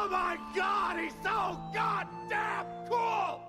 Oh my God, he's so goddamn cool!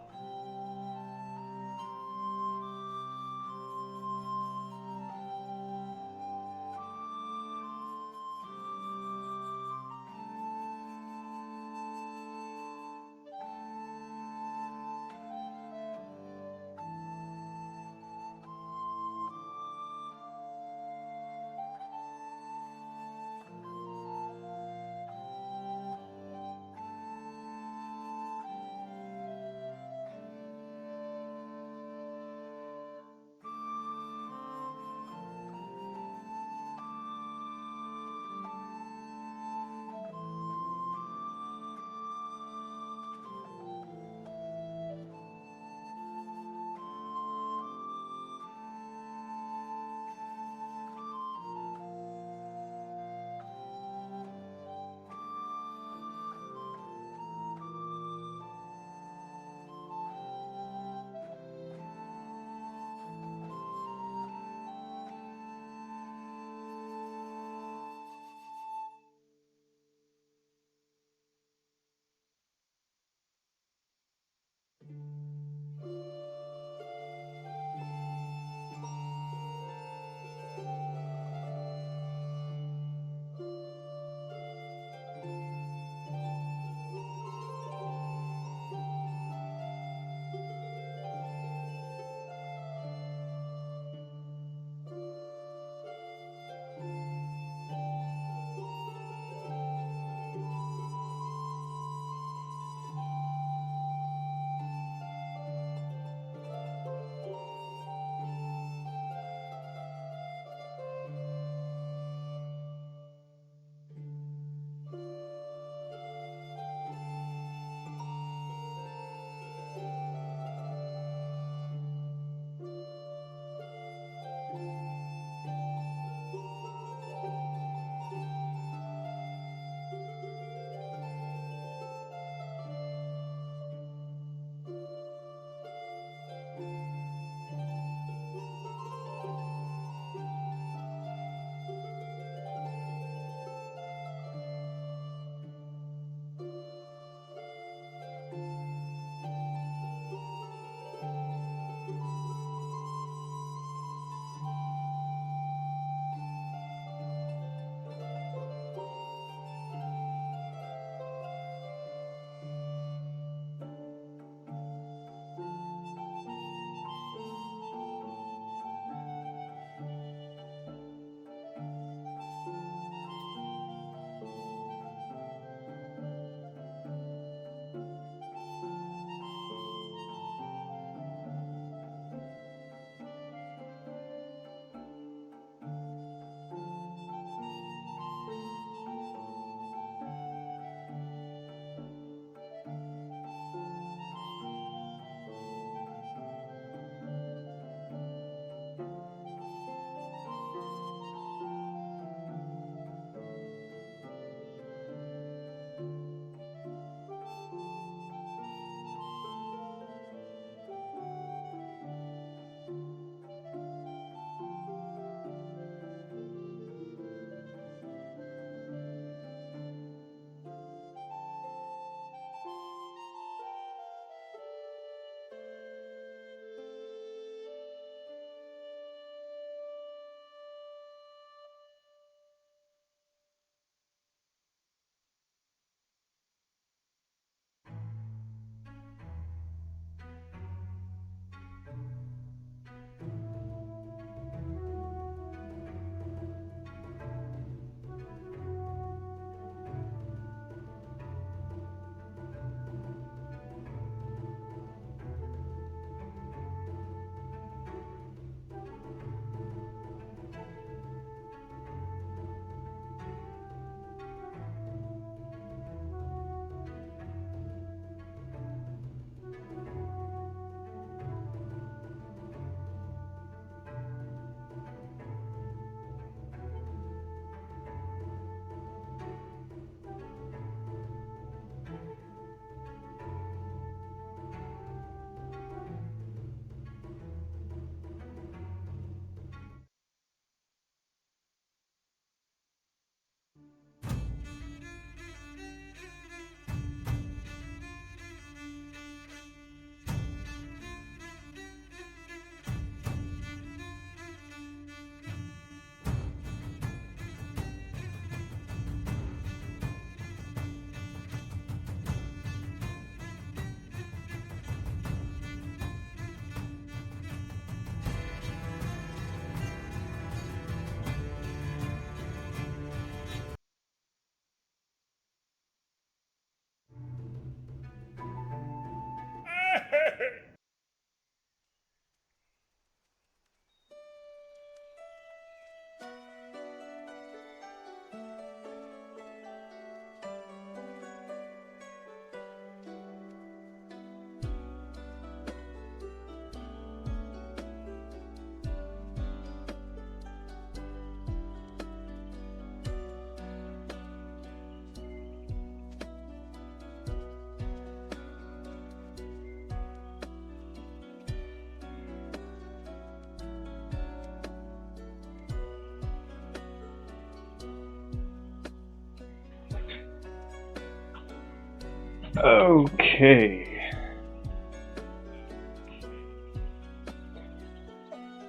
Okay.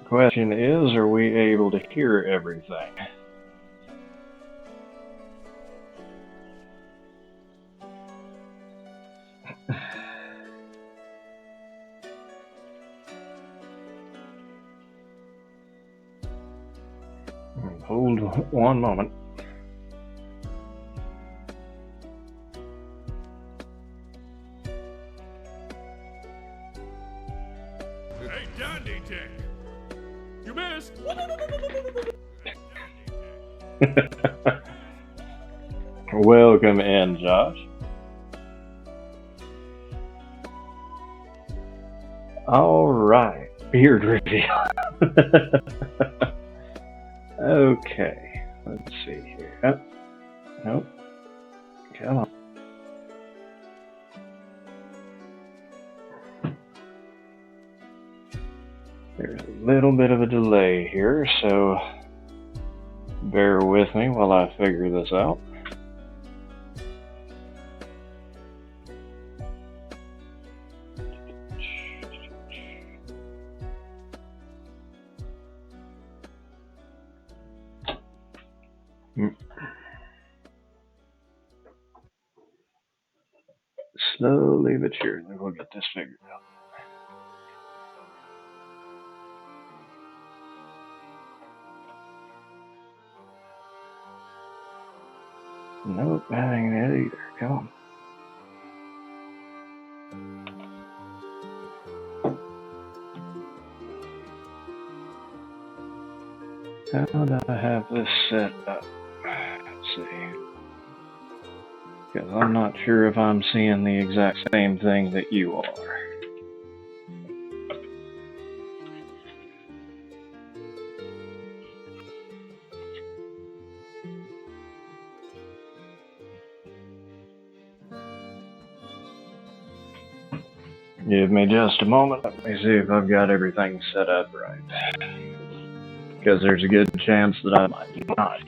Question is, are we able to hear everything? Hold one moment. Hey, Dandy Dick! You missed! Welcome in, Josh. Alright, beard reveal. Okay, let's see here. Oh, nope. Come on. There's a little bit of a delay here, so bear with me while I figure this out. Slowly but surely we'll get this figured out. Nope, that ain't it either. Come on. How do I have this set up? Let's see. Because I'm not sure if I'm seeing the exact same thing that you are. Give me just a moment. Let me see if I've got everything set up right. Because there's a good chance that I might not.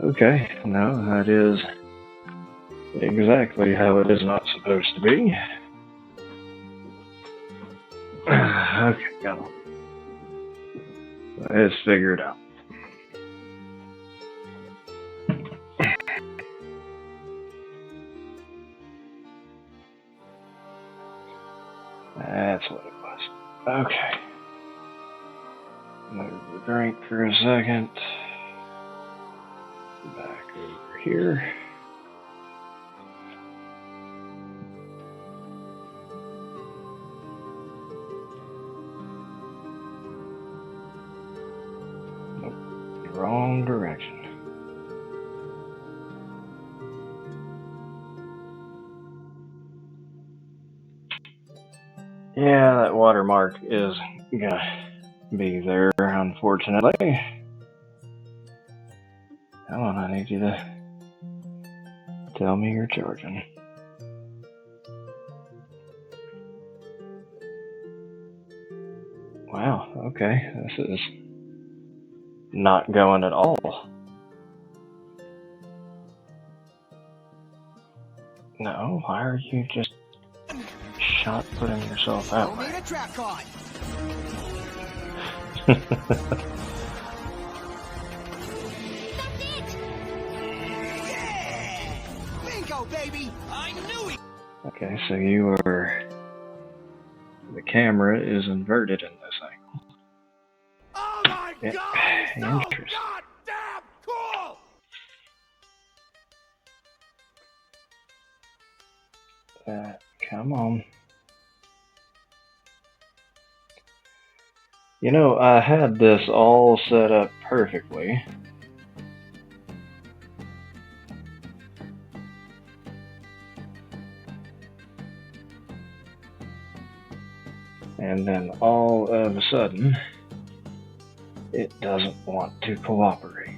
Okay, no, that is exactly how it is not supposed to be. Okay, got it. Let's figure it out. That's what it was. Okay. Move the drink for a second. Back over here. Nope, wrong direction. Yeah, that watermark is gonna be there, unfortunately. Come on, I need you to tell me you're charging. Wow, okay, this is not going at all. No, why are you just shot putting yourself out? Made a trap card. Yeah! Bingo, baby! I knew it! Okay, so you are... The camera is inverted in this angle. Oh my Yeah, God! He's so interesting. goddamn cool! Come on. You know, I had this all set up perfectly. And then all of a sudden, it doesn't want to cooperate.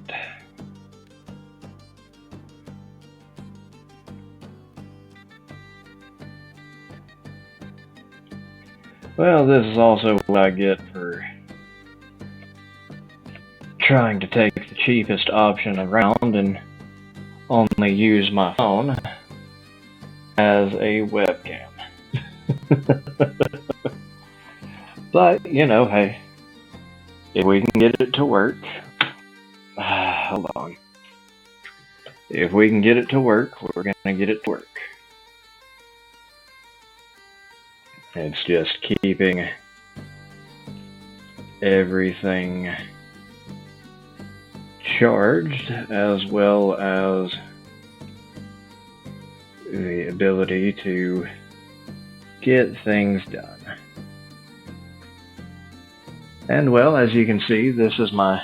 Well, this is also what I get for trying to take the cheapest option around and only use my phone as a webcam. But, you know, hey, if we can get it to work, hold on. If we can get it to work, we're gonna get it to work. It's just keeping everything charged, as well as the ability to get things done. And well, as you can see, this is my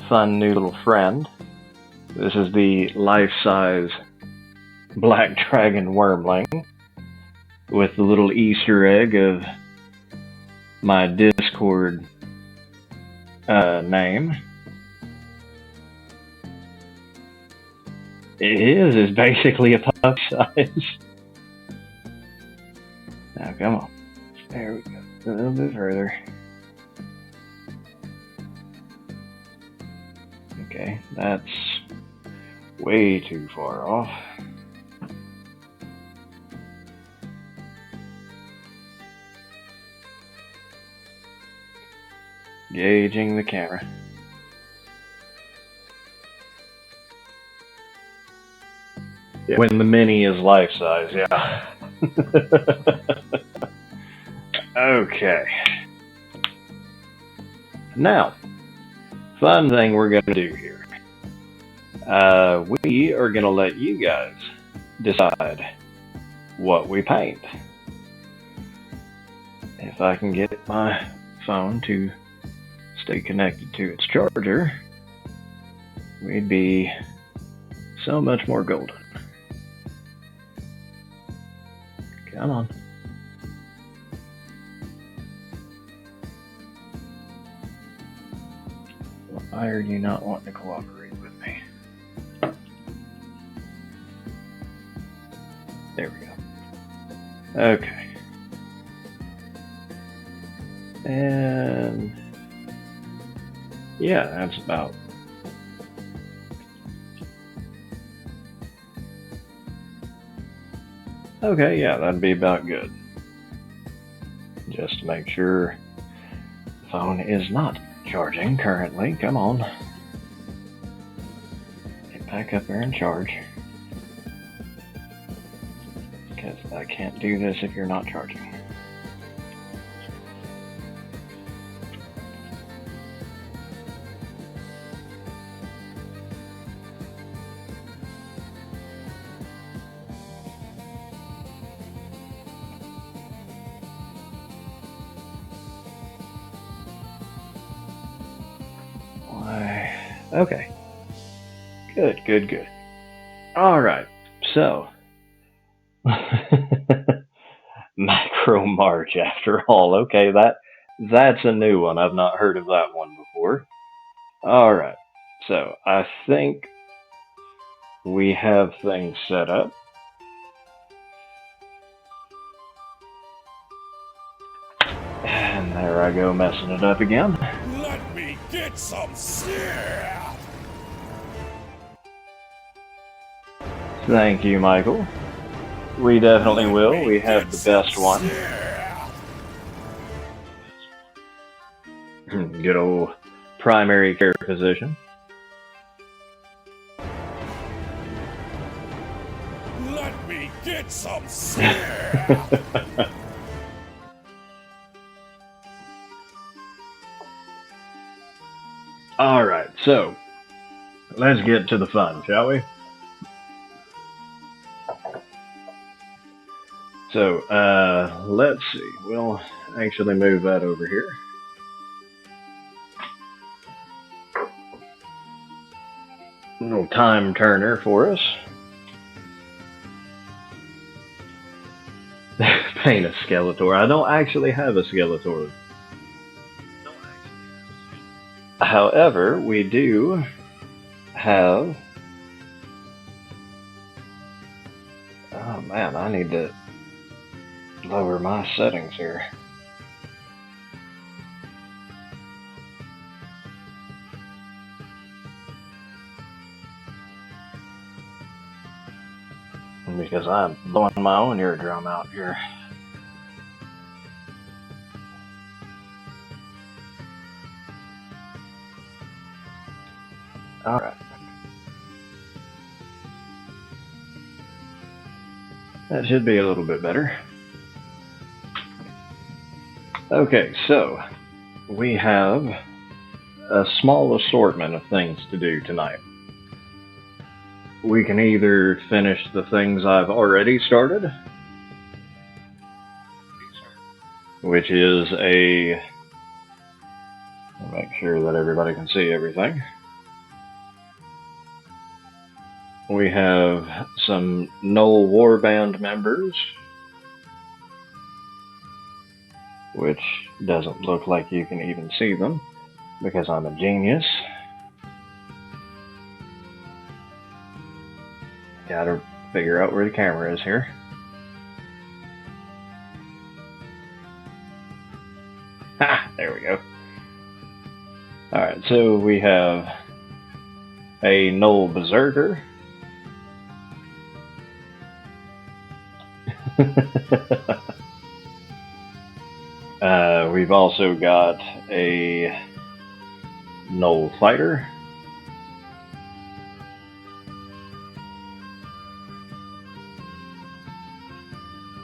fun new little friend. This is the life-size Black Dragon Wormling with the little Easter egg of my Discord name. It's basically a pup size. Now, come on. There we go. A little bit further. Okay, that's way too far off. Gauging the camera. Yeah. When the mini is life size, yeah. Okay. Now, fun thing we're going to do here. We are going to let you guys decide what we paint. If I can get my phone to stay connected to its charger, we'd be so much more golden. Come on. Why are you not wanting to cooperate with me? There we go. Okay. And yeah, that's about. Okay, yeah, that'd be about good. Just to make sure the phone is not charging currently. Come on. Get back up there and charge. Because I can't do this if you're not charging. Okay. Good. Alright, so. Macro March, after all. Okay, that's a new one. I've not heard of that one before. Alright, so I think we have things set up. And there I go, messing it up again. Let me get some snare! Thank you, Michael. We definitely will. We have the best one. Good old primary care position. Let me get some snare! Alright, so let's get to the fun, shall we? So, let's see. We'll actually move that over here. A little time turner for us. Paint a Skeletor. I don't actually have a Skeletor. However, we do have... Oh man, I need to lower my settings here. because I'm blowing my own eardrum out here. Alright. That should be a little bit better. Okay, so we have a small assortment of things to do tonight. We can either finish the things I've already started, which is I'll make sure that everybody can see everything. We have some Null Warband members, which doesn't look like you can even see them because I'm a genius. Gotta figure out where the camera is here. Ha! There we go. Alright, so we have a Null Berserker. We've also got a Null Fighter.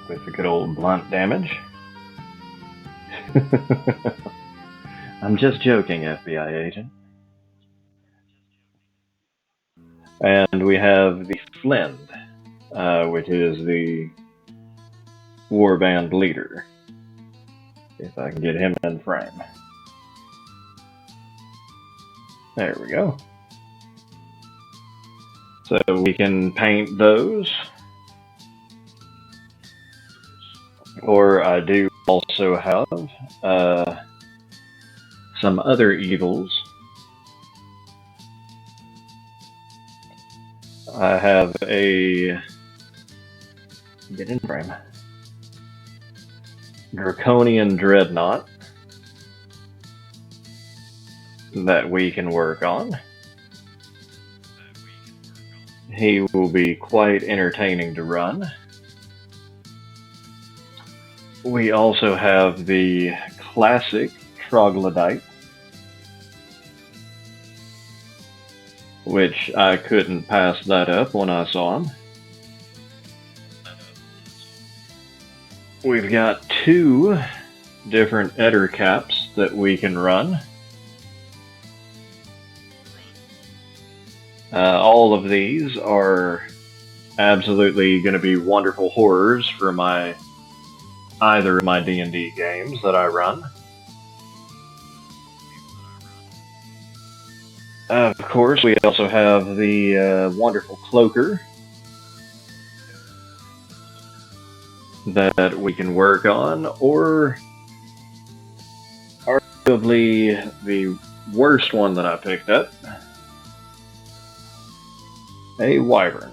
With a good old blunt damage. I'm just joking, FBI agent. And we have the Flend, which is the Warband leader. If I can get him in frame. There we go. So we can paint those. Or I do also have some other evils. I have a get in frame. Draconian Dreadnought that we can work on. He will be quite entertaining to run. We also have the classic Troglodyte, which I couldn't pass that up when I saw him. We've got 2 different Ettercaps that we can run. All of these are absolutely going to be wonderful horrors for either of my D&D games that I run. Of course, we also have the wonderful Cloaker that we can work on, or arguably the worst one that I picked up, a Wyvern.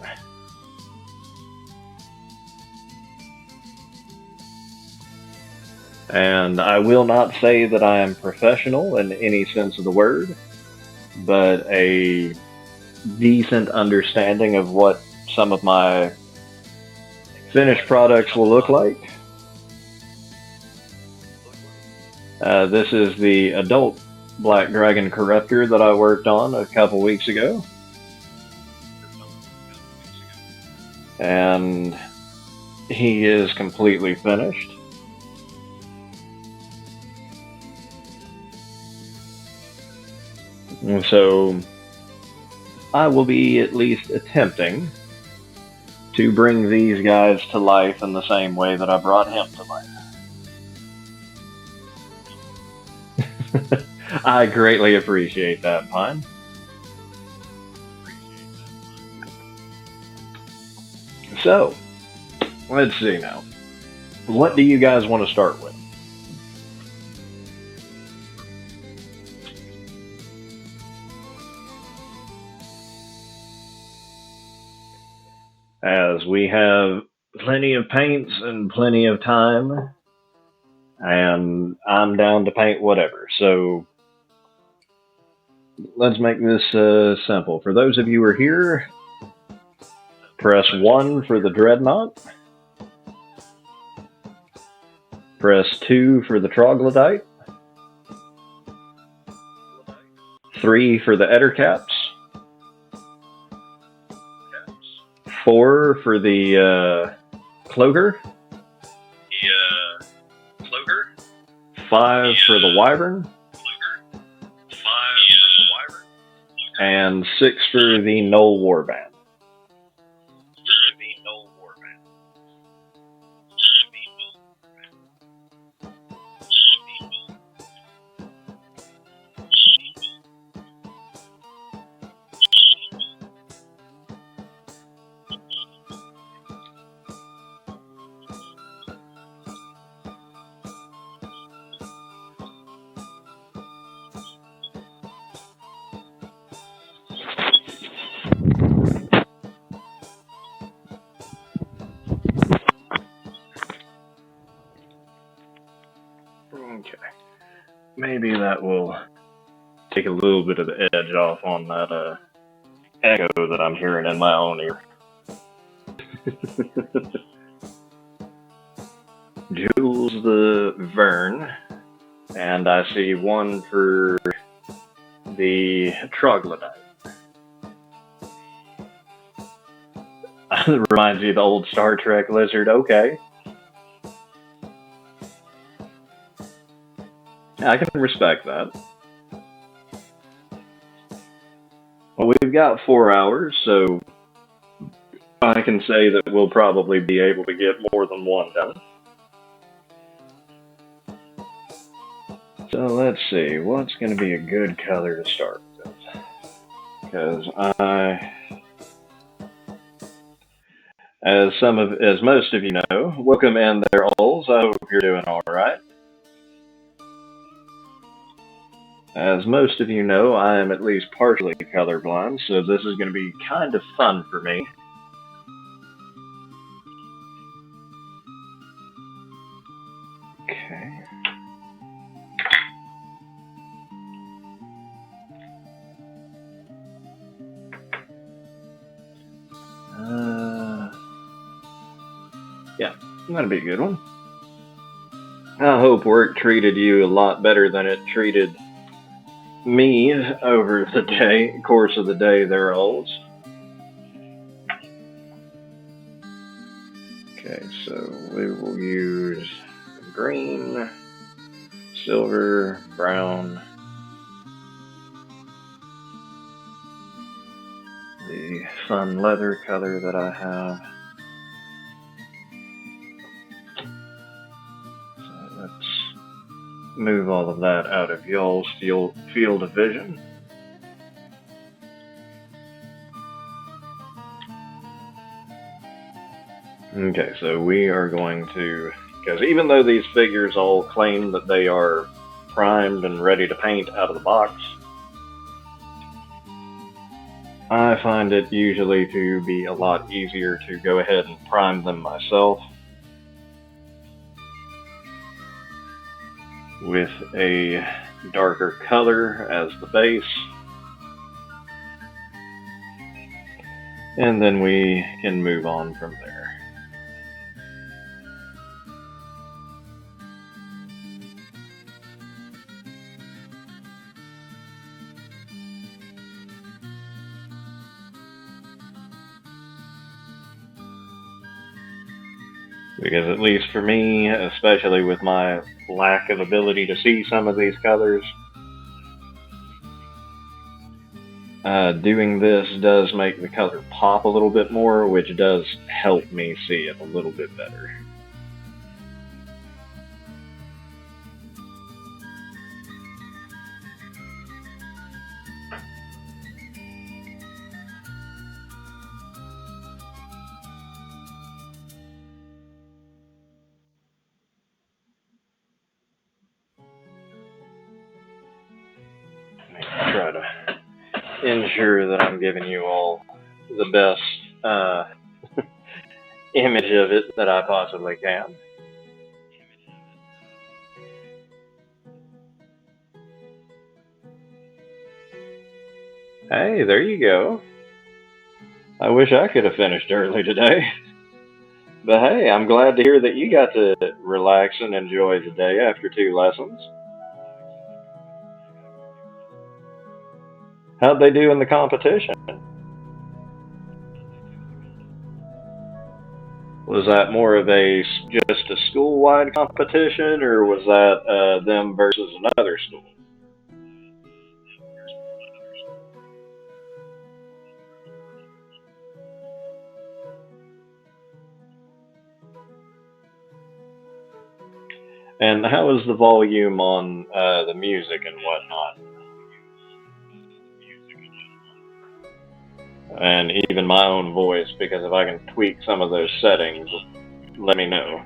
And I will not say that I am professional in any sense of the word, but a decent understanding of what some of my finished products will look like. This is the adult Black Dragon Corruptor that I worked on a couple weeks ago. And he is completely finished. And so I will be at least attempting to bring these guys to life in the same way that I brought him to life. I greatly appreciate that, Pine. So, let's see now. What do you guys want to start with? As we have plenty of paints and plenty of time, and I'm down to paint whatever. So let's make this simple. For those of you who are here, Press 1 for the Dreadnought. Press 2 for the Troglodyte. 3 for the Ettercaps. 4 for the Cloaker. 5 for the Wyvern. And 6 for the Null Warband. Okay. Maybe that will take a little bit of the edge off on that echo that I'm hearing in my own ear. Jules the Vern, and I see 1 for the Troglodyte. Reminds you of the old Star Trek lizard. Okay. I can respect that. Well, we've got 4 hours, so I can say that we'll probably be able to get more than 1 done. So let's see, what's going to be a good color to start with? Because as most of you know, welcome in there, Ols. I hope you're doing all right. As most of you know, I am at least partially colorblind, so this is going to be kind of fun for me. Okay. Yeah, that'll be a good one. I hope work treated you a lot better than it treated me over the course of the day there, Olds. Okay, so we will use green, silver, brown, the fun leather color that I have. So let's move all of that out of y'all's field of vision. Okay, so we are going to, because even though these figures all claim that they are primed and ready to paint out of the box, I find it usually to be a lot easier to go ahead and prime them myself with a darker color as the base. And then we can move on from there. Because at least for me, especially with my lack of ability to see some of these colors, doing this does make the color pop a little bit more, which does help me see it a little bit better. Try to ensure that I'm giving you all the best image of it that I possibly can. Hey, there you go. I wish I could have finished early today. But hey, I'm glad to hear that you got to relax and enjoy the day after 2 lessons. How'd they do in the competition? Was that more of just a school-wide competition, or was that them versus another school? And how is the volume on the music and whatnot? And even my own voice, because if I can tweak some of those settings, let me know.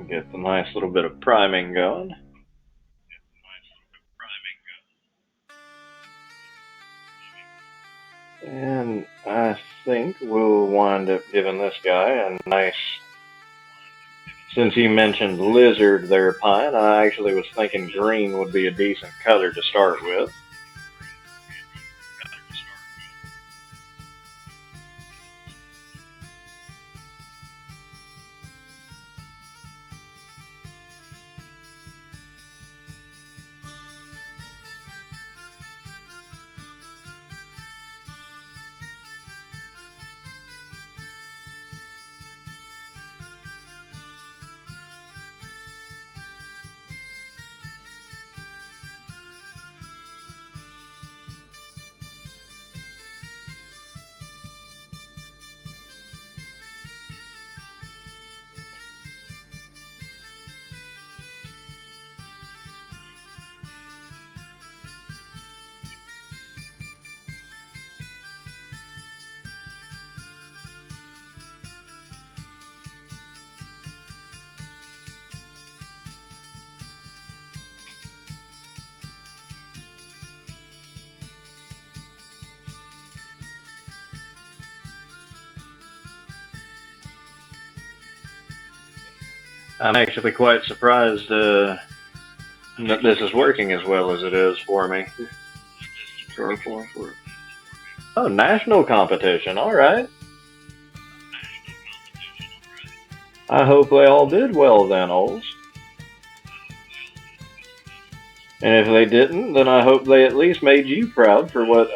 Get the nice little bit of priming going. And I think we'll wind up giving this guy a nice. Since you mentioned lizard there, Pine, I actually was thinking green would be a decent color to start with. I'm actually quite surprised that this is working as well as it is for me. Oh, national competition. All right. I hope they all did well then, Oles. And if they didn't, then I hope they at least made you proud for what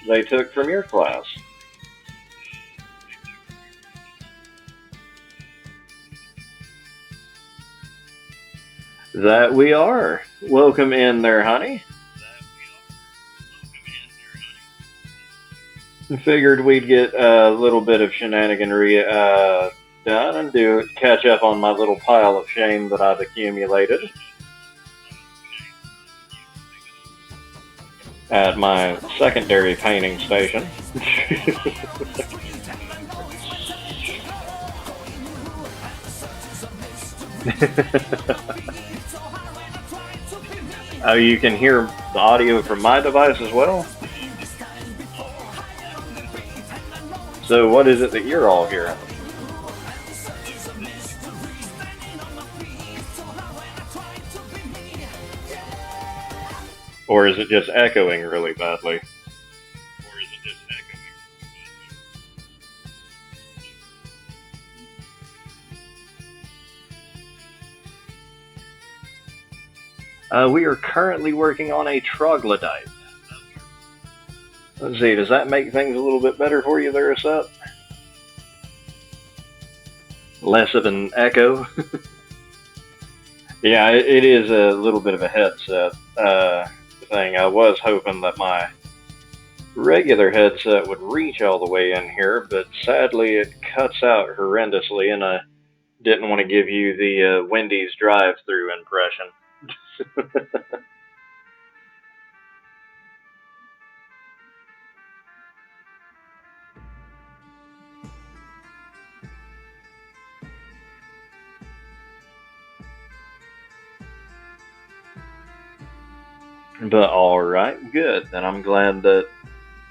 they took from your class. That we are. Welcome in there, honey. Figured we'd get a little bit of shenaniganry done and catch up on my little pile of shame that I've accumulated at my secondary painting station. Oh, you can hear the audio from my device as well? So what is it that you're all hearing? Or is it just echoing really badly? We are currently working on a troglodyte. Let's see, does that make things a little bit better for you there, Seth? Less of an echo? Yeah, it is a little bit of a headset thing. I was hoping that my regular headset would reach all the way in here, but sadly it cuts out horrendously, and I didn't want to give you the Wendy's drive-through impression. But alright, good. Then I'm glad that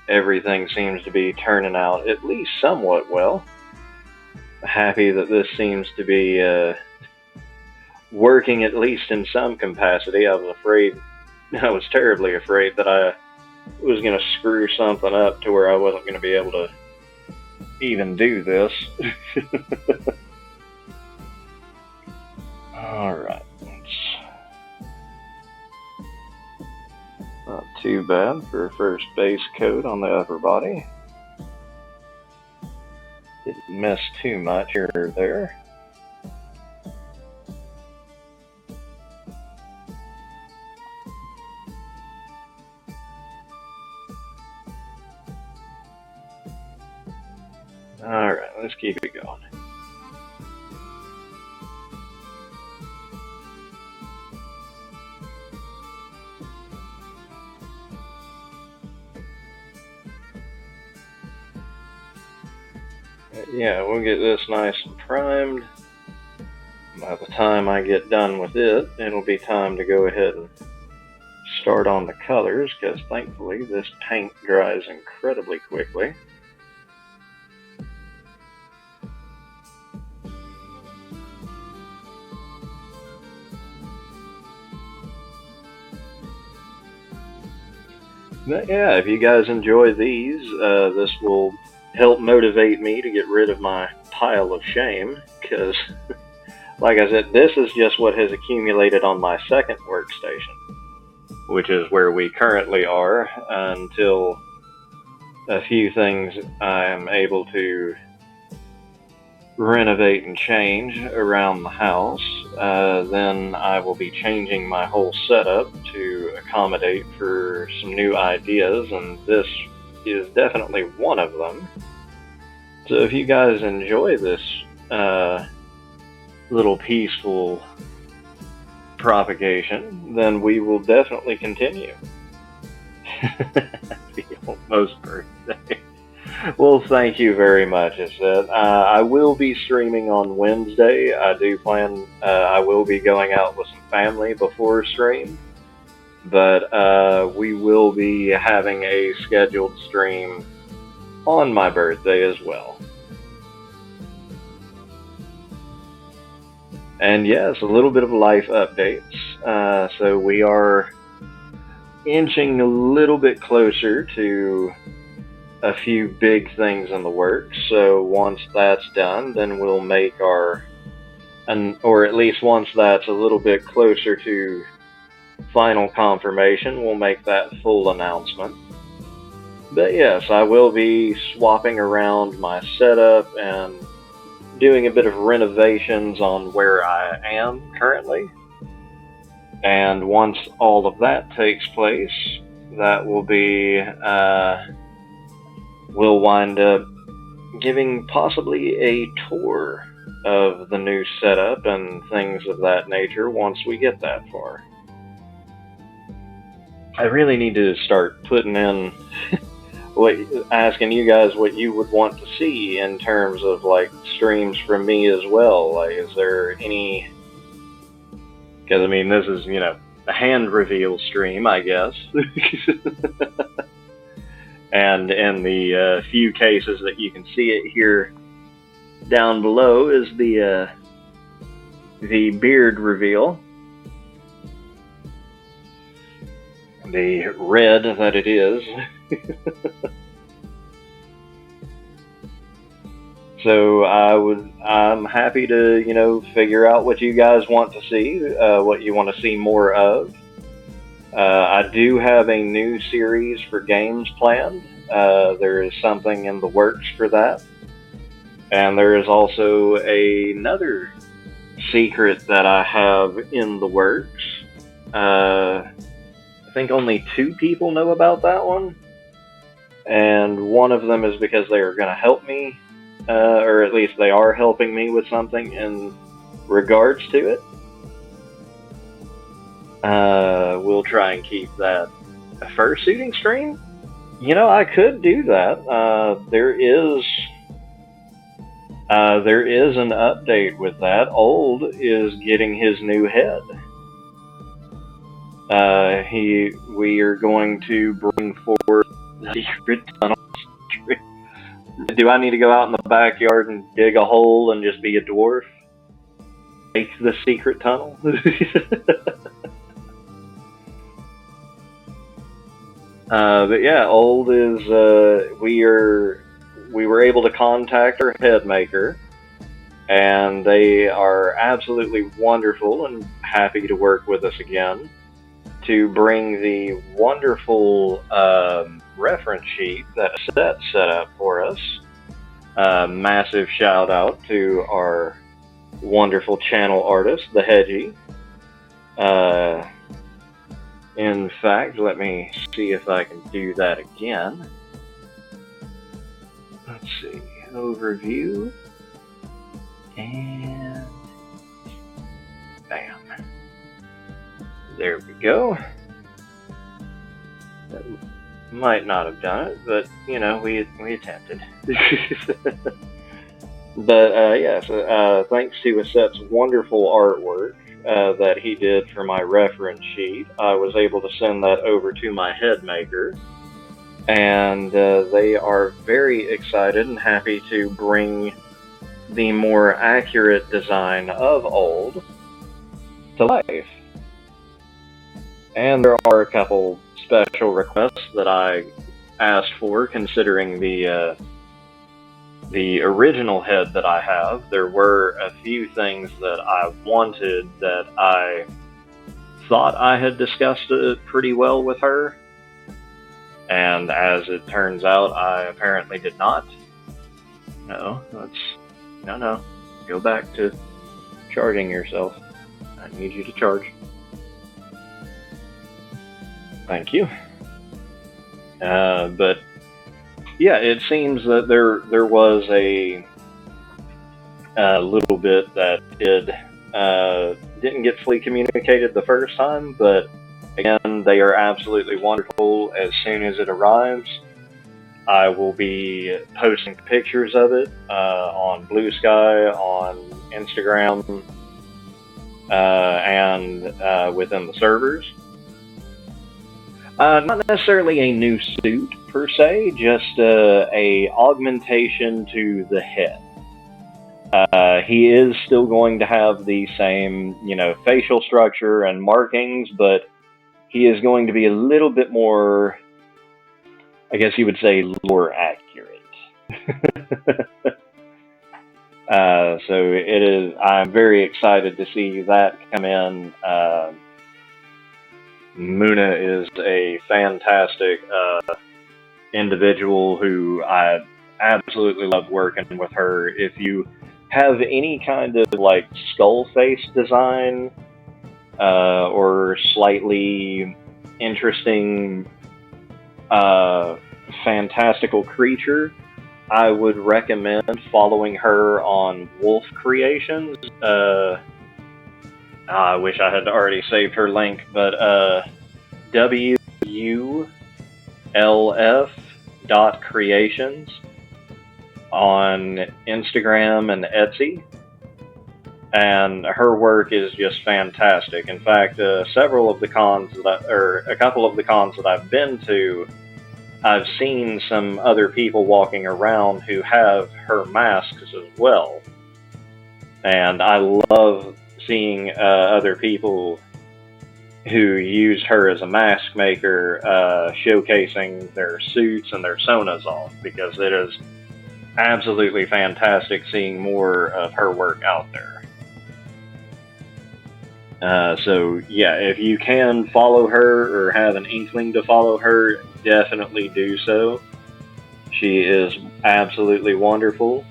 everything seems to be turning out at least somewhat well. Happy that this seems to be working at least in some capacity. I was terribly afraid that I was going to screw something up to where I wasn't going to be able to even do this. Alright. Not too bad for a first base coat on the upper body. Didn't miss too much here or there. Alright, let's keep it going. Yeah, we'll get this nice and primed. By the time I get done with it, it'll be time to go ahead and start on the colors, because thankfully this paint dries incredibly quickly. But yeah, if you guys enjoy these, this will help motivate me to get rid of my pile of shame, because, like I said, this is just what has accumulated on my second workstation, which is where we currently are until a few things I am able to renovate and change around the house. Then I will be changing my whole setup to accommodate for some new ideas, and this is definitely one of them. So if you guys enjoy this little peaceful propagation, then we will definitely continue. The almost birthday. Well, thank you very much. I will be streaming on Wednesday. I do plan I will be going out with some family before stream, but we will be having a scheduled stream on my birthday as well. And yes, a little bit of life updates. So we are inching a little bit closer to a few big things in the works. So once that's done, then we'll make or at least once that's a little bit closer to final confirmation, we'll make that full announcement. But yes, I will be swapping around my setup and doing a bit of renovations on where I am currently. And once all of that takes place, that will be we'll wind up giving possibly a tour of the new setup and things of that nature once we get that far. I really need to start putting in asking you guys what you would want to see in terms of like streams from me as well. Like, is there any? Because I mean, this is a hand reveal stream, I guess. And in the few cases that you can see it here down below is the beard reveal. The red that it is. So I'm happy to, figure out what you guys want to see, what you want to see more of. I do have a new series for games planned. There is something in the works for that. And there is also another secret that I have in the works. I think only 2 people know about that one. And one of them is because they are going to help me, or at least they are helping me with something in regards to it. We'll try and keep that a fursuiting stream. You know, I could do that. There is an update with that. Old is getting his new head. We are going to bring forward the secret tunnel. Do I need to go out in the backyard and dig a hole and just be a dwarf? Make the secret tunnel? But yeah, Old is, we were able to contact our head maker, and they are absolutely wonderful and happy to work with us again to bring the wonderful reference sheet that Seth set up for us. Massive shout out to our wonderful channel artist, the Hedgie. In fact, let me see if I can do that again. Let's see, overview, and bam. There we go. That might not have done it, but you know, we attempted. But yeah, so thanks to Aset's wonderful artwork that he did for my reference sheet, I was able to send that over to my head maker, and they are very excited and happy to bring the more accurate design of Old to life. And there are a couple special requests that I asked for, considering the original head that I have. There were a few things that I wanted that I thought I had discussed it pretty well with her, and as it turns out, I apparently did not. No, go back to charging yourself. I need you to charge. Thank you. But yeah, it seems that there was a little bit that didn't get fully communicated the first time, but again, they are absolutely wonderful. As soon as it arrives, I will be posting pictures of it on Blue Sky, on Instagram, and within the servers. Not necessarily a new suit per se, just a augmentation to the head. He is still going to have the same, facial structure and markings, but he is going to be a little bit more, I guess you would say, lore accurate. So it is. I'm very excited to see that come in. Muna is a fantastic individual who I absolutely love working with her. If you have any kind of like skull face design or slightly interesting fantastical creature, I would recommend following her on Wolf Creations. I wish I had already saved her link, but WULF.creations on Instagram and Etsy. And her work is just fantastic. In fact, a couple of the cons that I've been to, I've seen some other people walking around who have her masks as well. And I love seeing other people who use her as a mask maker showcasing their suits and their sonas off, because it is absolutely fantastic seeing more of her work out there. So yeah, if you can follow her or have an inkling to follow her, definitely do so. She is absolutely wonderful,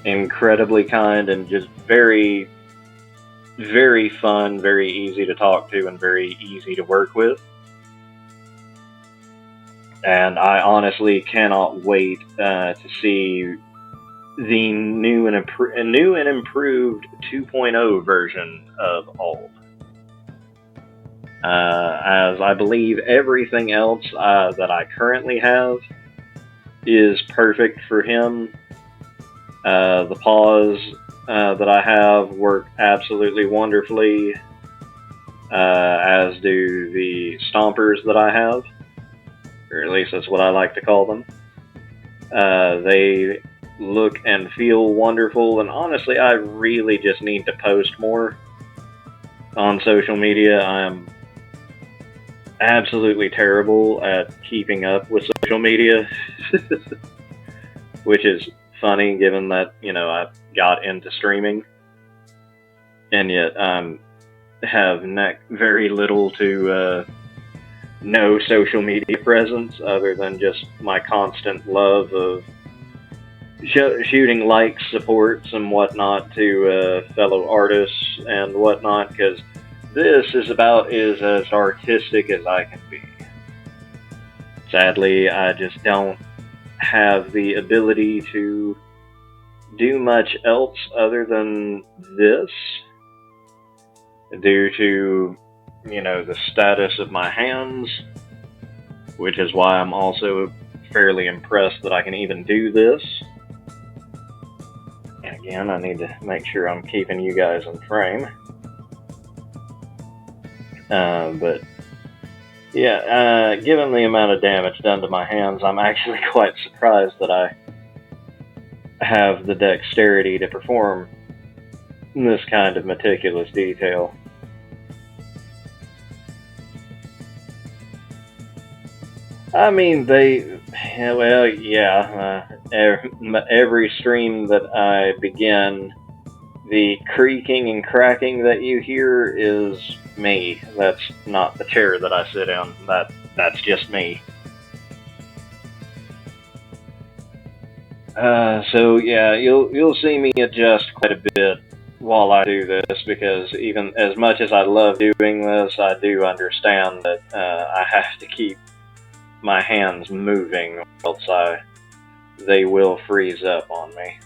incredibly kind, and just very, very fun, very easy to talk to, and very easy to work with. And I honestly cannot wait to see the new and improved 2.0 version of Old. as I believe everything else that I currently have is perfect for him. The paws that I have work absolutely wonderfully, as do the stompers that I have, or at least that's what I like to call them. They look and feel wonderful, and honestly, I really just need to post more on social media. I am absolutely terrible at keeping up with social media, which is funny given that, I got into streaming, and yet have very little to no social media presence other than just my constant love of shooting likes, supports, and whatnot to fellow artists and whatnot, because this is about as artistic as I can be. Sadly, I just don't have the ability to do much else other than this, due to, the status of my hands, which is why I'm also fairly impressed that I can even do this. And again, I need to make sure I'm keeping you guys in frame. But yeah, given the amount of damage done to my hands, I'm actually quite surprised that I have the dexterity to perform this kind of meticulous detail. I mean, every stream that I begin, the creaking and cracking that you hear is me. That's not the chair that I sit in. That's just me. So yeah, you'll see me adjust quite a bit while I do this, because even as much as I love doing this, I do understand that I have to keep my hands moving, else they will freeze up on me.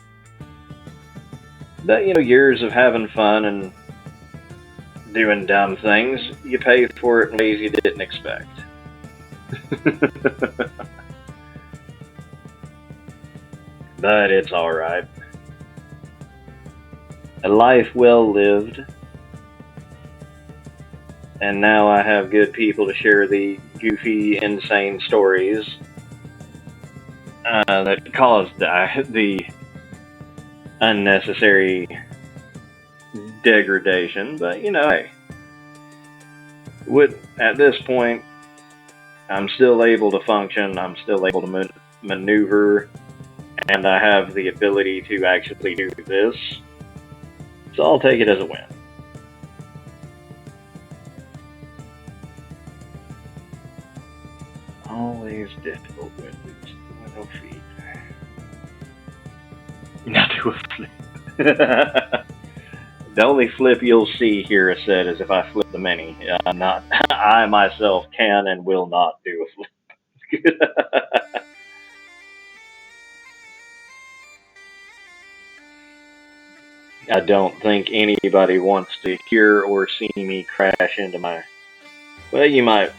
But years of having fun and doing dumb things, you pay for it in ways you didn't expect. But it's alright. A life well lived. And now I have good people to share the goofy, insane stories that caused the unnecessary degradation. But hey, at this point, I'm still able to function. I'm still able to maneuver, and I have the ability to actually do this. So I'll take it as a win. Always difficult with these little feet. Now do a flip. The only flip you'll see here is said is if I flip the mini. I myself can and will not do a flip. I don't think anybody wants to hear or see me crash into my. Well, you might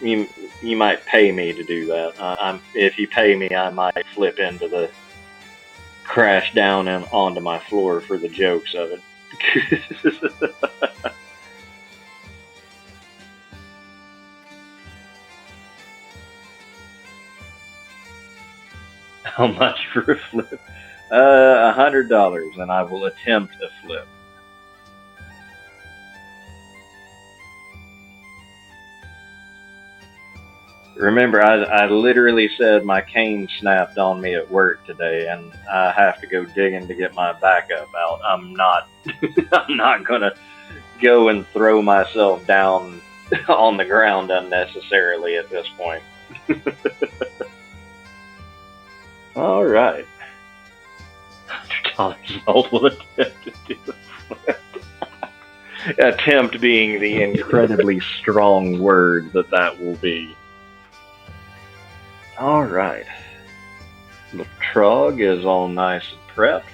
pay me to do that. If you pay me, I might flip into the crash down and onto my floor for the jokes of it. How much for a flip? $100, and I will attempt a flip. Remember, I literally said my cane snapped on me at work today, and I have to go digging to get my backup out. I'm not gonna go and throw myself down on the ground unnecessarily at this point. All right. $100 will attempt to do the flip. Attempt being the incredibly strong word that will be. Alright. The trog is all nice and prepped.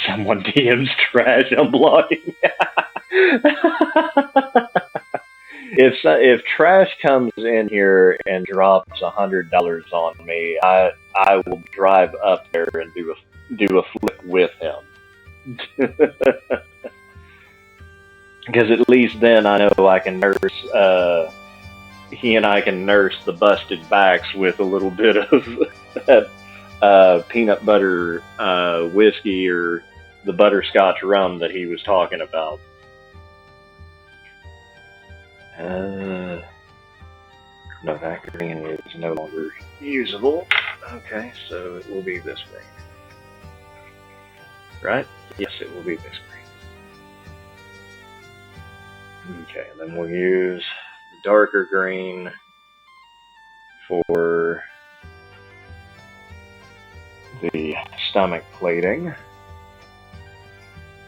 Someone DMs trash. I'm blocking. If trash comes in here and drops $100 on me, I will drive up there and do a flip with him. Because at least then I know I can nurse. He and I can nurse the busted backs with a little bit of that peanut butter whiskey or the butterscotch rum that he was talking about. No, that green is no longer usable. Okay, so it will be this green. Right? Yes, it will be this green. Okay, then we'll use the darker green for the stomach plating.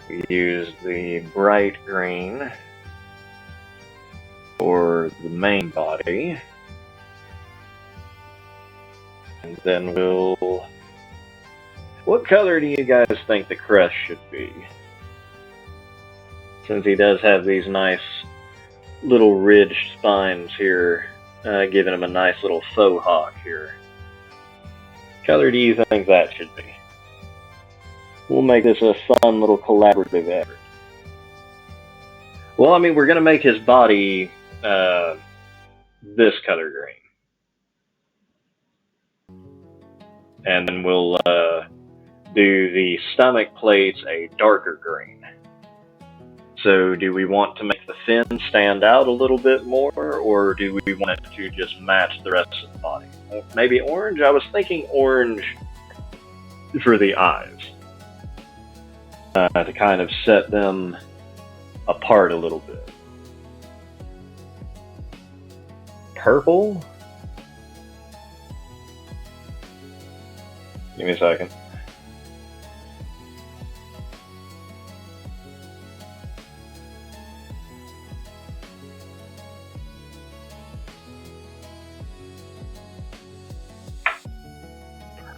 We use the bright green for the main body. And then we'll... What color do you guys think the crest should be? Since he does have these nice little ridged spines here, giving him a nice little faux hawk here. What color do you think that should be? We'll make this a fun little collaborative effort. Well, I mean, we're going to make his body this color green. And then we'll do the stomach plates a darker green. So do we want to make the fin stand out a little bit more, or do we want it to just match the rest of the body? Maybe orange? I was thinking orange for the eyes. To kind of set them apart a little bit. Purple? Give me a second.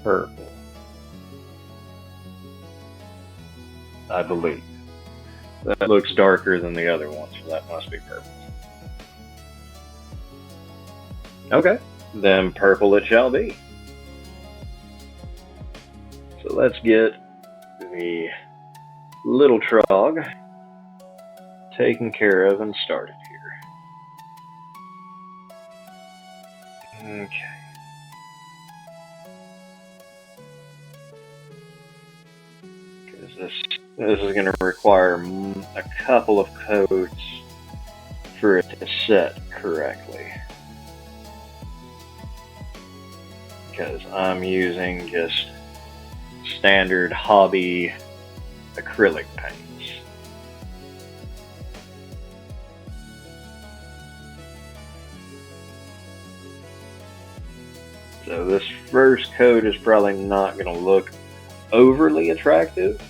Purple. I believe. That looks darker than the other ones, so that must be purple. Okay, then purple it shall be. So let's get the little trog taken care of and started here. Okay. Because this is going to require a couple of coats for it to set correctly. Because I'm using just standard hobby acrylic paints. So this first coat is probably not going to look overly attractive,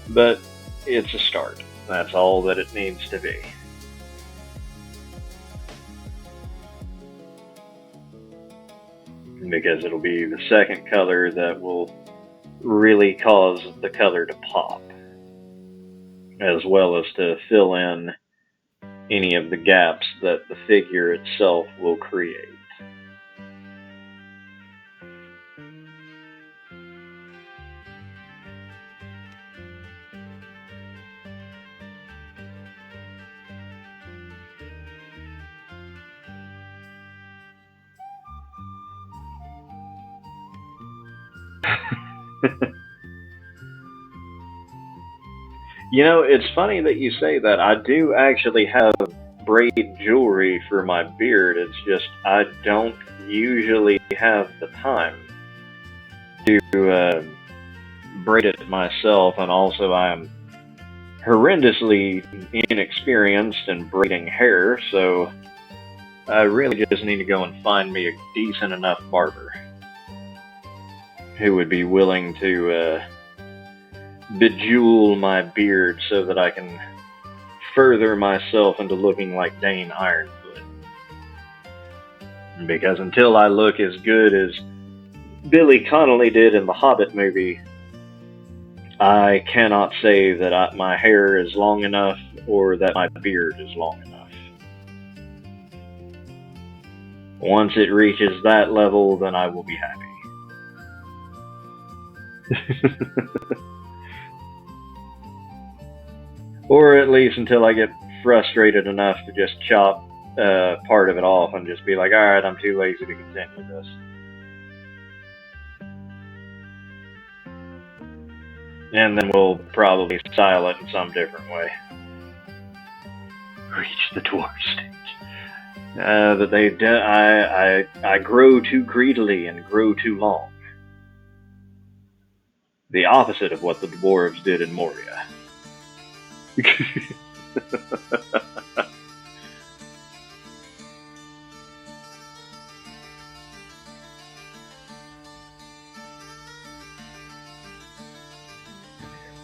but it's a start. That's all that it needs to be. Because it'll be the second color that will really cause the color to pop, as well as to fill in any of the gaps that the figure itself will create. You know, it's funny that you say that. I do actually have braid jewelry for my beard. It's just I don't usually have the time to braid it myself, and also I'm horrendously inexperienced in braiding hair, so I really just need to go and find me a decent enough barber who would be willing to bejewel my beard so that I can further myself into looking like Dane Ironfoot. Because until I look as good as Billy Connolly did in the Hobbit movie, I cannot say that my hair is long enough or that my beard is long enough. Once it reaches that level, then I will be happy. Or at least until I get frustrated enough to just chop part of it off and just be like, alright, I'm too lazy to continue this. And then we'll probably style it in some different way. Reach the dwarf stage. I grow too greedily and grow too long. The opposite of what the dwarves did in Moria. There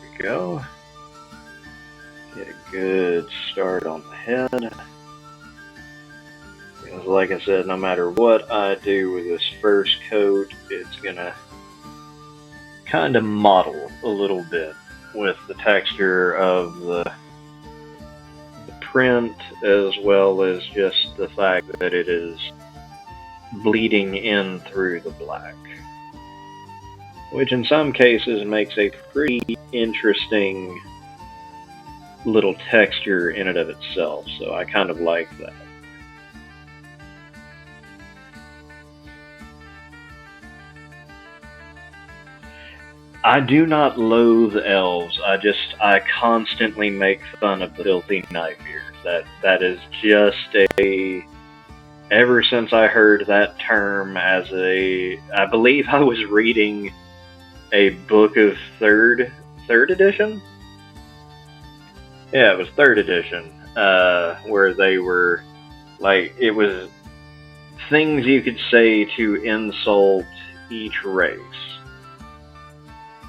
we go. Get a good start on the head. Because like I said, no matter what I do with this first coat, it's gonna kind of model a little bit with the texture of the print, as well as just the fact that it is bleeding in through the black, which in some cases makes a pretty interesting little texture in and of itself, so I kind of like that. I do not loathe elves. I constantly make fun of the filthy knife ears. That is just ever since I heard that term I believe I was reading a book of third edition? Yeah, it was third edition, where they were, like, it was things you could say to insult each race.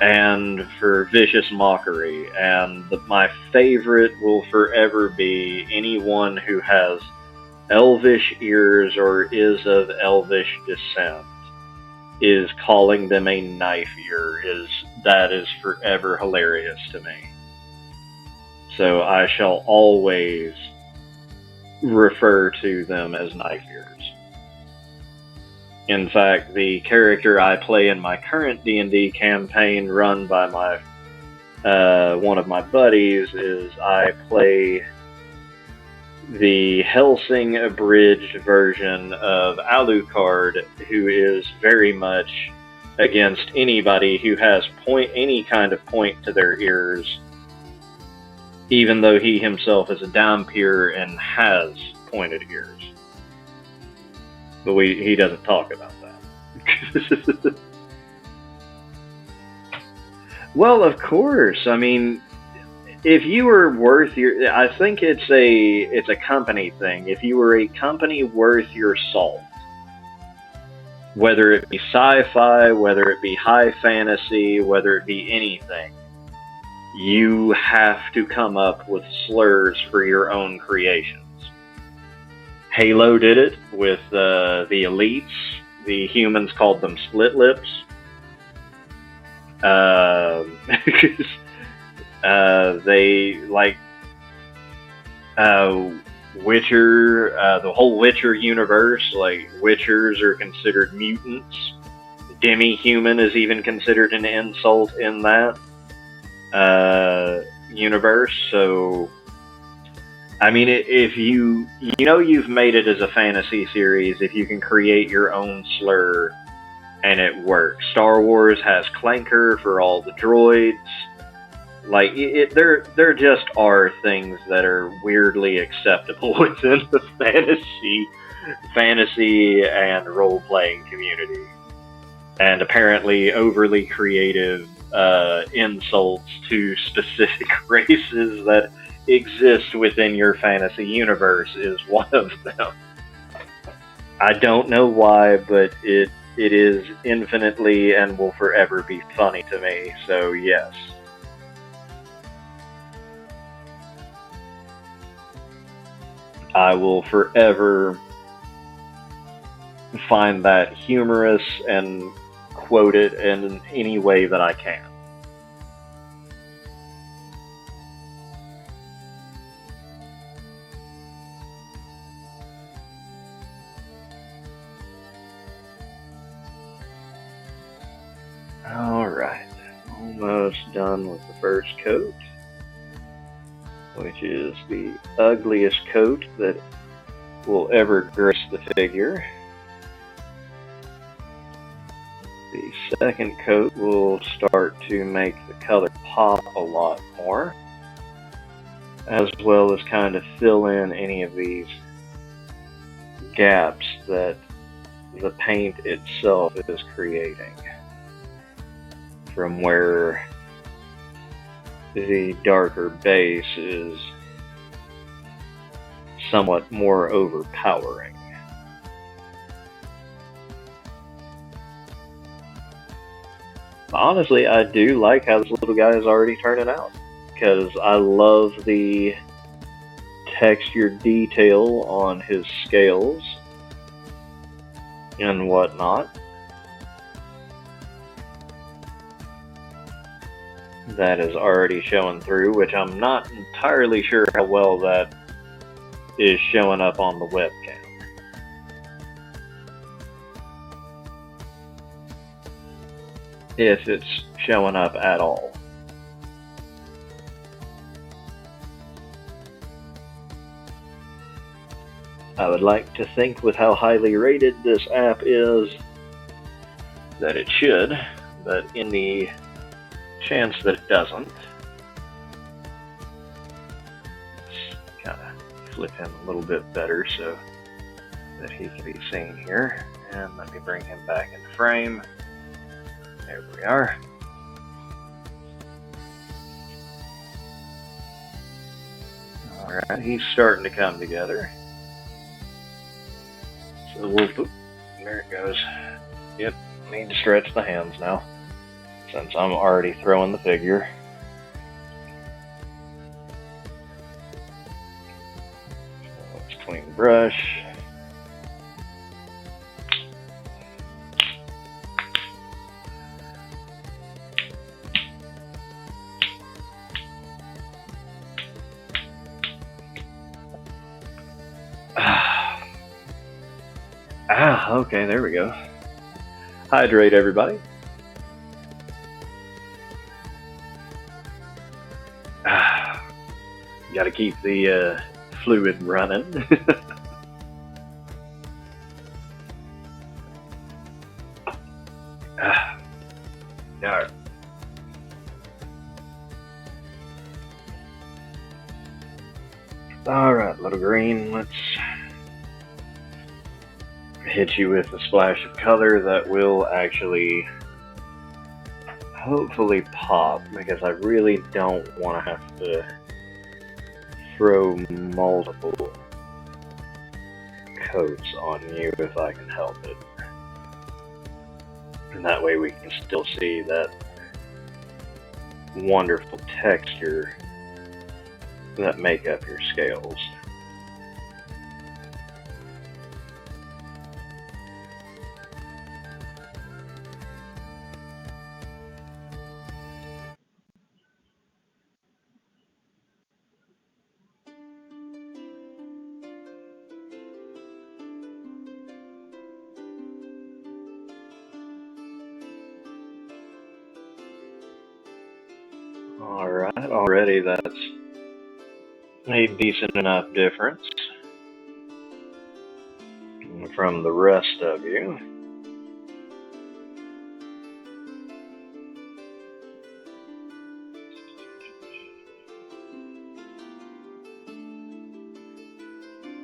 And for vicious mockery, and my favorite will forever be anyone who has elvish ears or is of elvish descent is calling them a knife ear. That is forever hilarious to me. So I shall always refer to them as knife ears. In fact, the character I play in my current D&D campaign, run by one of my buddies, is I play the Helsing abridged version of Alucard, who is very much against anybody who has any kind of point to their ears, even though he himself is a Dhampir and has pointed ears. But he doesn't talk about that. Well, of course. I mean, if you were worth I think it's a company thing. If you were a company worth your salt, whether it be sci-fi, whether it be high fantasy, whether it be anything, you have to come up with slurs for your own creations. Halo did it with the elites. The humans called them split lips. They like Witcher, the whole Witcher universe. Like, Witchers are considered mutants. Demi-human is even considered an insult in that universe. So, I mean, if you've made it as a fantasy series, if you can create your own slur and it works. Star Wars has Clanker for all the droids. Like, there just are things that are weirdly acceptable within the fantasy and role-playing community. And apparently overly creative insults to specific races that exist within your fantasy universe is one of them. I don't know why, but it is infinitely and will forever be funny to me, so yes. I will forever find that humorous and quote it in any way that I can. Alright, almost done with the first coat, which is the ugliest coat that will ever grace the figure. The second coat will start to make the color pop a lot more, as well as kind of fill in any of these gaps that the paint itself is creating from where the darker base is somewhat more overpowering. Honestly, I do like how this little guy is already turning out, because I love the texture detail on his scales and whatnot. That is already showing through, which I'm not entirely sure how well that is showing up on the webcam. If it's showing up at all. I would like to think, with how highly rated this app is, that it should, but in the chance that it doesn't, let's kind of flip him a little bit better so that he can be seen here. And let me bring him back into frame. There we are. Alright, he's starting to come together. So we'll, there it goes. Yep, need to stretch the hands now, since I'm already throwing the figure. So let's clean the brush. Okay, there we go. Hydrate, everybody. Gotta keep the fluid running. Alright. Alright, little green, let's hit you with a splash of color that will actually hopefully pop, because I really don't want to have to throw multiple coats on you if I can help it. And that way we can still see that wonderful texture that make up your scales. Alright, already that's a decent enough difference from the rest of you.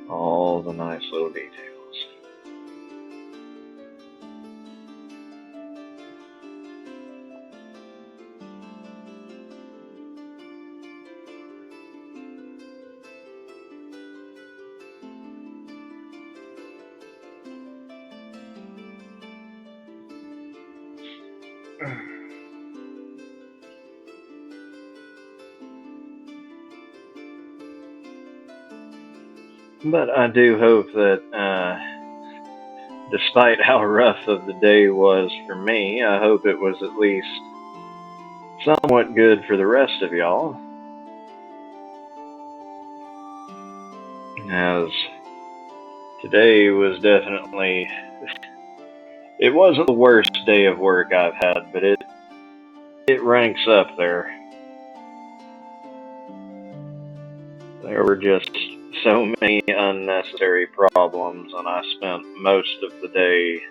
All the nice little details. But I do hope that, despite how rough of the day was for me, I hope it was at least somewhat good for the rest of y'all. As today was definitely It wasn't the worst day of work I've had, but it ranks up there. There were just so many unnecessary problems, and I spent most of the day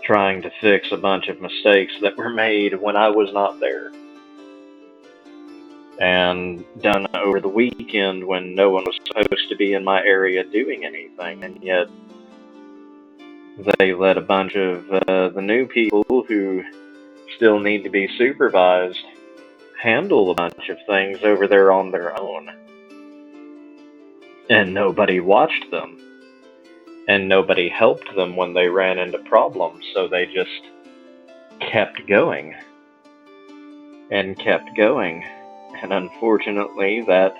trying to fix a bunch of mistakes that were made when I was not there. And done over the weekend when no one was supposed to be in my area doing anything, and yet they let a bunch of the new people who still need to be supervised handle a bunch of things over there on their own. And nobody watched them. And nobody helped them when they ran into problems, so they just kept going. And kept going. And unfortunately, that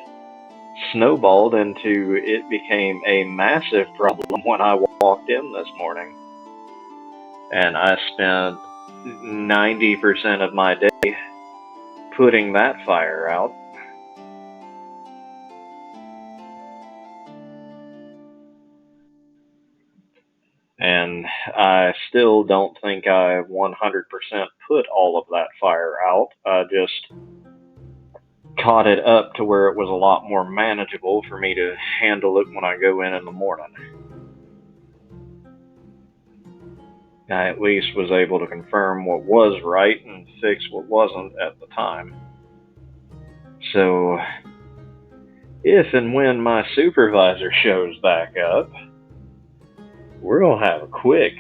snowballed into it became a massive problem when I walked in this morning. And I spent 90% of my day putting that fire out. And I still don't think I 100% put all of that fire out. I just caught it up to where it was a lot more manageable for me to handle it when I go in the morning. I at least was able to confirm what was right and fix what wasn't at the time. So, if and when my supervisor shows back up, we're going to have a quick,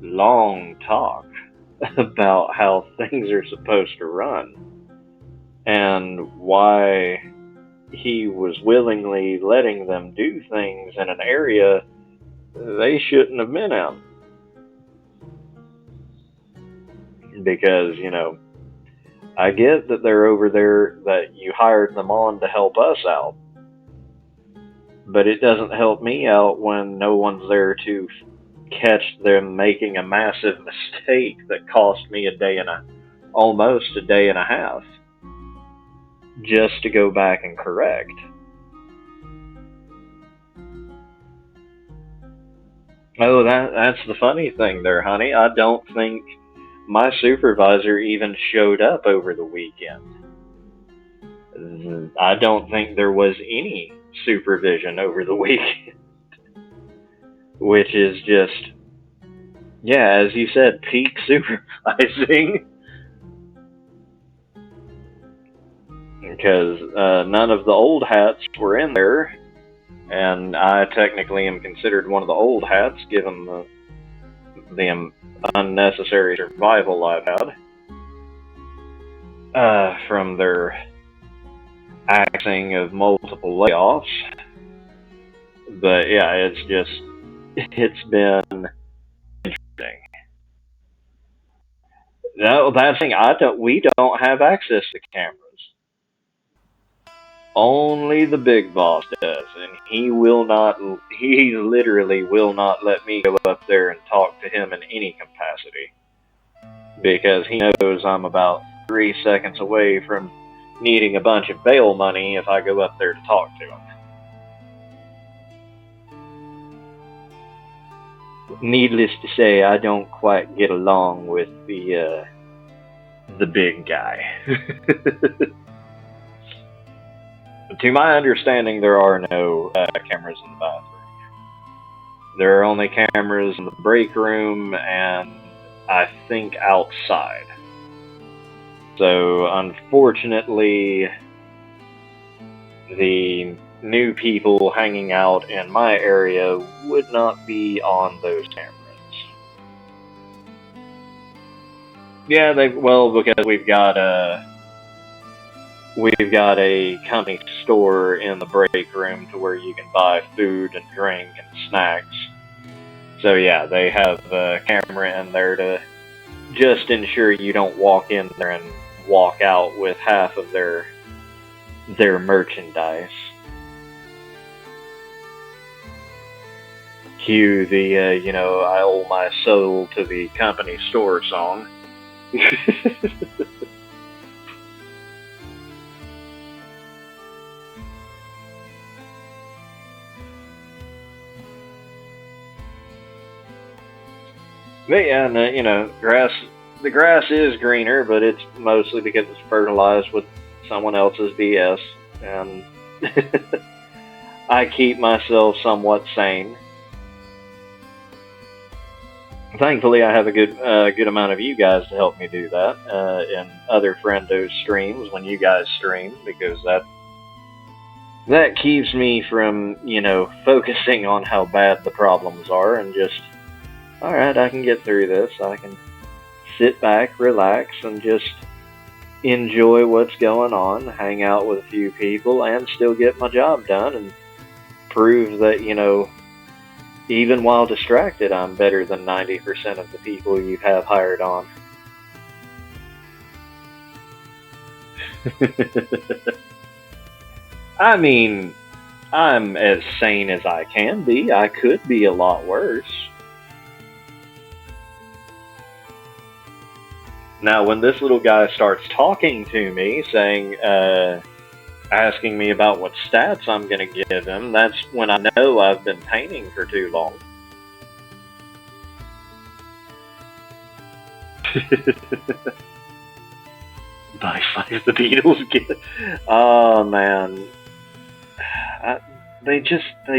long talk about how things are supposed to run and why he was willingly letting them do things in an area they shouldn't have been in. Because, I get that they're over there, that you hired them on to help us out. But it doesn't help me out when no one's there to catch them making a massive mistake that cost me almost a day and a half, just to go back and correct. Oh, that's the funny thing there, honey. I don't think my supervisor even showed up over the weekend. I don't think there was any supervision over the weekend. Which is just, as you said, peak supervising. Because none of the old hats were in there, and I technically am considered one of the old hats, given the unnecessary survival I've had from their axing of multiple layoffs. But it's been interesting. No, that's the thing. We don't have access to cameras. Only the big boss does, and he literally will not let me go up there and talk to him in any capacity. Because he knows I'm about 3 seconds away from needing a bunch of bail money if I go up there to talk to him. Needless to say, I don't quite get along with the big guy. To my understanding, there are no cameras in the bathroom. There are only cameras in the break room and I think outside. So, unfortunately, the new people hanging out in my area would not be on those cameras. Yeah, because we've got a company store in the break room to where you can buy food and drink and snacks. So yeah, they have a camera in there to just ensure you don't walk in there and walk out with half of their merchandise. Cue the, I owe my soul to the company store song. But yeah, and, the grass is greener, but it's mostly because it's fertilized with someone else's BS, and I keep myself somewhat sane. Thankfully, I have a good amount of you guys to help me do that in other friendos streams when you guys stream, because that keeps me from focusing on how bad the problems are and just, all right, I can get through this. I can sit back, relax, and just enjoy what's going on, hang out with a few people, and still get my job done and prove that even while distracted, I'm better than 90% of the people you have hired on. I mean, I'm as sane as I can be. I could be a lot worse. Now, when this little guy starts talking to me, saying, asking me about what stats I'm going to give him, that's when I know I've been painting for too long. By five the Beatles get. Oh man, they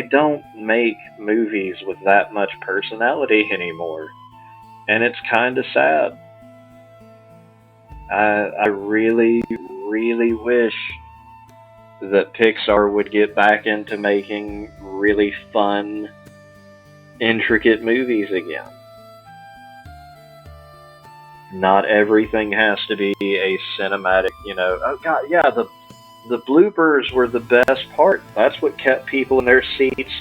don't make movies with that much personality anymore, and it's kind of sad. I really, really wish that Pixar would get back into making really fun, intricate movies again. Not everything has to be a cinematic, oh god, yeah, the bloopers were the best part. That's what kept people in their seats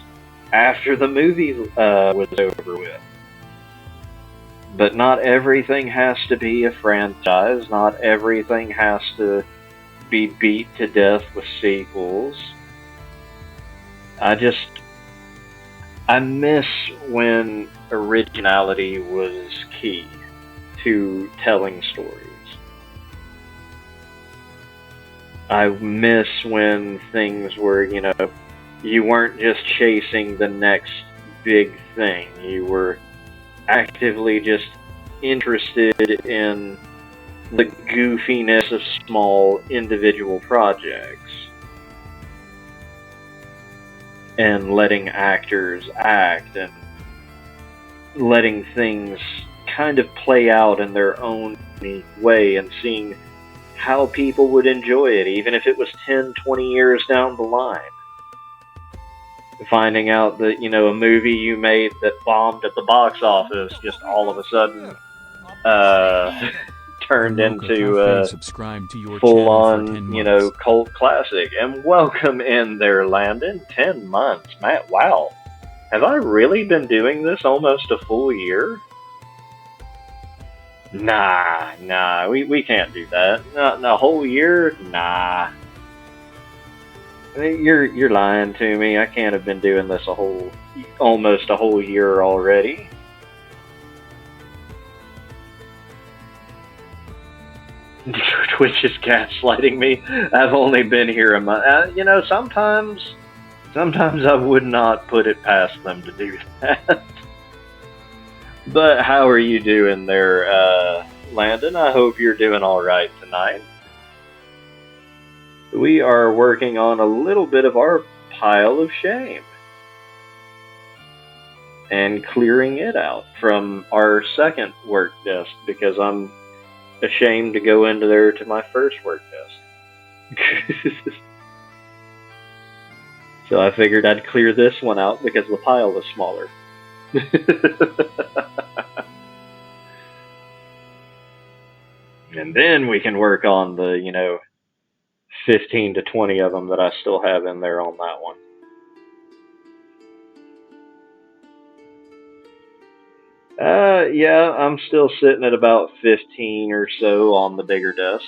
after the movie was over with. But not everything has to be a franchise. Not everything has to be beat to death with sequels. I miss when originality was key to telling stories. I miss when things were, you weren't just chasing the next big thing. You were actively just interested in the goofiness of small individual projects and letting actors act and letting things kind of play out in their own unique way and seeing how people would enjoy it, even if it was 10, 20 years down the line. Finding out that, a movie you made that bombed at the box office just all of a sudden turned into full-on, cult classic. And welcome in there, Landon. 10 months. Matt, wow. Have I really been doing this almost a full year? Nah, we can't do that. Not a whole year? Nah. You're lying to me. I can't have been doing this almost a whole year already. Twitch is gaslighting me. I've only been here a month. Sometimes I would not put it past them to do that. But how are you doing there, Landon? I hope you're doing all right tonight. We are working on a little bit of our pile of shame and clearing it out from our second work desk because I'm ashamed to go into there to my first work desk. So I figured I'd clear this one out because the pile is smaller. And then we can work on the, 15 to 20 of them that I still have in there on that one. Yeah, I'm still sitting at about 15 or so on the bigger desk.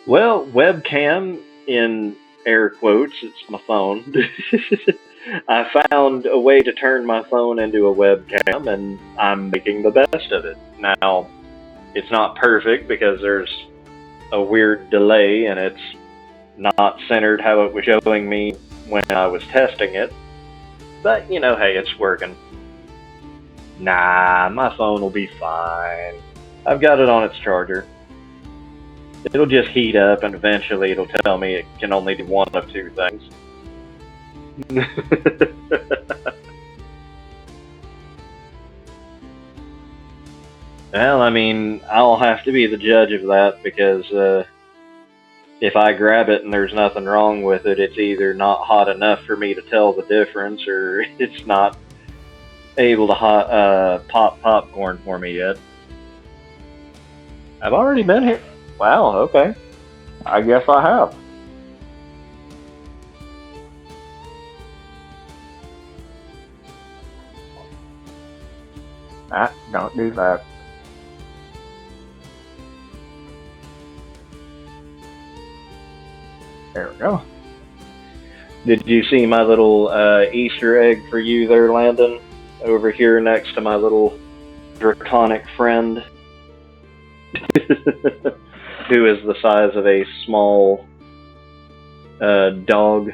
Well, webcam, in air quotes, it's my phone. I found a way to turn my phone into a webcam, and I'm making the best of it. Now, it's not perfect because there's a weird delay and it's not centered how it was showing me when I was testing it. But, hey, it's working. Nah, my phone will be fine. I've got it on its charger. It'll just heat up and eventually it'll tell me it can only do one of two things. Well, I mean, I'll have to be the judge of that because if I grab it and there's nothing wrong with it, it's either not hot enough for me to tell the difference or it's not able to pop popcorn for me yet. I've already been here. Wow, okay. I guess I have. Don't do that. There we go. Did you see my little Easter egg for you there, Landon? Over here next to my little draconic friend. Who is the size of a small dog.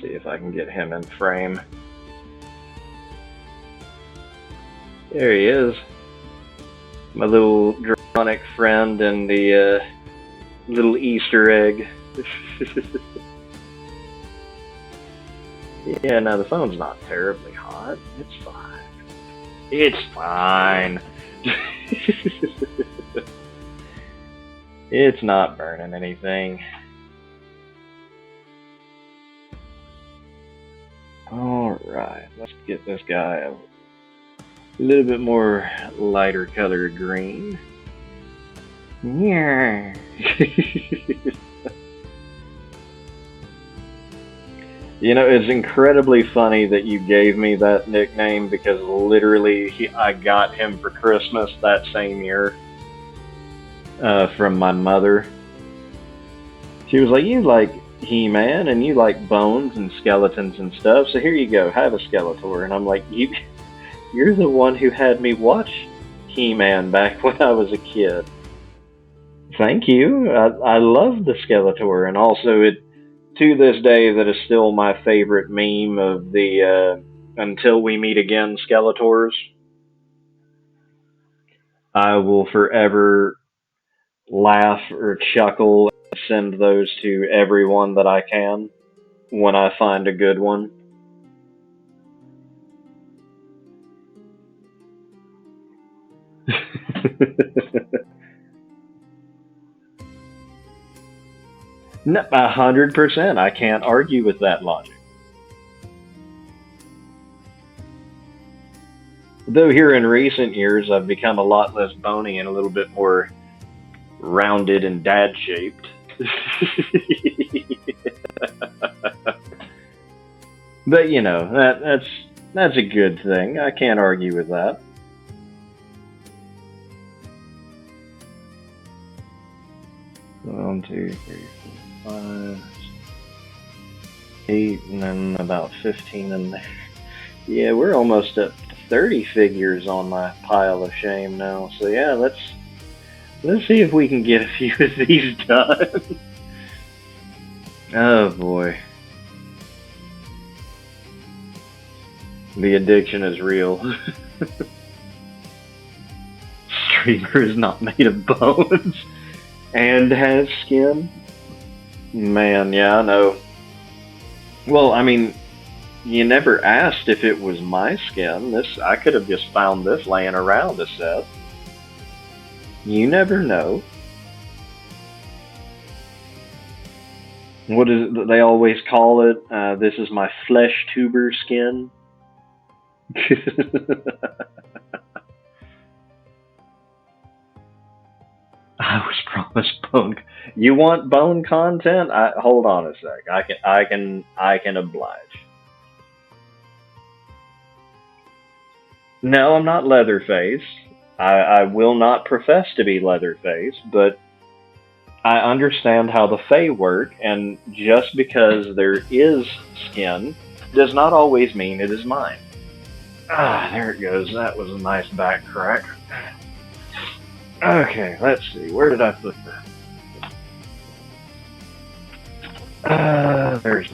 See if I can get him in frame. There he is. My little draconic friend and the little Easter egg. Yeah, no, the phone's not terribly hot. It's fine. It's fine. It's not burning anything. Alright, let's get this guy a little bit more lighter colored green. Yeah. You know, it's incredibly funny that you gave me that nickname because literally I got him for Christmas that same year from my mother. She was like, you like He-Man and you like bones and skeletons and stuff, so here you go, have a Skeletor. And I'm like, you're the one who had me watch He-Man back when I was a kid. Thank you. I love the Skeletor, and also to this day, that is still my favorite meme of the Until We Meet Again Skeletors. I will forever laugh or chuckle and send those to everyone that I can when I find a good one. No, 100%. I can't argue with that logic. Though here in recent years, I've become a lot less bony and a little bit more rounded and dad-shaped. But you know, that's a good thing. I can't argue with that. One, two, three, 4, 5, 8, and then about 15 in there. Yeah, we're almost at 30 figures on my pile of shame now. So yeah, let's see if we can get a few of these done. Oh boy. The addiction is real. Streamer is not made of bones and has skin. Man, yeah, I know. Well, I mean, you never asked if it was my skin. I could have just found this laying around a set. You never know. What is it that they always call it? This is my flesh tuber skin. I was promised bone. You want bone content? Hold on a sec. I can oblige. No, I'm not Leatherface. I will not profess to be Leatherface, but I understand how the Fae work, and just because there is skin does not always mean it is mine. Ah, there it goes. That was a nice back crack. Okay, let's see. Where did I put that? There's...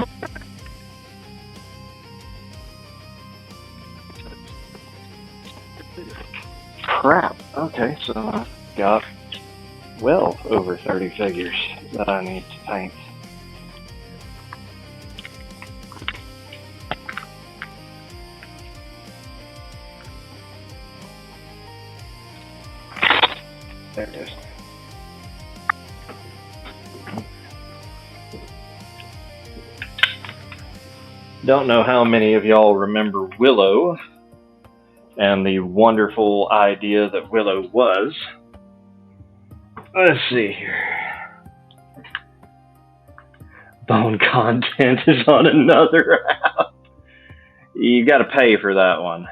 Crap. Okay, so I've got well over 30 figures that I need to paint. There it is. Don't know how many of y'all remember Willow and the wonderful idea that Willow was. Let's see here. Bone content is on another app. You gotta pay for that one.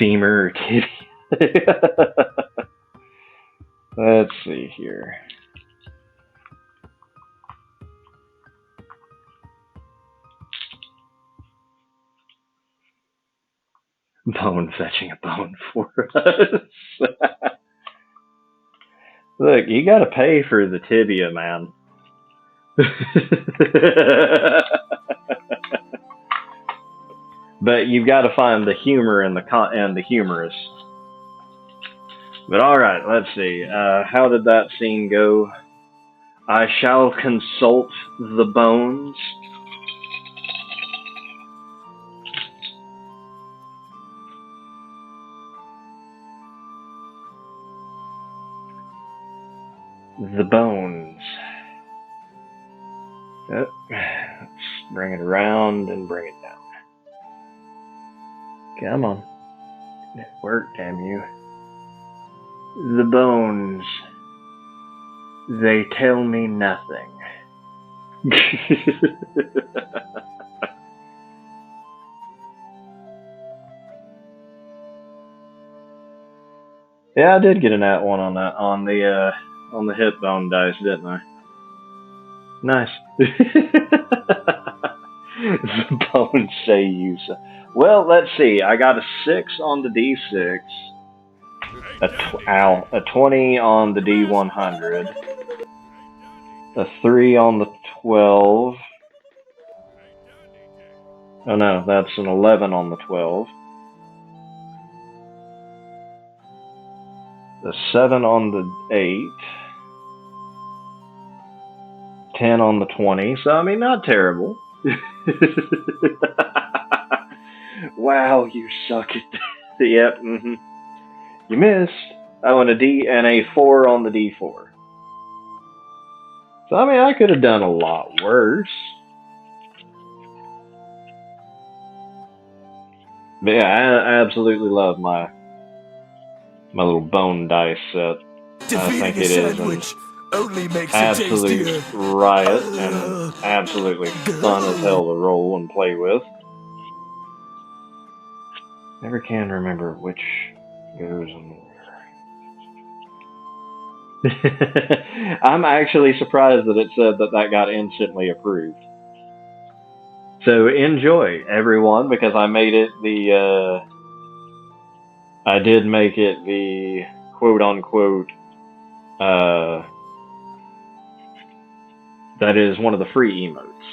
Femur or titty. Let's see here. Bone fetching a bone for us. Look, you gotta pay for the tibia, man. But you've got to find the humor and the humorous. But all right, let's see. How did that scene go? I shall consult the bones. The bones. Oh, let's bring it around and bring it down. Come on. Work, damn you. The bones. They tell me nothing. Yeah, I did get an at one on that on the hip bone dice, didn't I? Nice. The bones say you so. Well, let's see. I got a 6 on the D6, a 20 on the D100, a 3 on the 12. Oh no, that's an 11 on the 12. A 7 on the 8. 10 on the 20. So, I mean, not terrible. Wow, you suck at that. Yep, You missed. Oh, and a 4 on the D4. So, I mean, I could have done a lot worse. But yeah, I absolutely love my little bone dice set. I think it is an absolute riot and absolutely fun as hell to roll and play with. Never can remember which goes in where. I'm actually surprised that it said that got instantly approved. So enjoy, everyone, because I made it I did make it the quote-unquote, that is one of the free emotes.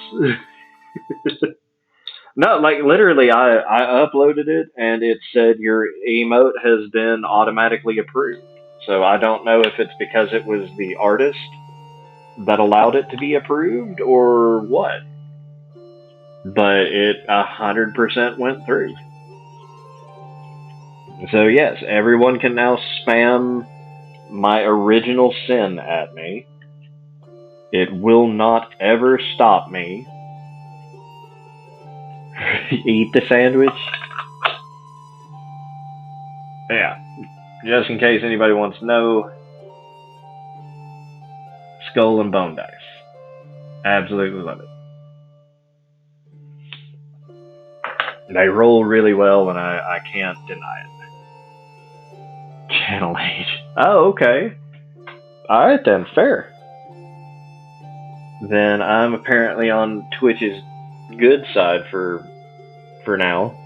No, like, literally, I uploaded it, and it said your emote has been automatically approved. So I don't know if it's because it was the artist that allowed it to be approved, or what. But it 100% went through. So yes, everyone can now spam my original sin at me. It will not ever stop me. Eat the sandwich. Yeah, just in case anybody wants to know, Skull and Bone Dice. Absolutely love it. They roll really well, and I can't deny it. Channel 8. Oh, okay. Alright then, fair. Then I'm apparently on Twitch's good side for now.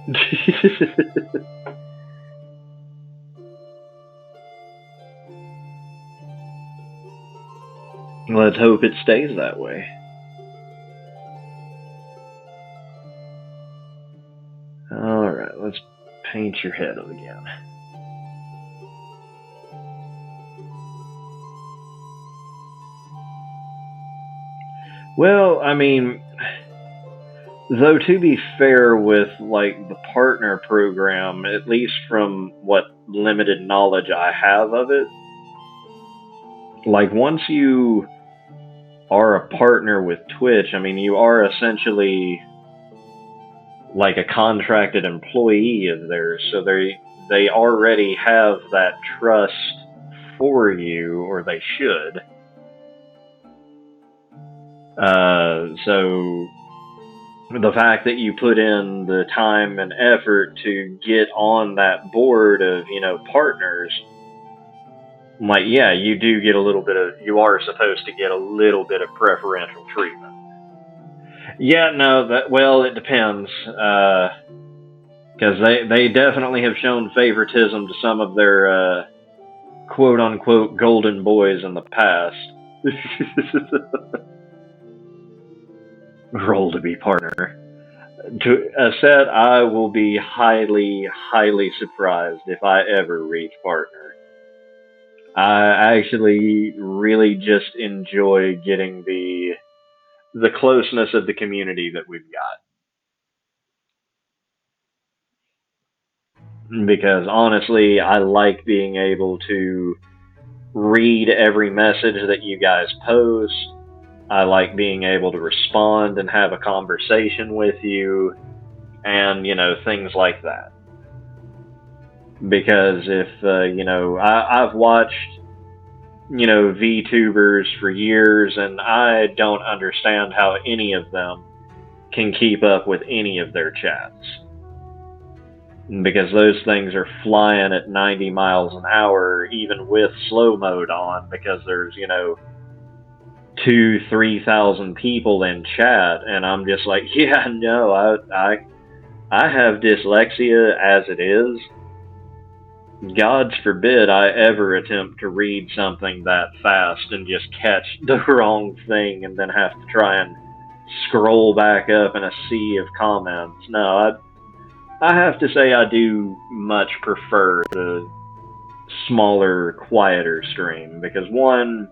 Let's hope it stays that way. Alright, let's paint your head again. Well, I mean, though to be fair with like the partner program, at least from what limited knowledge I have of it, like once you are a partner with Twitch, I mean, you are essentially like a contracted employee of theirs, so they already have that trust for you, or they should. So the fact that you put in the time and effort to get on that board of, partners, like, yeah, you do get you are supposed to get a little bit of preferential treatment. Yeah, no, it depends, because they definitely have shown favoritism to some of their, quote-unquote golden boys in the past. Role to be partner. To Aset, I will be highly, highly surprised if I ever reach partner. I actually really just enjoy getting the closeness of the community that we've got. Because honestly, I like being able to read every message that you guys post. I like being able to respond and have a conversation with you, and, things like that. Because if, I've watched, VTubers for years, and I don't understand how any of them can keep up with any of their chats. Because those things are flying at 90 miles an hour, even with slow mode on, because there's, 2,000-3,000 people in chat, and I'm just like, yeah, no, I have dyslexia as it is. God's forbid I ever attempt to read something that fast and just catch the wrong thing and then have to try and scroll back up in a sea of comments. No, I have to say I do much prefer the smaller, quieter stream, because one,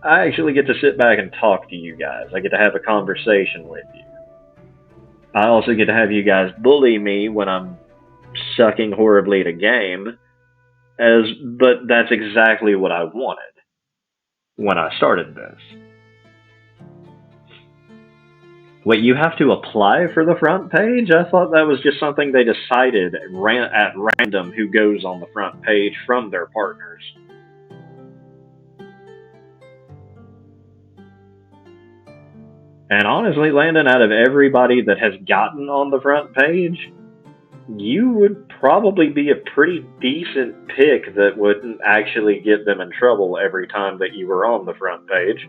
I actually get to sit back and talk to you guys. I get to have a conversation with you. I also get to have you guys bully me when I'm sucking horribly at a game, but that's exactly what I wanted when I started this. Wait, you have to apply for the front page? I thought that was just something they decided at random who goes on the front page from their partners. And honestly, Landon, out of everybody that has gotten on the front page, you would probably be a pretty decent pick that wouldn't actually get them in trouble every time that you were on the front page.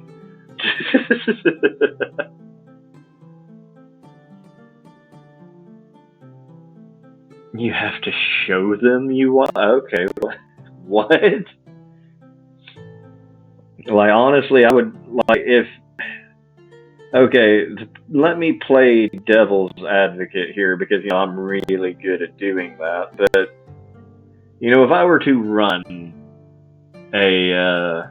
You have to show them you want? Okay, what? Like, honestly, I would, like, if... Okay, let me play devil's advocate here, because, I'm really good at doing that. But, if I were to run a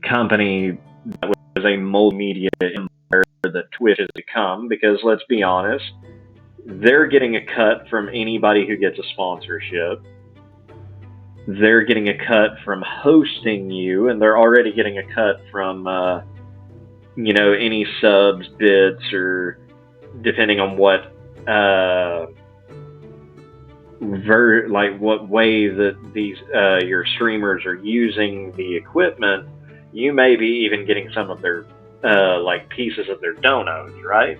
company that was a multimedia empire that Twitch has become, because let's be honest, they're getting a cut from anybody who gets a sponsorship. They're getting a cut from hosting you, and they're already getting a cut from... any subs, bits, or depending on what, what way that these, your streamers are using the equipment, you may be even getting some of their, pieces of their donos, right?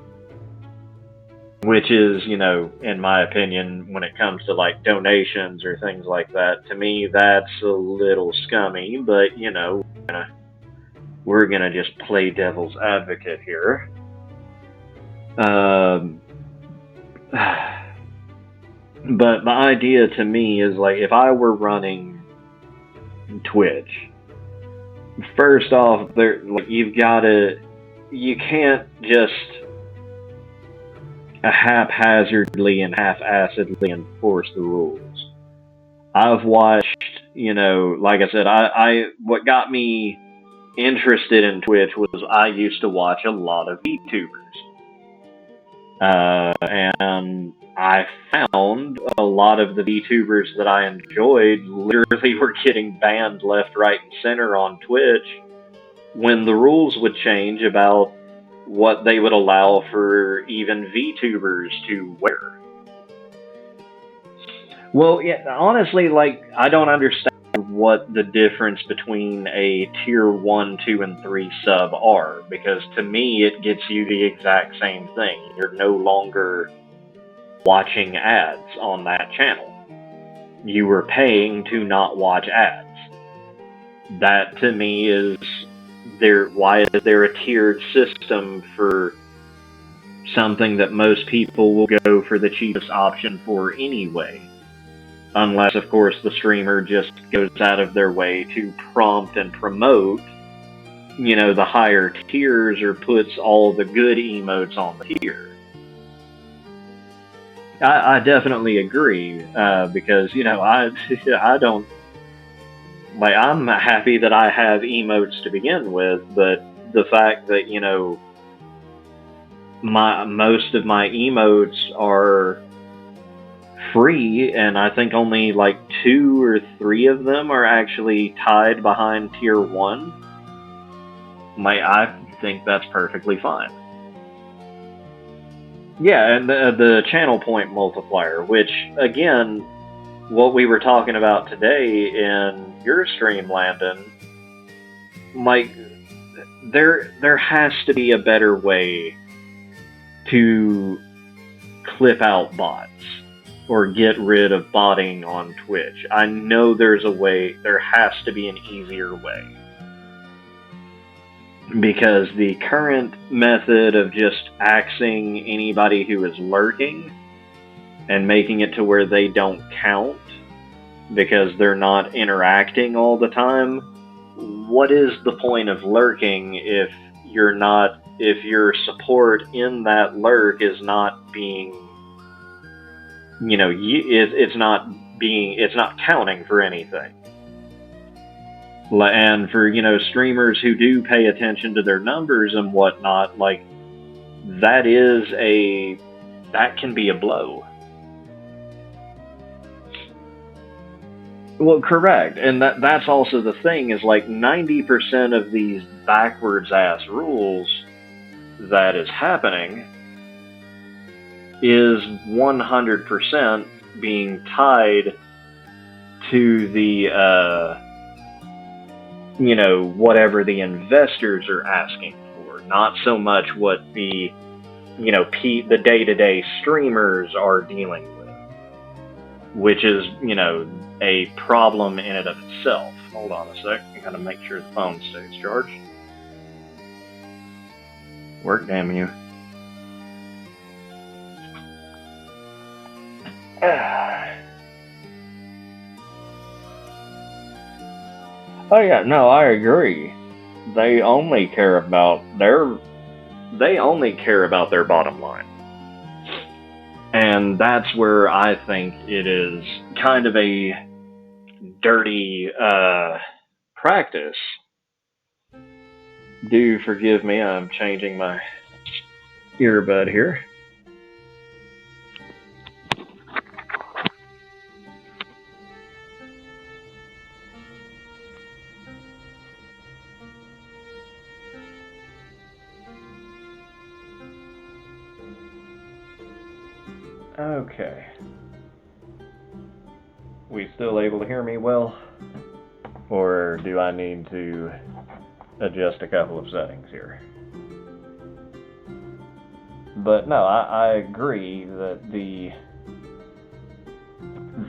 Which is, in my opinion, when it comes to, donations or things like that, to me, that's a little scummy, but, we're gonna just play devil's advocate here. But the idea to me is, if I were running Twitch, first off, you can't just haphazardly and half-assedly enforce the rules. I've watched, like I said, what got me interested in Twitch was I used to watch a lot of VTubers. And I found a lot of the VTubers that I enjoyed literally were getting banned left, right, and center on Twitch when the rules would change about what they would allow for even VTubers to wear. Well, yeah, honestly, I don't understand what the difference between a tier 1, 2, and 3 sub are, because to me it gets you the exact same thing. You're no longer watching ads on that channel. You were paying to not watch ads. That to me is why is there a tiered system for something that most people will go for the cheapest option for anyway? Unless, of course, the streamer just goes out of their way to prompt and promote, the higher tiers, or puts all the good emotes on the tier. I definitely agree, because, I don't... I'm happy that I have emotes to begin with, but the fact that, most of my emotes are free, and I think only 2 or 3 of them are actually tied behind tier 1. I think that's perfectly fine. Yeah, and the channel point multiplier, which, again, what we were talking about today in your stream, Landon, there has to be a better way to clip out bots or get rid of botting on Twitch. I know there's a way, there has to be an easier way. Because the current method of just axing anybody who is lurking and making it to where they don't count because they're not interacting all the time, what is the point of lurking if your support in that lurk is not being, it's not counting for anything. And for, streamers who do pay attention to their numbers and whatnot, that can be a blow. Well, correct. And that's also the thing, is 90% of these backwards ass rules that is happening is 100% being tied to the, whatever the investors are asking for, not so much what the, the day-to-day streamers are dealing with, which is, a problem in and of itself. Hold on a sec, I gotta make sure the phone stays charged. Work, damn you. Oh yeah, no, I agree. They only care about their bottom line. And that's where I think it is kind of a dirty practice. Do forgive me, I'm changing my earbud here. Okay. We still able to hear me well? Or do I need to adjust a couple of settings here? But no, I agree that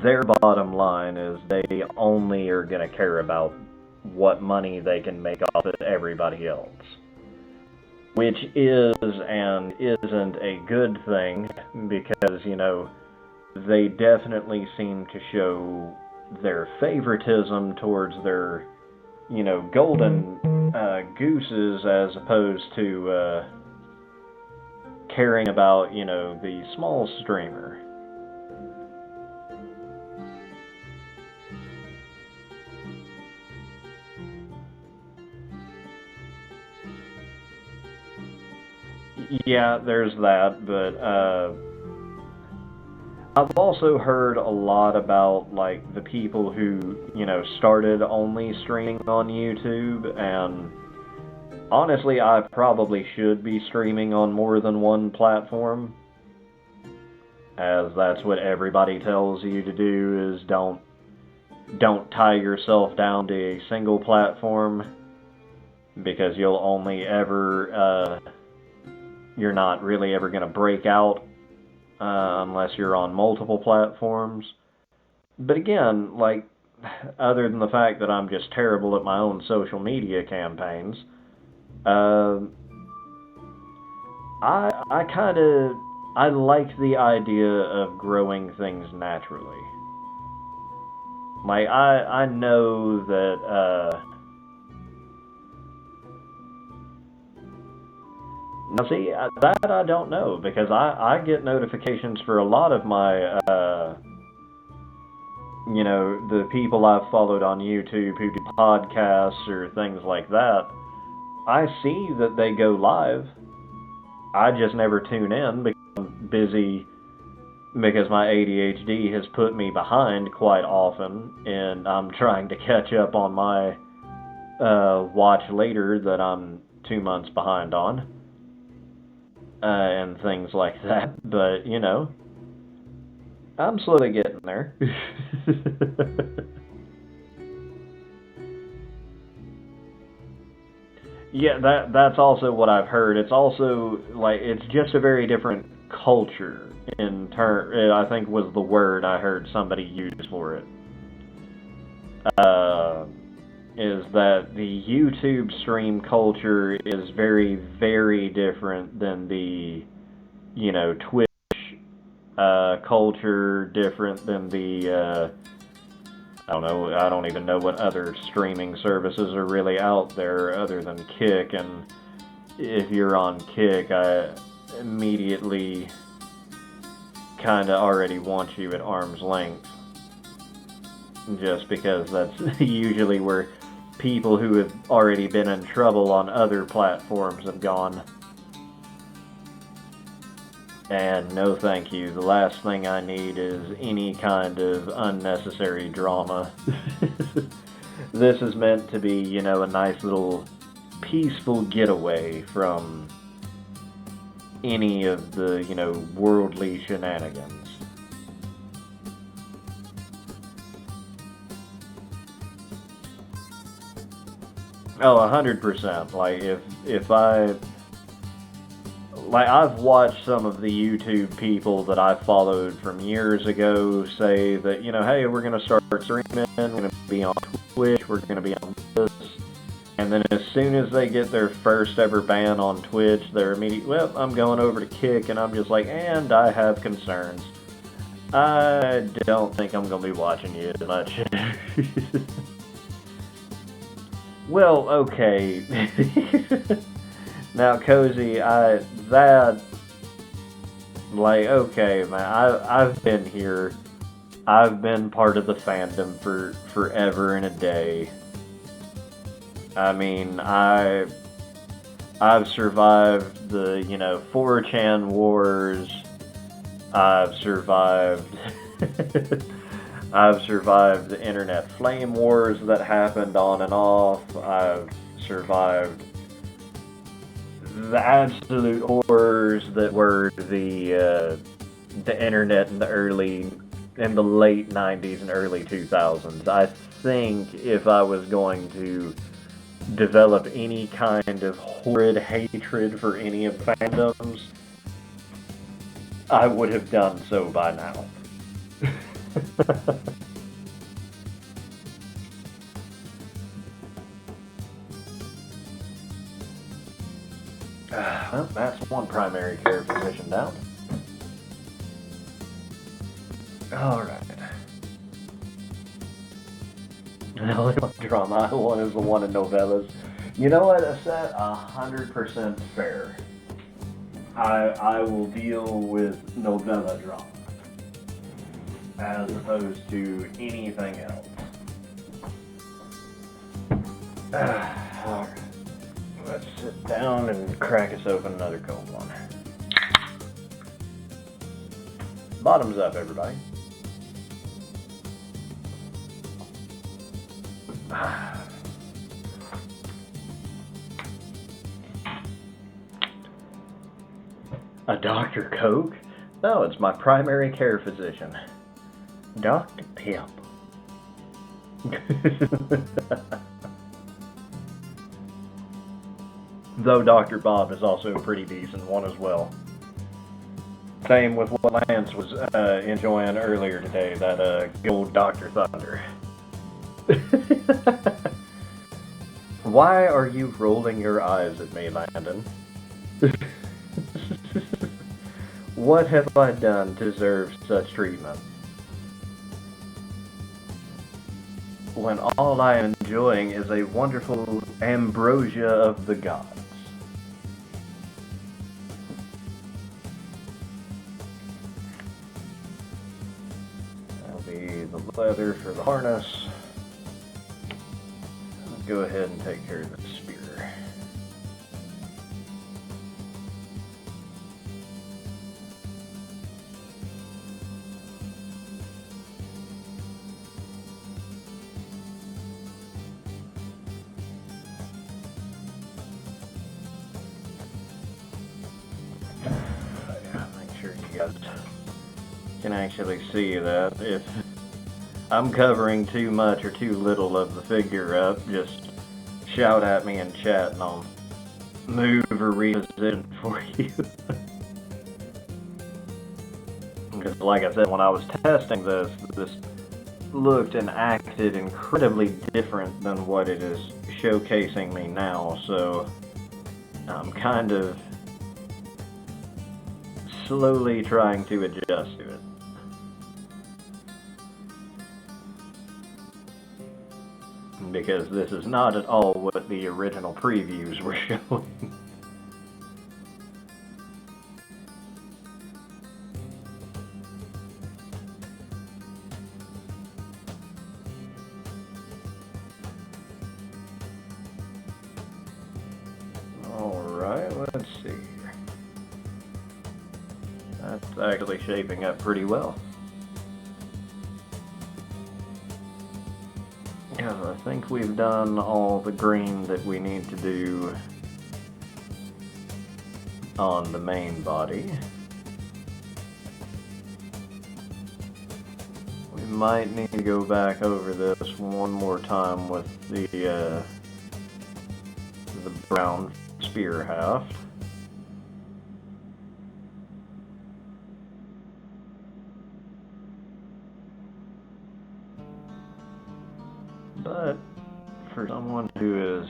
their bottom line is they only are going to care about what money they can make off of everybody else. Which is and isn't a good thing, because, they definitely seem to show their favoritism towards their, golden gooses, as opposed to caring about, you know, the small streamer. Yeah, there's that, but I've also heard a lot about, like, the people who, you know, started only streaming on YouTube, and honestly, I probably should be streaming on more than one platform, as that's what everybody tells you to do, is don't tie yourself down to a single platform, because you'll only ever, you're not really ever going to break out unless you're on multiple platforms. But again, like, other than the fact that I'm just terrible at my own social media campaigns, I like the idea of growing things naturally. Like, I know that, now see, that I don't know, because I get notifications for a lot of my, you know, the people I've followed on YouTube who do podcasts or things like that. I see that they go live. I just never tune in because I'm busy, because my ADHD has put me behind quite often, and I'm trying to catch up on my watch later that I'm 2 months behind on. And things like that, but, you know, I'm slowly getting there. Yeah, that's also what I've heard. It's also, like, it's just a very different culture in turn, I think was the word I heard somebody use for it. Is that the YouTube stream culture is very, very different than the, you know, Twitch culture, different than the, I don't know, I don't even know what other streaming services are really out there other than Kick, and if you're on Kick, I immediately kind of already want you at arm's length, just because that's usually where people who have already been in trouble on other platforms have gone. And no thank you. The last thing I need is any kind of unnecessary drama. This is meant to be, you know, a nice little peaceful getaway from any of the, you know, worldly shenanigans. Oh, 100%. Like, if I... Like, I've watched some of the YouTube people that I followed from years ago say that, you know, hey, we're going to start streaming, we're going to be on Twitch, we're going to be on this. And then as soon as they get their first ever ban on Twitch, they're immediately, well, I'm going over to Kick, and I'm just like, and I have concerns. I don't think I'm going to be watching you as much. Well, okay. Now, Cozy, like, okay, man, I've been here. I've been part of the fandom for forever and a day. I mean, I've survived the, you know, 4chan wars. I've survived... I've survived the internet flame wars that happened on and off. I've survived the absolute horrors that were the internet in the late 90s and early 2000s. I think if I was going to develop any kind of horrid hatred for any of the fandoms, I would have done so by now. Well, that's one primary care physician down. Alright. The only one drama I want is the one in novellas. You know what? I said 100% fair. I will deal with novella drama as opposed to anything else. Alright. Let's sit down and crack us open another cold one. Bottoms up, everybody. A Dr. Coke? No, it's my primary care physician. Dr. Pimp. Though Dr. Bob is also a pretty decent one as well. Same with what Lance was enjoying earlier today, that good old Dr. Thunder. Why are you rolling your eyes at me, Landon? What have I done to deserve such treatment? When all I am enjoying is a wonderful ambrosia of the gods. That'll be the leather for the harness. Let's go ahead and take care of the spear. Can actually see that. If I'm covering too much or too little of the figure up, just shout at me in chat and I'll move or reposition for you. Because like I said, when I was testing this looked and acted incredibly different than what it is showcasing me now, so I'm kind of slowly trying to adjust to it. Because this is not at all what the original previews were showing. Alright, let's see here. That's actually shaping up pretty well. Because I think we've done all the green that we need to do on the main body. We might need to go back over this one more time with the brown spear haft. But for someone who has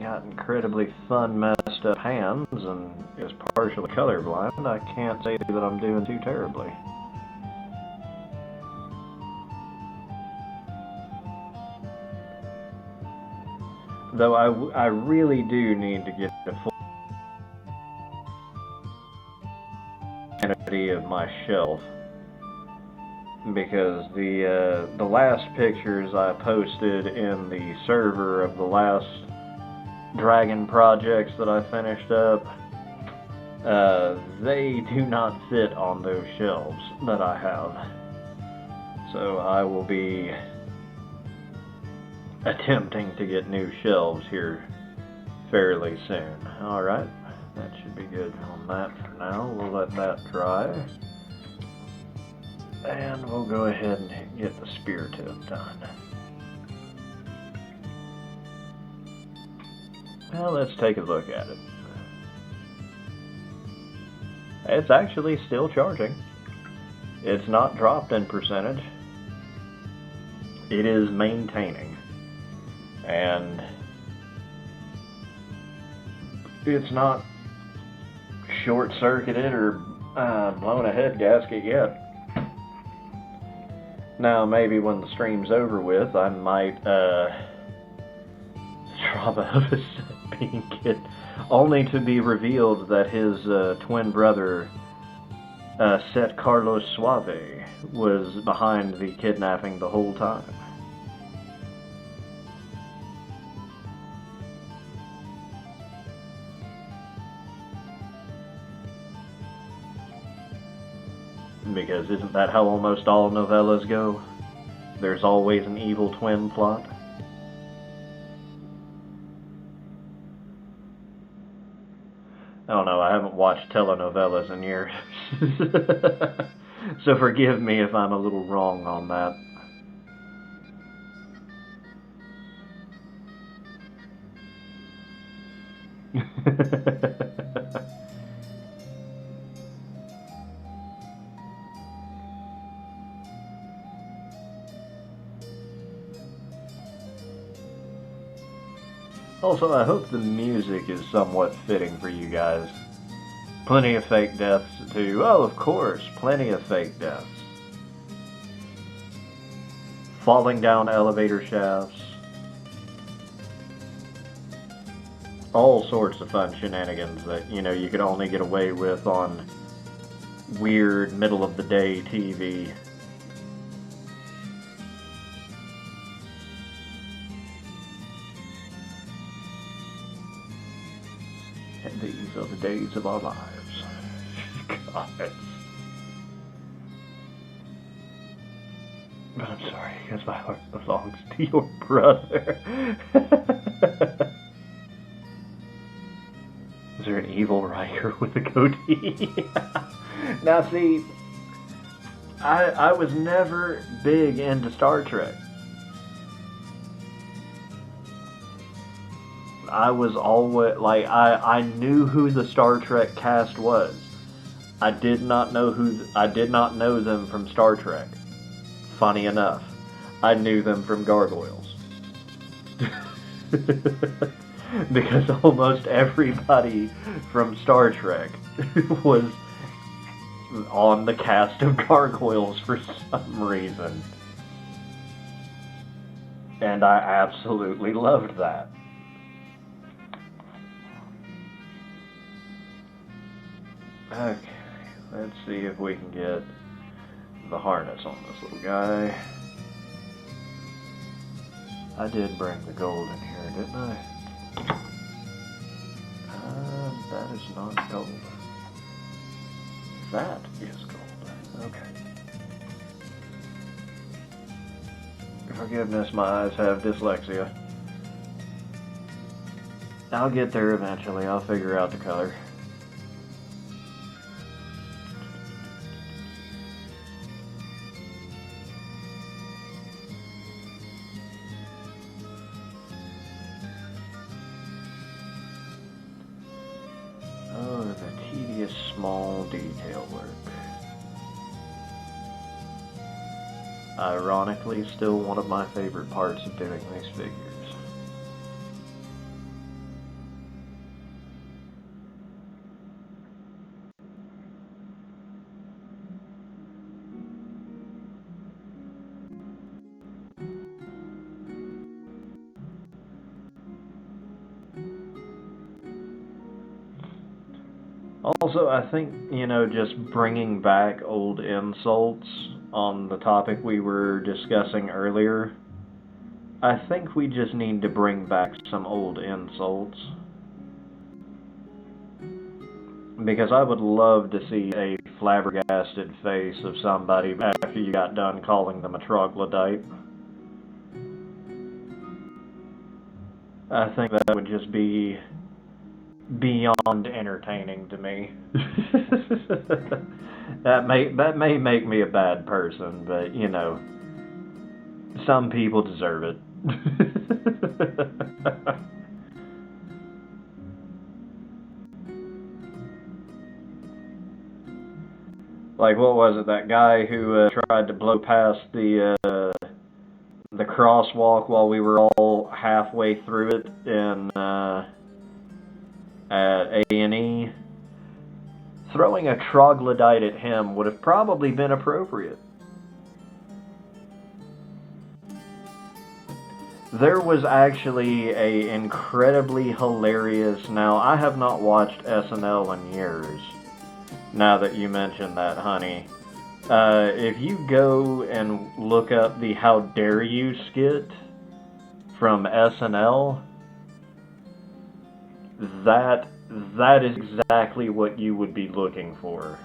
got incredibly fun, messed up hands and is partially colorblind, I can't say that I'm doing too terribly. Though I really do need to get the full identity of my shelf. Because the last pictures I posted in the server of the last dragon projects that I finished up, they do not fit on those shelves that I have. So I will be attempting to get new shelves here fairly soon. Alright, that should be good on that for now. We'll let that dry. And we'll go ahead and get the spear tip done. Well, let's take a look at it. It's actually still charging. It's not dropped in percentage. It is maintaining. And it's not short-circuited or blown a head gasket yet. Now, maybe when the stream's over with, I might drop out a set bean kit only to be revealed that his twin brother, Set Carlos Suave, was behind the kidnapping the whole time. Because isn't that how almost all novellas go? There's always an evil twin plot. I don't know, I haven't watched telenovelas in years. So forgive me if I'm a little wrong on that. Also, I hope the music is somewhat fitting for you guys. Plenty of fake deaths, too. Oh, of course, plenty of fake deaths. Falling down elevator shafts. All sorts of fun shenanigans that, you could only get away with on weird, middle-of-the-day TV. And these are the days of our lives. God. But I'm sorry, because my heart belongs to your brother. Is there an evil writer with a goatee? Now see, I was never big into Star Trek. I was always, I knew who the Star Trek cast was. I did not know them from Star Trek. Funny enough, I knew them from Gargoyles. Because almost everybody from Star Trek was on the cast of Gargoyles for some reason. And I absolutely loved that. Okay, let's see if we can get the harness on this little guy. I did bring the gold in here, didn't I? That is not gold. That is gold. Okay. Forgiveness, my eyes have dyslexia. I'll get there eventually. I'll figure out the color. Small detail work. Ironically, still one of my favorite parts of doing these figures. Also, I think, just bringing back old insults on the topic we were discussing earlier, I think we just need to bring back some old insults. Because I would love to see a flabbergasted face of somebody after you got done calling them a troglodyte. I think that would just be beyond entertaining to me. That may make me a bad person, but some people deserve it. Like, what was it? That guy who tried to blow past the crosswalk while we were all halfway through it in at A&E. Throwing a troglodyte at him would have probably been appropriate. There was actually a incredibly hilarious... Now, I have not watched SNL in years, now that you mention that, honey. If you go and look up the How Dare You skit from SNL, that is exactly what you would be looking for.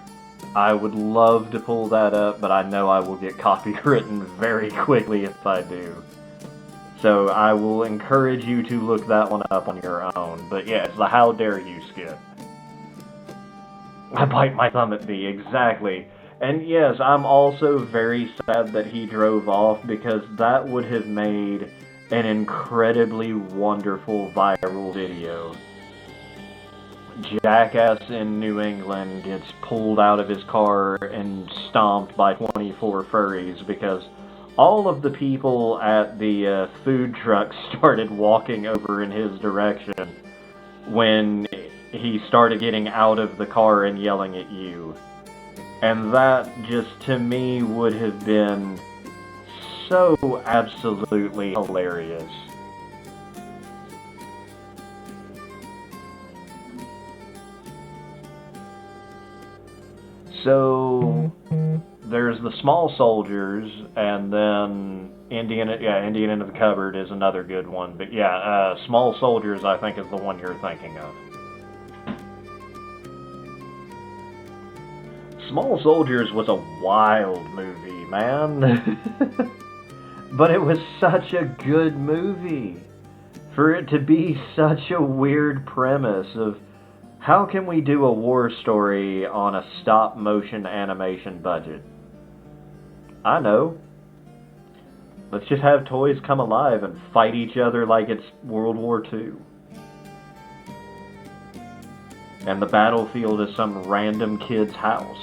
I would love to pull that up, but I know I will get copywritten very quickly if I do. So I will encourage you to look that one up on your own. But yeah, it's the How Dare You skit. I bite my thumb at thee, exactly. And yes, I'm also very sad that he drove off, because that would have made an incredibly wonderful viral video. Jackass in New England gets pulled out of his car and stomped by 24 furries because all of the people at the food truck started walking over in his direction when he started getting out of the car and yelling at you. And that just, to me, would have been so absolutely hilarious. So, there's the Small Soldiers, and then Indian in the Cupboard is another good one. But yeah, Small Soldiers, I think, is the one you're thinking of. Small Soldiers was a wild movie, man. But it was such a good movie. For it to be such a weird premise of, how can we do a war story on a stop-motion animation budget? I know. Let's just have toys come alive and fight each other like it's World War II. And the battlefield is some random kid's house.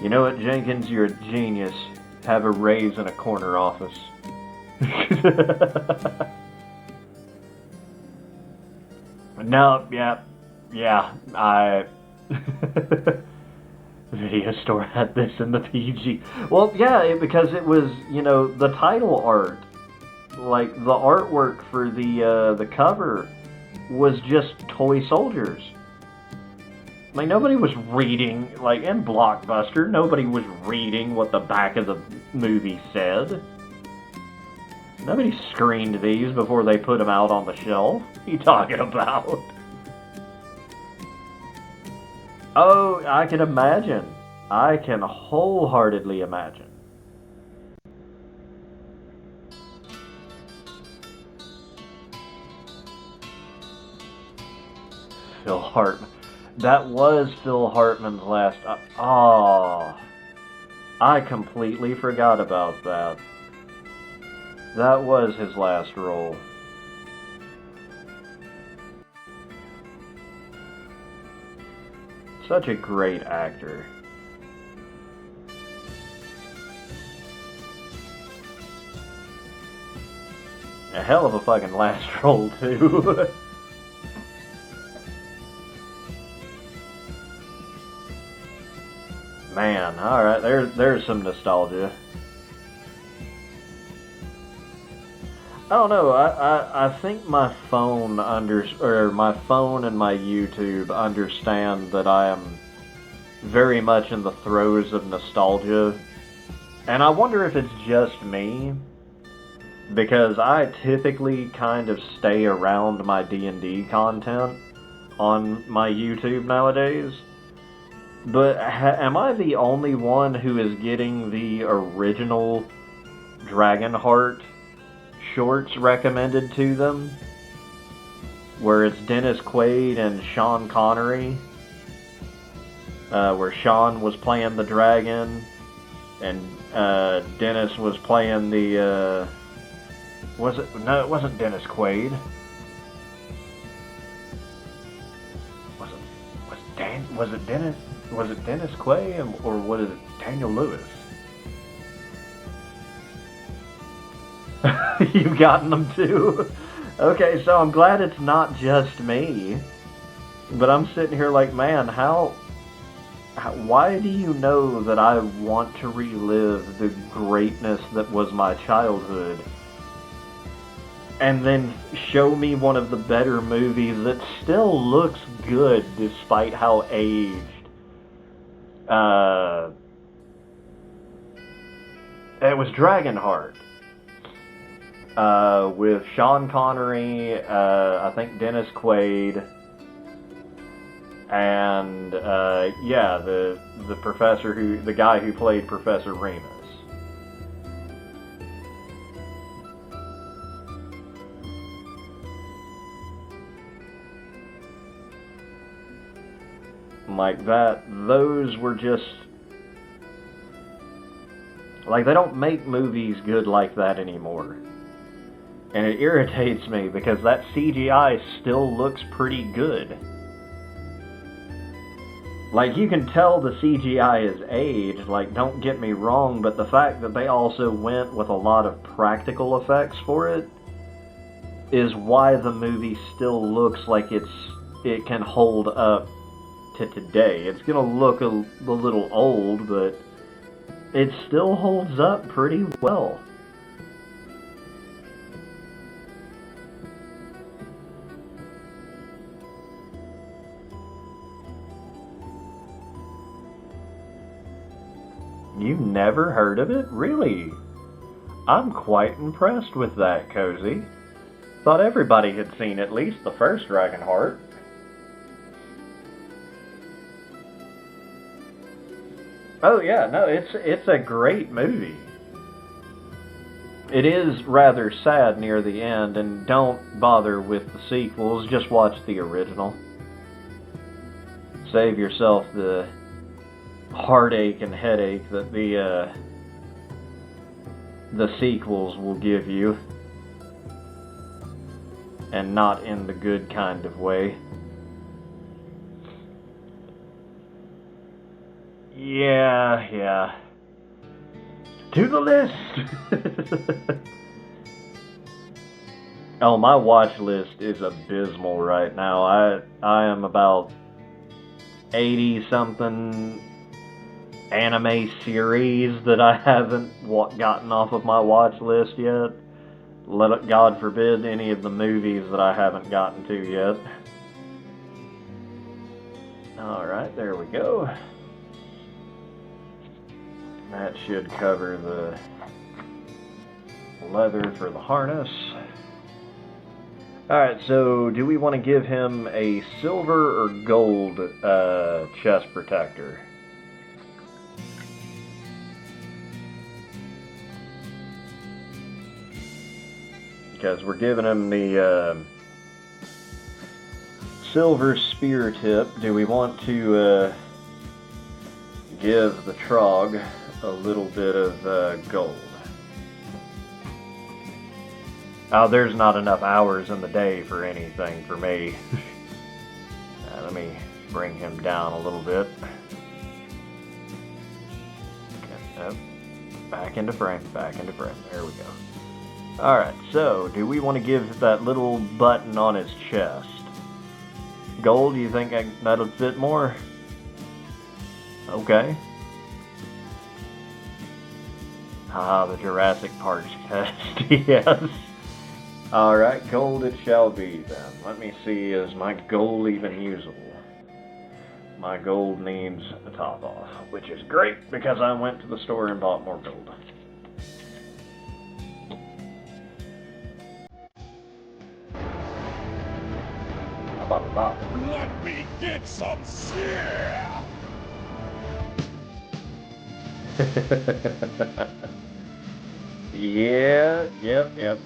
You know what, Jenkins? You're a genius. Have a raise in a corner office. No, yeah, I... Video store had this in the PG. Well, yeah, because it was, you know, the title art. Like, the artwork for the cover was just toy soldiers. Like, nobody was reading, like, in Blockbuster, nobody was reading what the back of the movie said. Nobody screened these before they put them out on the shelf. What are you talking about? Oh, I can imagine. I can wholeheartedly imagine. Phil Hartman. That was Phil Hartman's last... I completely forgot about that. That was his last role. Such a great actor. A hell of a fucking last role, too. Man, alright, there's some nostalgia. I don't know. I think my phone my phone and my YouTube understand that I am very much in the throes of nostalgia, and I wonder if it's just me, because I typically kind of stay around my D&D content on my YouTube nowadays. But am I the only one who is getting the original Dragonheart shorts recommended to them, where it's Dennis Quaid and Sean Connery, where Sean was playing the dragon and Dennis was playing the no, it wasn't Dennis Quaid. Was it Dennis Quaid, or was it Daniel Lewis? You've gotten them too? Okay, so I'm glad it's not just me. But I'm sitting here like, man, why do you know that I want to relive the greatness that was my childhood and then show me one of the better movies that still looks good despite how aged. It was Dragonheart. With Sean Connery, I think Dennis Quaid, and yeah, the guy who played Professor Remus. Like that, those were just like, they don't make movies good like that anymore. And it irritates me because that CGI still looks pretty good. Like, you can tell the CGI is aged, like, don't get me wrong, but the fact that they also went with a lot of practical effects for it is why the movie still looks like it can hold up to today. It's gonna look a little old, but it still holds up pretty well. You never heard of it? Really? I'm quite impressed with that, Cozy. Thought everybody had seen at least the first Dragonheart. Oh yeah, no, it's a great movie. It is rather sad near the end, and don't bother with the sequels, just watch the original. Save yourself the heartache and headache that the sequels will give you, and not in the good kind of way. Yeah. To the list! Oh, my watch list is abysmal right now. I am about 80-something anime series that I haven't gotten off of my watch list yet. God forbid any of the movies that I haven't gotten to yet. Alright, there we go. That should cover the leather for the harness. Alright, so do we want to give him a silver or gold chest protector? Because we're giving him the silver spear tip. Do we want to give the Trog a little bit of gold? Oh, there's not enough hours in the day for anything for me. Let me bring him down a little bit. Okay, back into frame. There we go. Alright, so do we want to give that little button on his chest gold? Do you think that'll fit more? Okay. The Jurassic Park test, yes. Alright, gold it shall be then. Let me see, is my gold even usable? My gold needs a top off, which is great because I went to the store and bought more gold. Let me get some shit! Yeah, yep.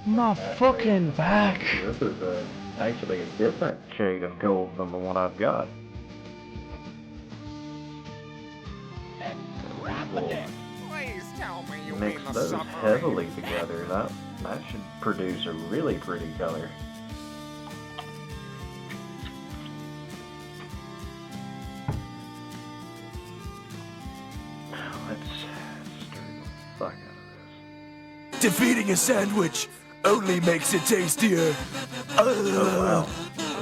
My fucking back. This is actually a different shade of gold than the one I've got. Please tell me you Mix mean the those submarine. heavily together. That should produce a really pretty color. Let's stir the fuck out of this. Defeating a sandwich only makes it tastier. Oh wow.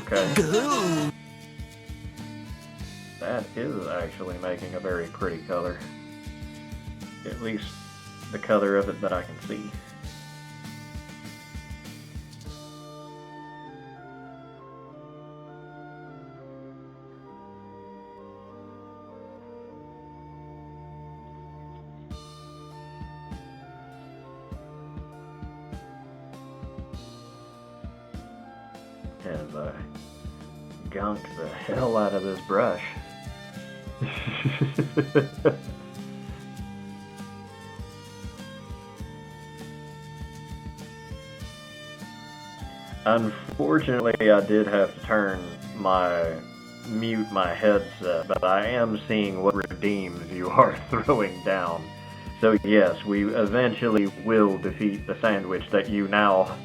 Okay. Go. That is actually making a very pretty color. At least the color of it that I can see. Have gunked the hell out of this brush. Unfortunately, I did have to mute my headset, but I am seeing what redeems you are throwing down. So yes, we eventually will defeat the sandwich that you now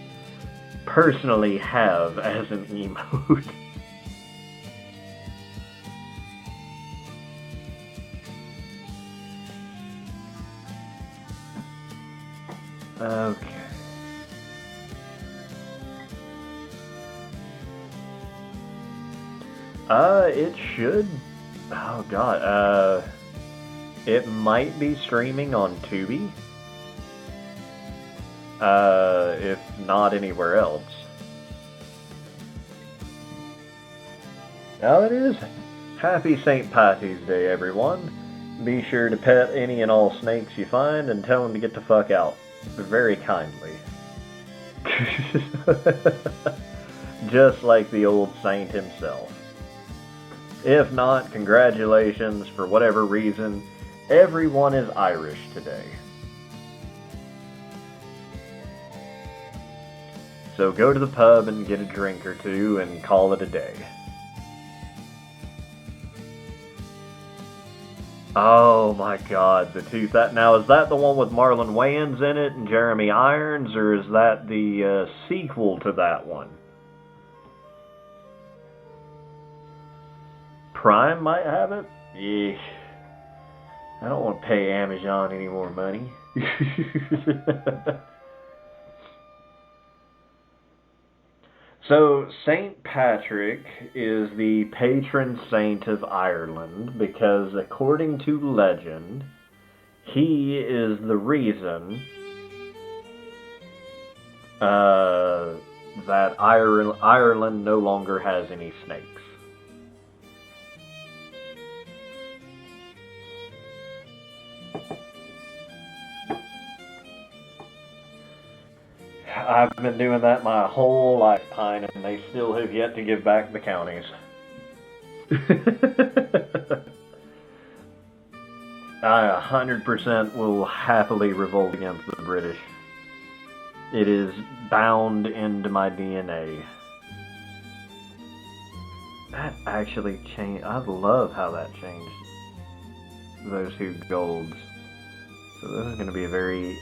personally have as an emote. Okay. It should. Oh god. It might be streaming on Tubi. If not anywhere else. Now it is. Happy St. Patty's Day, everyone. Be sure to pet any and all snakes you find and tell them to get the fuck out. Very kindly. Just like the old saint himself. If not, congratulations. For whatever reason, everyone is Irish today. So go to the pub and get a drink or two and call it a day. Oh my god, now is that the one with Marlon Wayans in it and Jeremy Irons, or is that the sequel to that one? Prime might have it? Yeah. I don't want to pay Amazon any more money. So, St. Patrick is the patron saint of Ireland because, according to legend, he is the reason that Ireland no longer has any snakes. I've been doing that my whole lifetime, and they still have yet to give back the counties. I 100% will happily revolt against the British. It is bound into my DNA. That actually changed. I love how that changed those two golds. So this is going to be a very...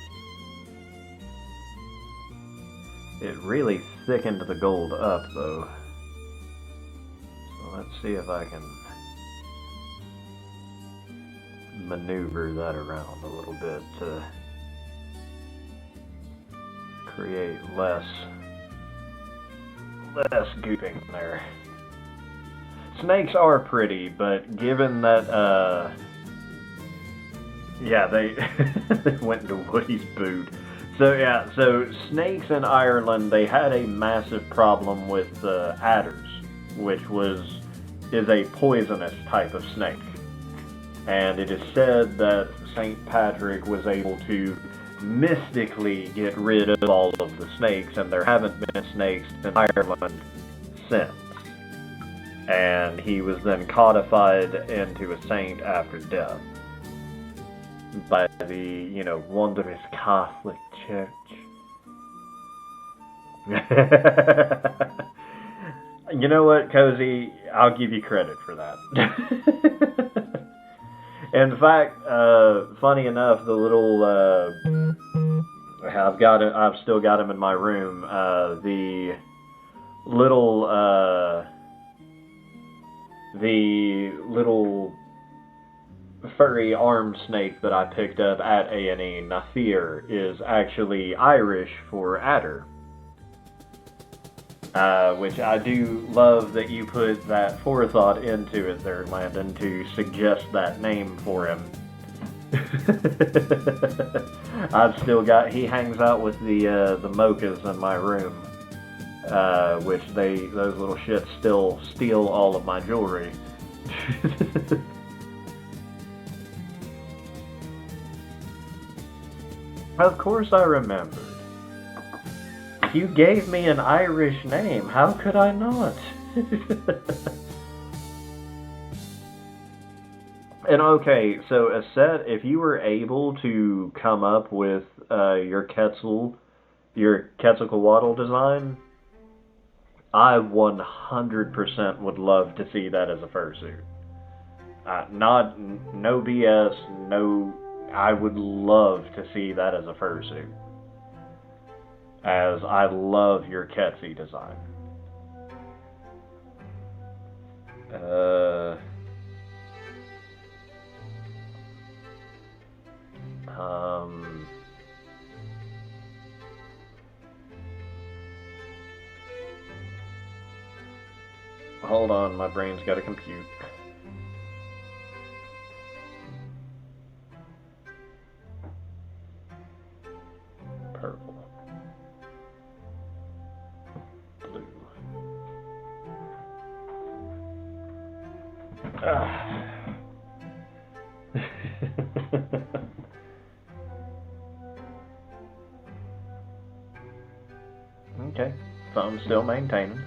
It really thickened the gold up, though. So let's see if I can maneuver that around a little bit to create less gooping there. Snakes are pretty, but given that, yeah, they went into Woody's boot. So yeah, so snakes in Ireland, they had a massive problem with adders, which is a poisonous type of snake. And it is said that St. Patrick was able to mystically get rid of all of the snakes, and there haven't been snakes in Ireland since. And he was then codified into a saint after death by the, wondrous Catholic Church. You know what, Cozy? I'll give you credit for that. In fact, funny enough, the little I've still got him in my room. The little furry armed snake that I picked up at A&E, Nathir, is actually Irish for adder. Which I do love that you put that forethought into it there, Landon, to suggest that name for him. I've still got. He hangs out with the mochas in my room, which those little shits still steal all of my jewelry. Of course I remembered. You gave me an Irish name. How could I not? And okay, so Aset, if you were able to come up with your Quetzalcoatl design, I 100% would love to see that as a fursuit. No BS, no. I would love to see that as a fursuit, as I love your Quetzie design. Hold on, my brain's got to compute. Purple. Blue. Okay, phone still maintaining.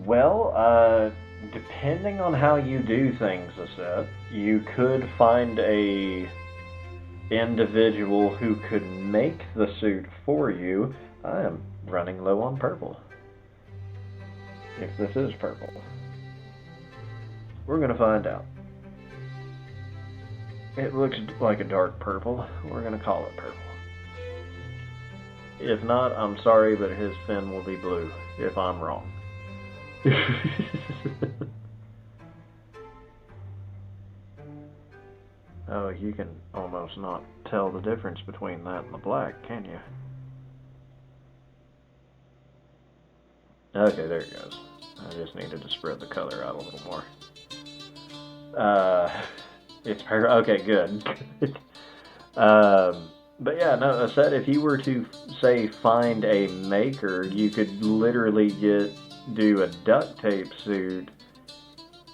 Well, depending on how you do things, Aset, you could find a individual who could make the suit for you. I am running low on purple. If this is purple. We're gonna find out. It looks like a dark purple. We're gonna call it purple. If not, I'm sorry, but his fin will be blue if I'm wrong. Oh, you can almost not tell the difference between that and the black, can you? Okay, there it goes. I just needed to spread the color out a little more. It's okay, good. But yeah, no, I said if you were to, say, find a maker, you could literally do a duct tape suit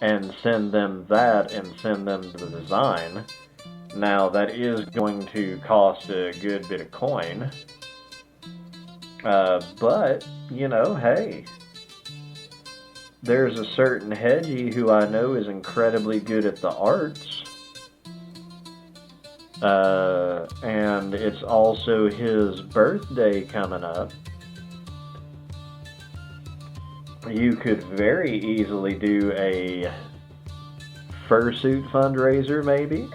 and send them that and send them the design. Now, that is going to cost a good bit of coin. But, you know, hey. There's a certain Hedgie who I know is incredibly good at the arts. And it's also his birthday coming up. You could very easily do a fursuit fundraiser, maybe.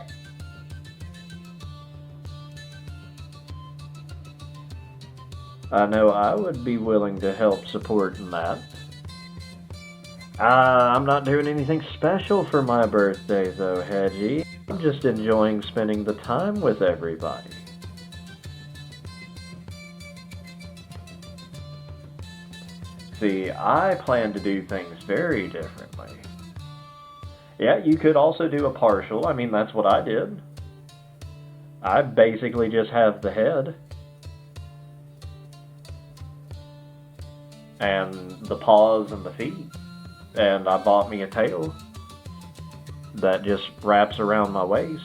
I know I would be willing to help support in that. I'm not doing anything special for my birthday, though, Hedgie. I'm just enjoying spending the time with everybody. See, I plan to do things very differently. Yeah, you could also do a partial. I mean, that's what I did. I basically just have the head. And the paws and the feet. And I bought me a tail that just wraps around my waist.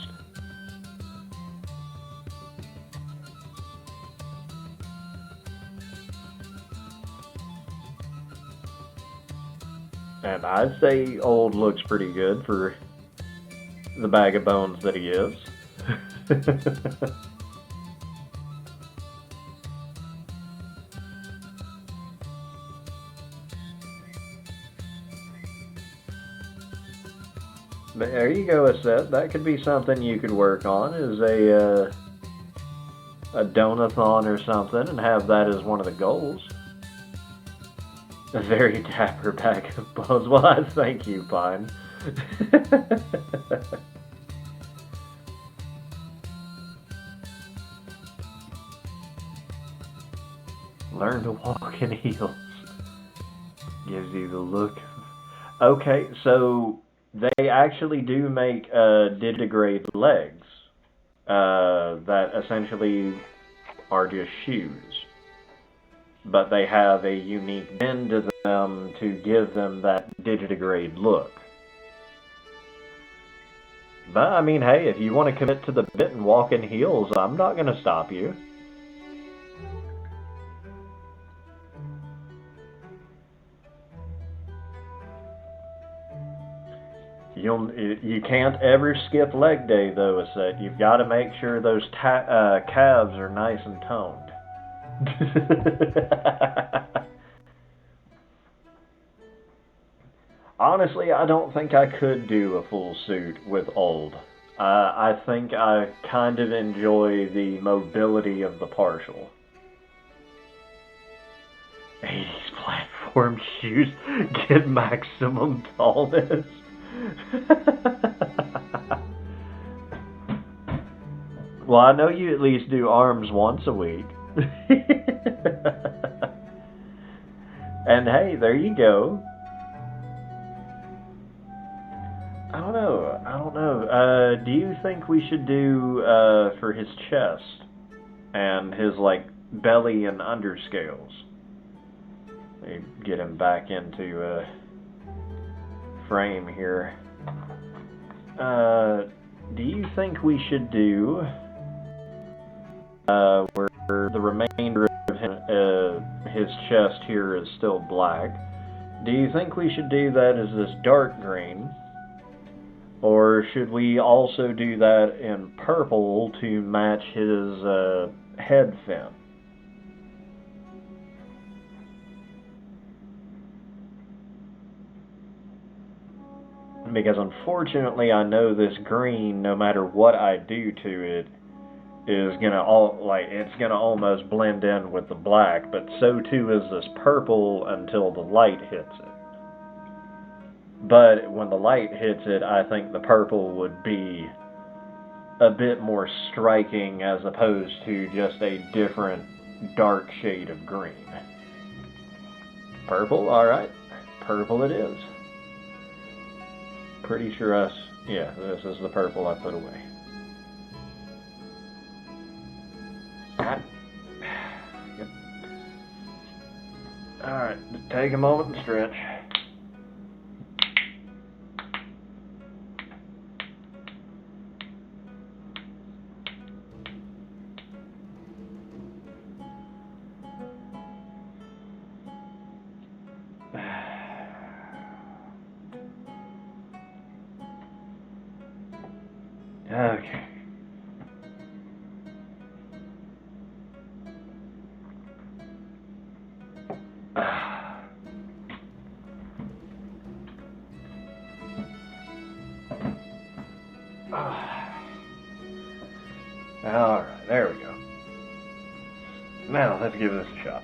And I'd say Old looks pretty good for the bag of bones that he is. But there you go, Aset. That could be something you could work on, is a donathon or something, and have that as one of the goals. A very dapper bag of bones. Well, I thank you, Pine. Learn to walk in heels. Gives you the look. Okay, so they actually do make digitigrade legs that essentially are just shoes, but they have a unique bend to them to give them that digitigrade look. But I mean, hey, if you want to commit to the bit and walk in heels, I'm not going to stop you. You can't ever skip leg day though. Is that you've got to make sure those calves are nice and toned. Honestly, I don't think I could do a full suit with old. I think I kind of enjoy the mobility of the partial. 80s platform shoes get maximum tallness. Well, I know you at least do arms once a week. And hey, there you go. I don't know. Do you think we should do for his chest and his like belly and underscales? Get him back into frame here. Do you think we should do where the remainder of his chest here is still black? Do you think we should do that as this dark green? Or should we also do that in purple to match his head fin? Because unfortunately I know this green, no matter what I do to it, is gonna it's gonna almost blend in with the black, but so too is this purple until the light hits it. But when the light hits it, I think the purple would be a bit more striking as opposed to just a different dark shade of green. Purple, alright. Purple it is. Pretty sure yeah, this is the purple I put away. Yep. Alright, take a moment and stretch. Okay. Alright, there we go. Now, let's give this a shot.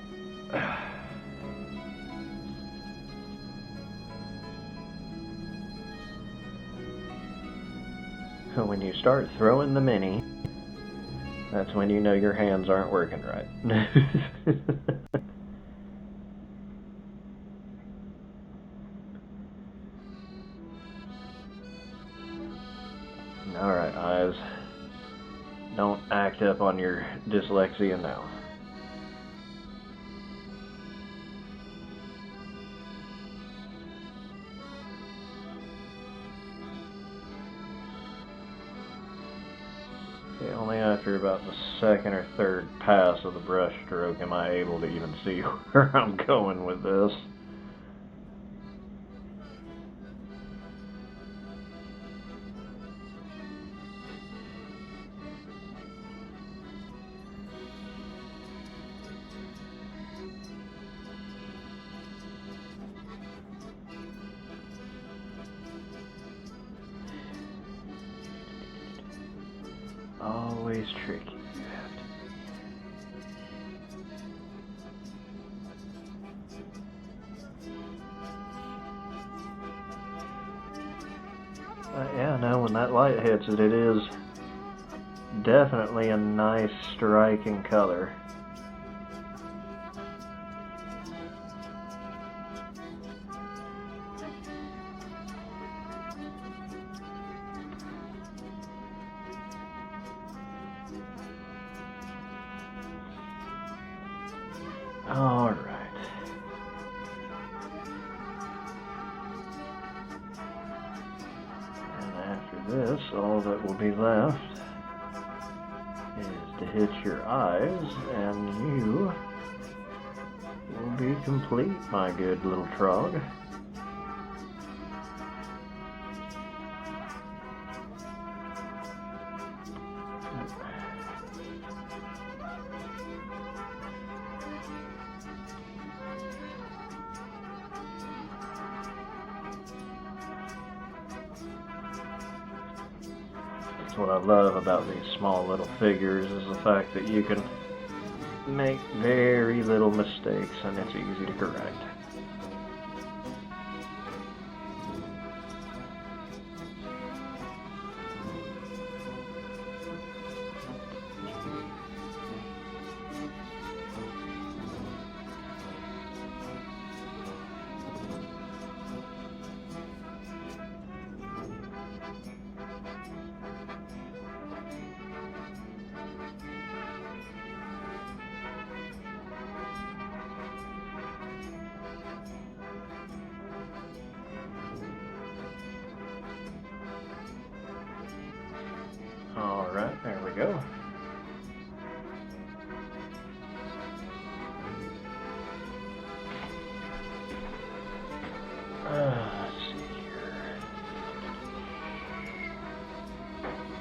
So when you start throwing the mini, that's when you know your hands aren't working right. Alright, eyes. Don't act up on your dyslexia now. Okay, only after about the second or third pass of the brush stroke am I able to even see where I'm going with this. Always tricky. You have to. Yeah, no, when that light hits it, it is definitely a nice striking color. this, all that will be left is to hit your eyes, and you will be complete, my good little trog. That's what I love about these small little figures, is the fact that you can make very little mistakes and it's easy to correct. Alright, there we go. Let's see here.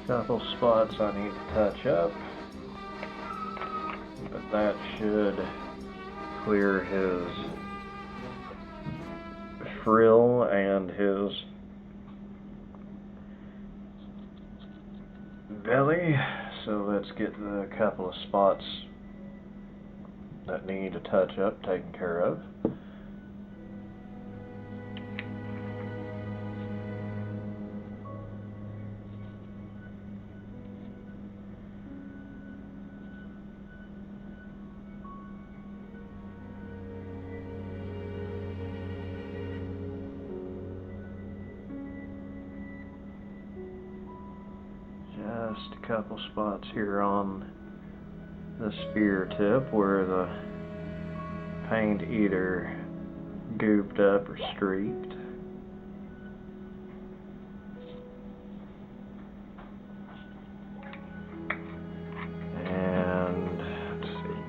Couple spots I need to touch up, but that should clear his frill and his belly. So let's get the couple of spots that need a touch up taken care of. Just a couple spots here on the spear tip where the paint either gooped up or streaked. And let's see.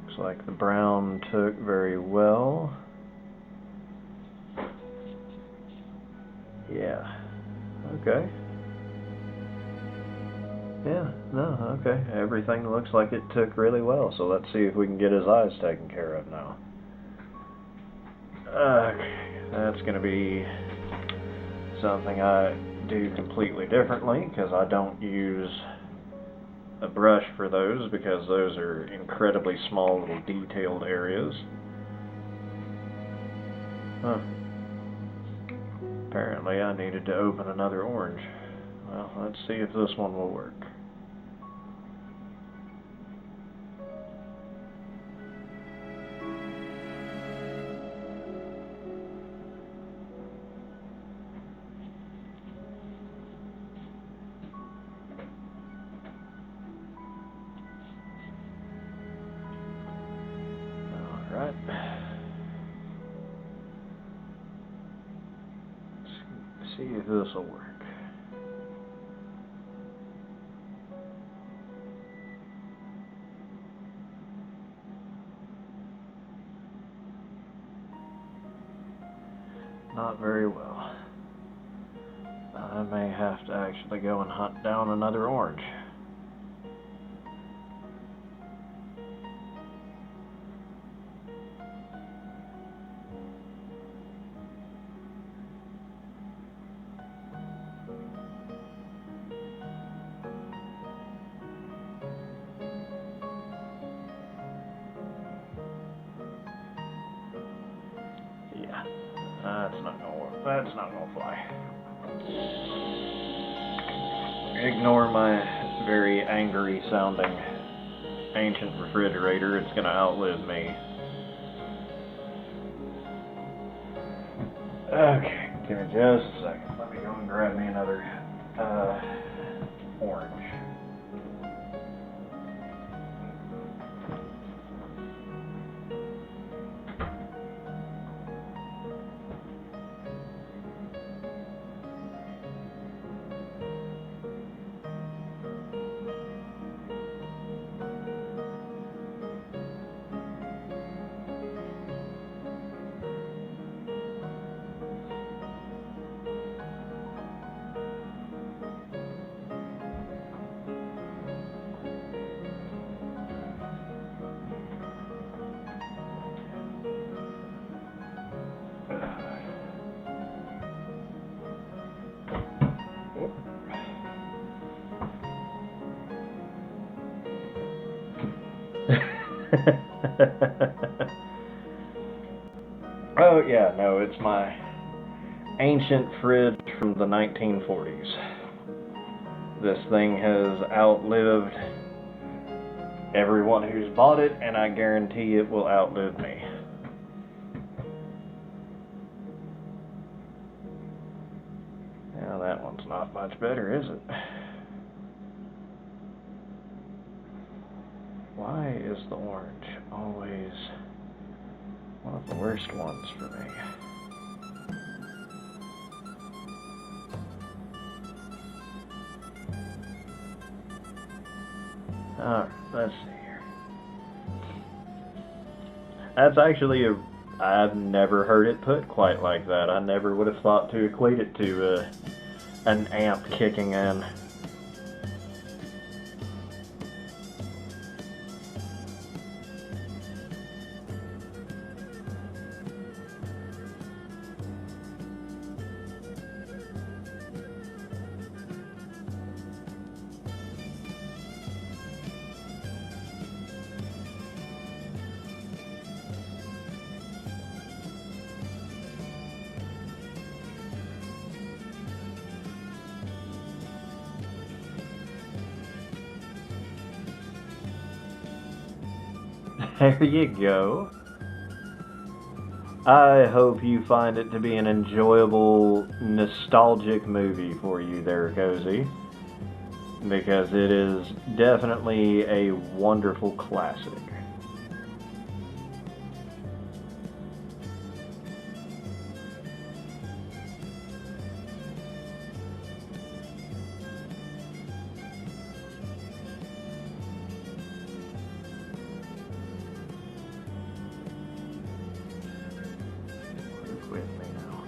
Looks like the brown took very well. Yeah. Okay. Yeah, no, okay. Everything looks like it took really well, so let's see if we can get his eyes taken care of now. Okay, that's going to be something I do completely differently, because I don't use a brush for those, because those are incredibly small little detailed areas. Huh. Apparently I needed to open another orange. Well, let's see if this one will work. All right. Let's see if this will work. Not very well. I may have to actually go and hunt down another orange. Yeah. That's not gonna work. That's not gonna fly. Ignore my very angry sounding ancient refrigerator. It's gonna outlive me. Okay, give me just a second. Let me go and grab me another orange. Oh, yeah, no, it's my ancient fridge from the 1940s. This thing has outlived everyone who's bought it, and I guarantee it will outlive me. Now, that one's not much better, is it? Why is the orange always one of the worst ones for me? Alright, let's see here. That's actually I've never heard it put quite like that. I never would have thought to equate it to an amp kicking in. There you go. I hope you find it to be an enjoyable, nostalgic movie for you there, Cozy. Because it is definitely a wonderful classic. With me now.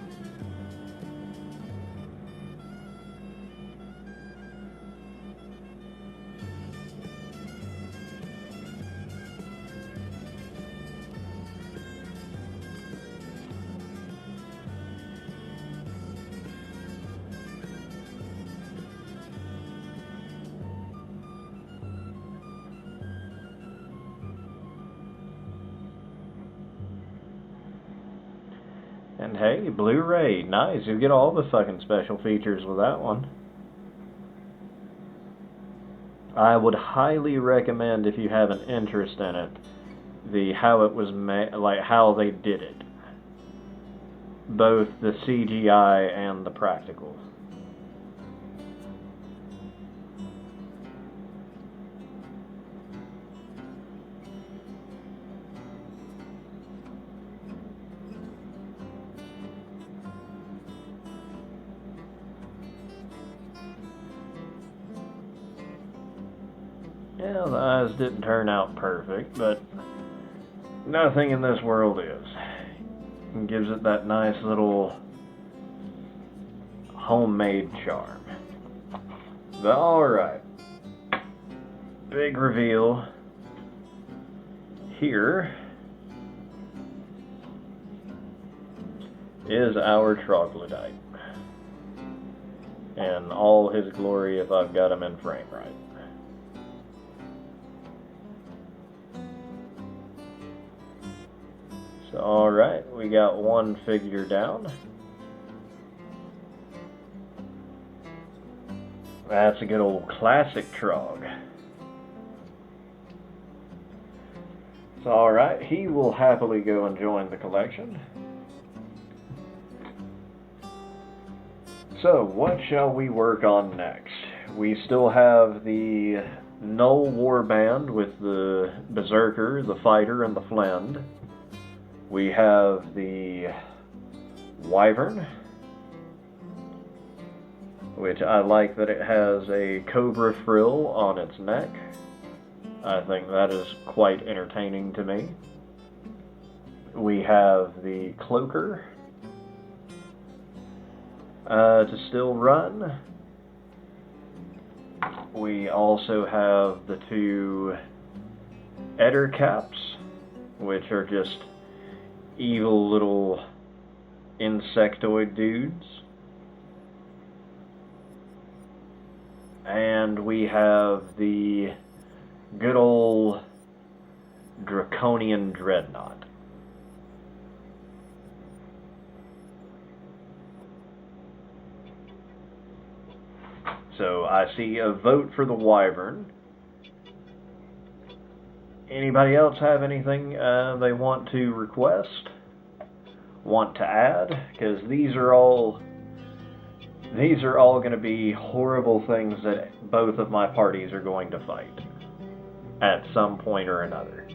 And hey, Blu-ray, nice. You get all the fucking special features with that one. I would highly recommend, if you have an interest in it, how it was made, like how they did it. Both the CGI and the practical. Yeah, the eyes didn't turn out perfect, but nothing in this world is. It gives it that nice little homemade charm. But alright. Big reveal. Here is our troglodyte. In all his glory, if I've got him in frame right. So, alright, we got one figure down. That's a good old classic Trog. So, alright, he will happily go and join the collection. So, what shall we work on next? We still have the Null Warband with the Berserker, the Fighter, and the Flend. We have the Wyvern, which I like that it has a cobra frill on its neck. I think that is quite entertaining to me. We have the Cloaker to still run. We also have the two Ettercaps, which are just evil little insectoid dudes. And we have the good old Draconian Dreadnought. so I see a vote for the wyvern. Anybody else have anything they want to request? Want to add? Because these are all going to be horrible things that both of my parties are going to fight at some point or another.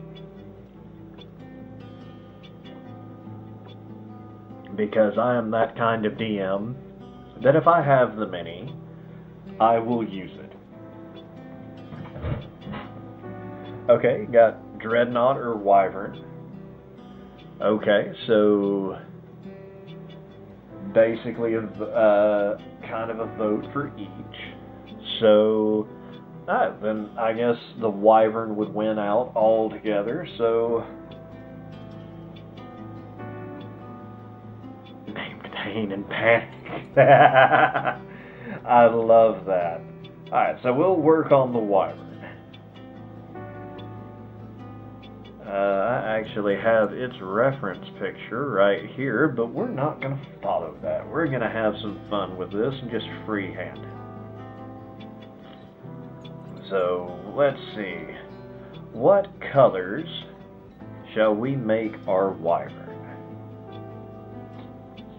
Because I am that kind of DM that if I have the many, I will use it. Okay, got Dreadnought or Wyvern. Okay, so basically kind of a vote for each. So then I guess the Wyvern would win out altogether, so named Pain and Panic. I love that. Alright, so we'll work on the Wyvern. I actually have its reference picture right here, but we're not going to follow that. We're going to have some fun with this and just freehand it. So, let's see. What colors shall we make our wyvern?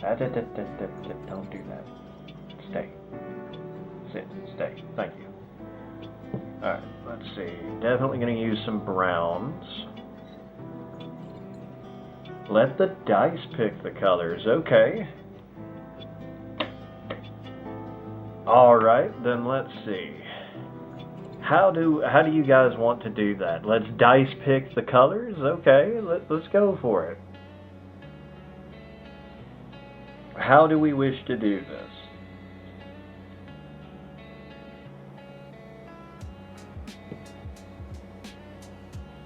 Don't do that. Stay. Sit. Stay. Thank you. Alright, let's see. Definitely going to use some browns. Let the dice pick the colors. Okay. Alright, then let's see. How do you guys want to do that? Let's dice pick the colors? Okay, let's go for it. How do we wish to do this?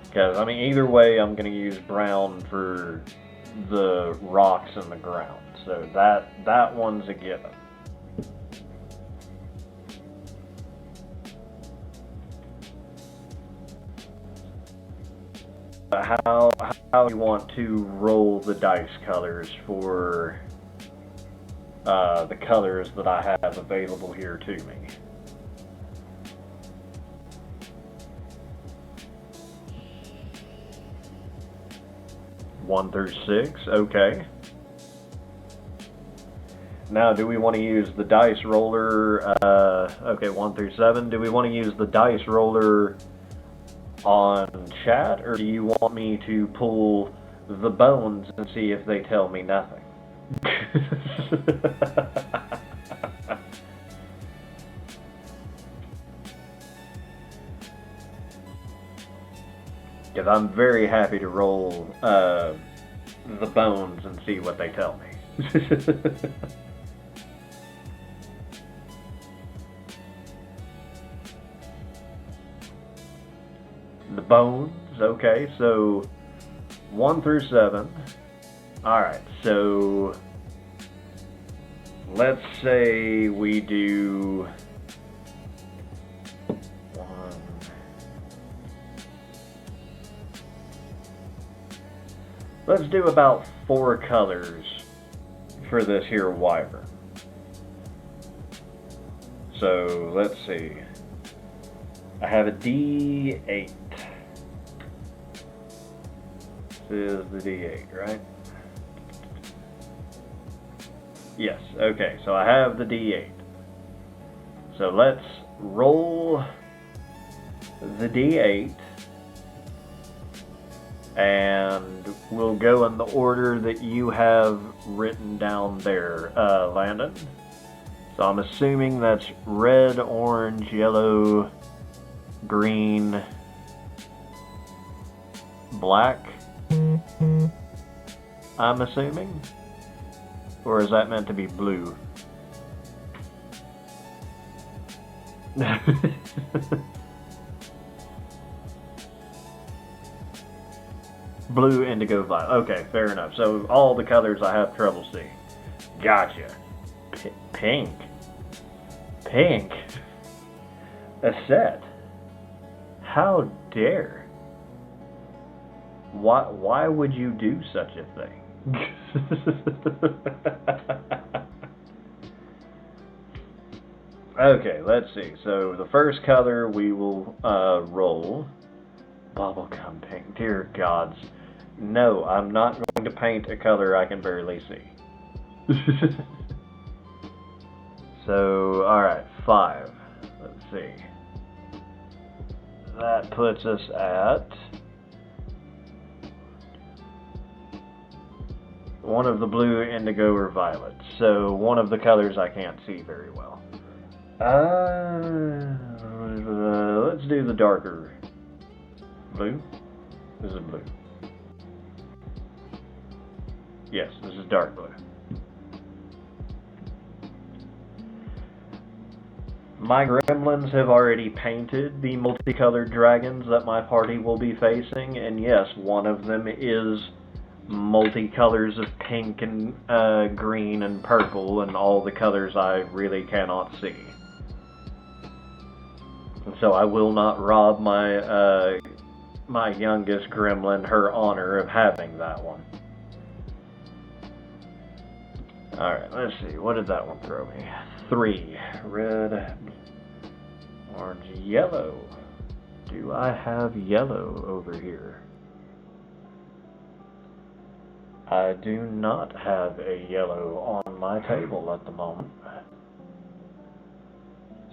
Because, I mean, either way, I'm going to use brown for the rocks and the ground. So that one's a given. How do you want to roll the dice colors for the colors that I have available here to me? 1 through 6, okay. Now, do we want to use the dice roller, okay, 1 through 7, do we want to use the dice roller on chat, or do you want me to pull the bones and see if they tell me nothing? Because I'm very happy to roll the bones and see what they tell me. The bones, okay, so 1 through 7. Alright, so let's say we do 1. Let's do about 4 colors for this here wyvern. So let's see. I have a D8. This is the D8, right? Yes, okay, so I have the D8. So let's roll the D8, and we'll go in the order that you have written down there, Landon. So I'm assuming that's red, orange, yellow, green, black, I'm assuming? Or is that meant to be blue? Blue, indigo, violet. Okay, fair enough. So all the colors I have trouble seeing. Gotcha. Pink. Pink. A set. How dare? Why would you do such a thing? Okay, let's see. So the first color we will roll. Bubblegum pink. Dear gods. No, I'm not going to paint a color I can barely see. So, alright, 5. Let's see. That puts us at one of the blue, indigo, or violet. So one of the colors I can't see very well. Let's do the darker blue. This is blue. Yes, this is dark blue. My gremlins have already painted the multicolored dragons that my party will be facing, and yes, one of them is multicolors of pink and green and purple and all the colors I really cannot see. And so I will not rob my my youngest gremlin her honor of having that one. Alright, let's see. What did that one throw me? 3. Red, orange, yellow. Do I have yellow over here? I do not have a yellow on my table at the moment.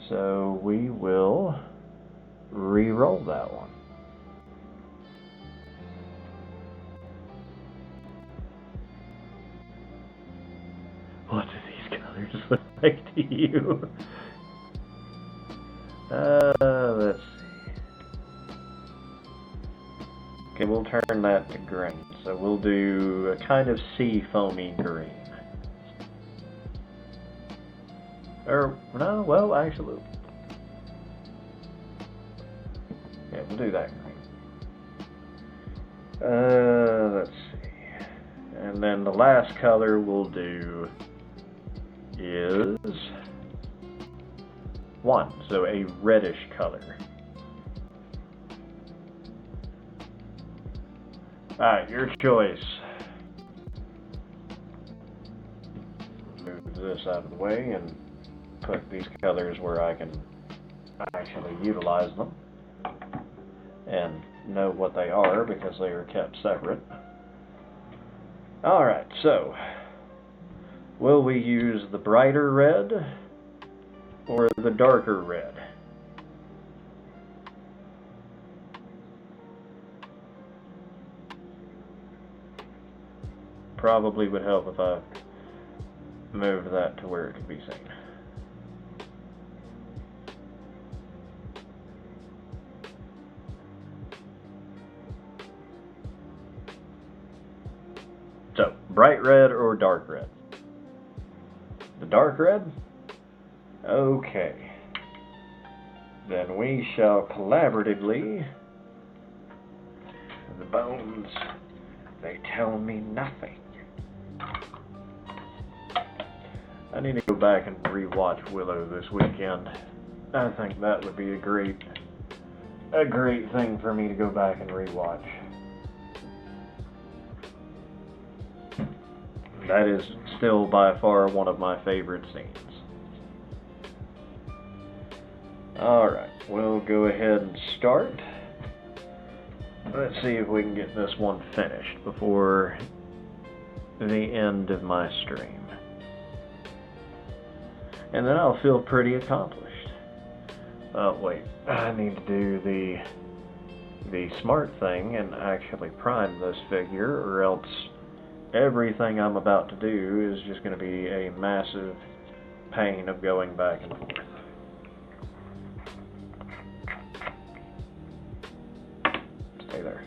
So we will re-roll that one. What do these colors look like to you? Let's see. Okay, we'll turn that to green. So we'll do a kind of sea foamy green. Or, no, well, actually. Yeah, we'll do that green. Let's see. And then the last color we'll do is 1, so a reddish color. Alright, your choice. Move this out of the way and put these colors where I can actually utilize them and know what they are because they are kept separate. Alright, so will we use the brighter red or the darker red? Probably would help if I moved that to where it could be seen. So, bright red or dark red? The dark red? Okay. Then we shall collaboratively. The bones, they tell me nothing. I need to go back and rewatch Willow this weekend. I think that would be a great thing for me to go back and rewatch. That is still by far one of my favorite scenes. Alright, we'll go ahead and start. Let's see if we can get this one finished before the end of my stream. And then I'll feel pretty accomplished. Oh wait, I need to do the smart thing and actually prime this figure, or else everything I'm about to do is just going to be a massive pain of going back and forth. Stay there.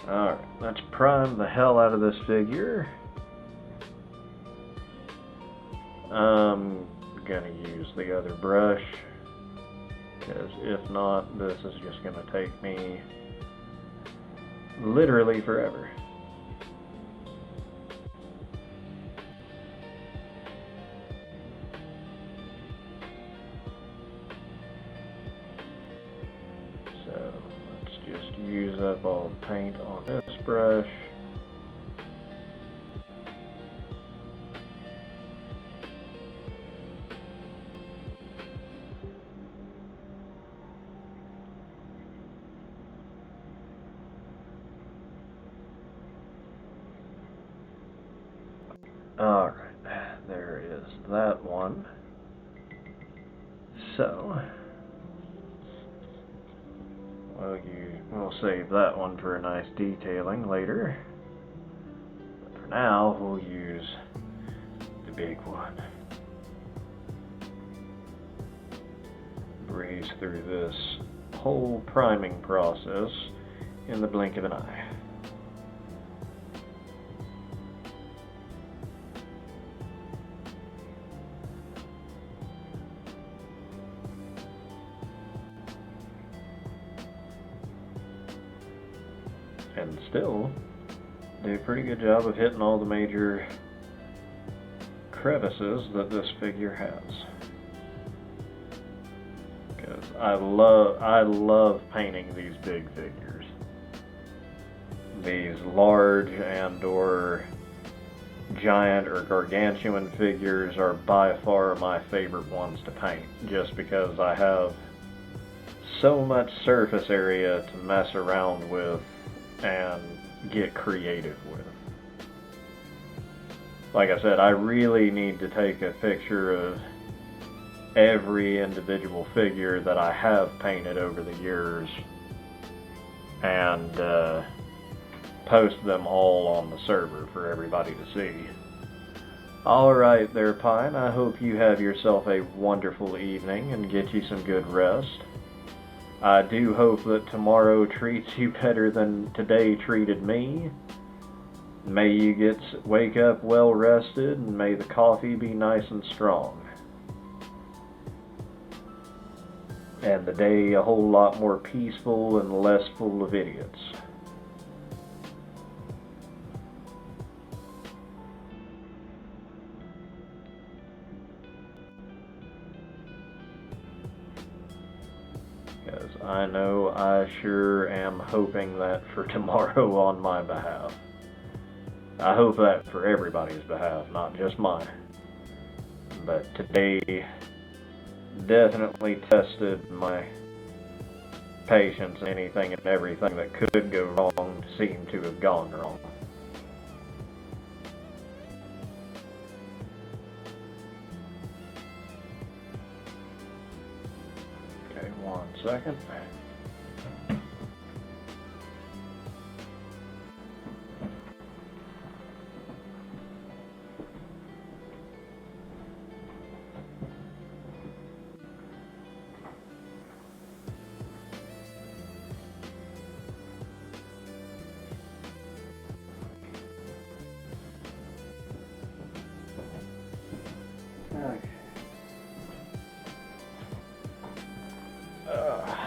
Alright, let's prime the hell out of this figure. I'm gonna use the other brush, because if not, this is just gonna take me literally forever. So let's just use up all the paint on this brush. Alright, there is that one. So, we'll save that one for a nice detailing later. But for now, we'll use the big one. Breeze through this whole priming process in the blink of an eye. And still do a pretty good job of hitting all the major crevices that this figure has. Because I love painting these big figures. These large and or giant or gargantuan figures are by far my favorite ones to paint, just because I have so much surface area to mess around with and get creative with. Like I said, I really need to take a picture of every individual figure that I have painted over the years and post them all on the server for everybody to see. Alright there, Pine, I hope you have yourself a wonderful evening and get you some good rest. I do hope that tomorrow treats you better than today treated me. May you wake up well rested, and may the coffee be nice and strong. And the day a whole lot more peaceful and less full of idiots. Because I know I sure am hoping that for tomorrow on my behalf. I hope that for everybody's behalf, not just mine. But today definitely tested my patience, and anything and everything that could go wrong seemed to have gone wrong. Okay, 1 second.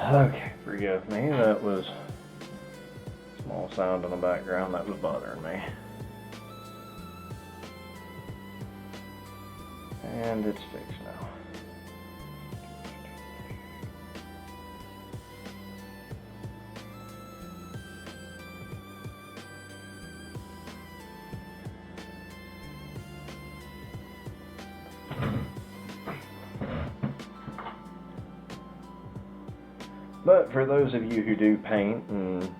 Okay, forgive me, that was a small sound in the background that was bothering me. And it's fixed now. But for those of you who do paint and,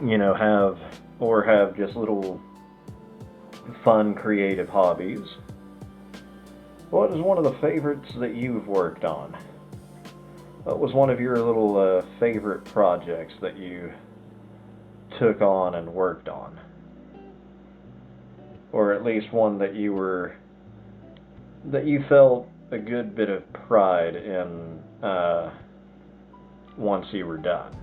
you know, have just little fun, creative hobbies, what is one of the favorites that you've worked on? What was one of your little favorite projects that you took on and worked on? Or at least one that you felt a good bit of pride in once you were done.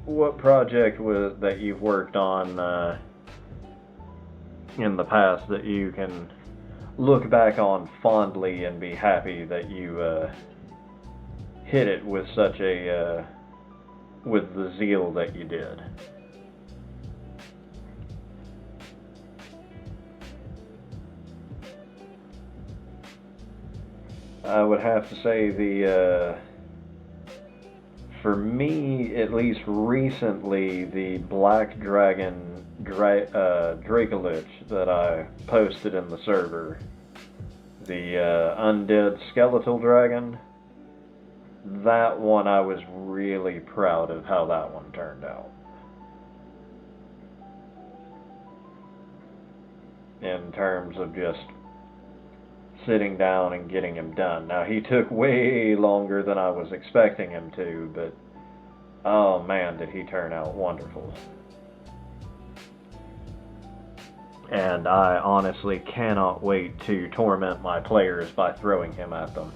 What project was that you've worked on in the past that you can look back on fondly and be happy that you hit it with such a with the zeal that you did? I would have to say for me, at least recently, the Black Dragon Dracolich that I posted in the server, the Undead Skeletal Dragon, that one I was really proud of how that one turned out. In terms of just sitting down and getting him done. Now, he took way longer than I was expecting him to, but oh man, did he turn out wonderful. And I honestly cannot wait to torment my players by throwing him at them.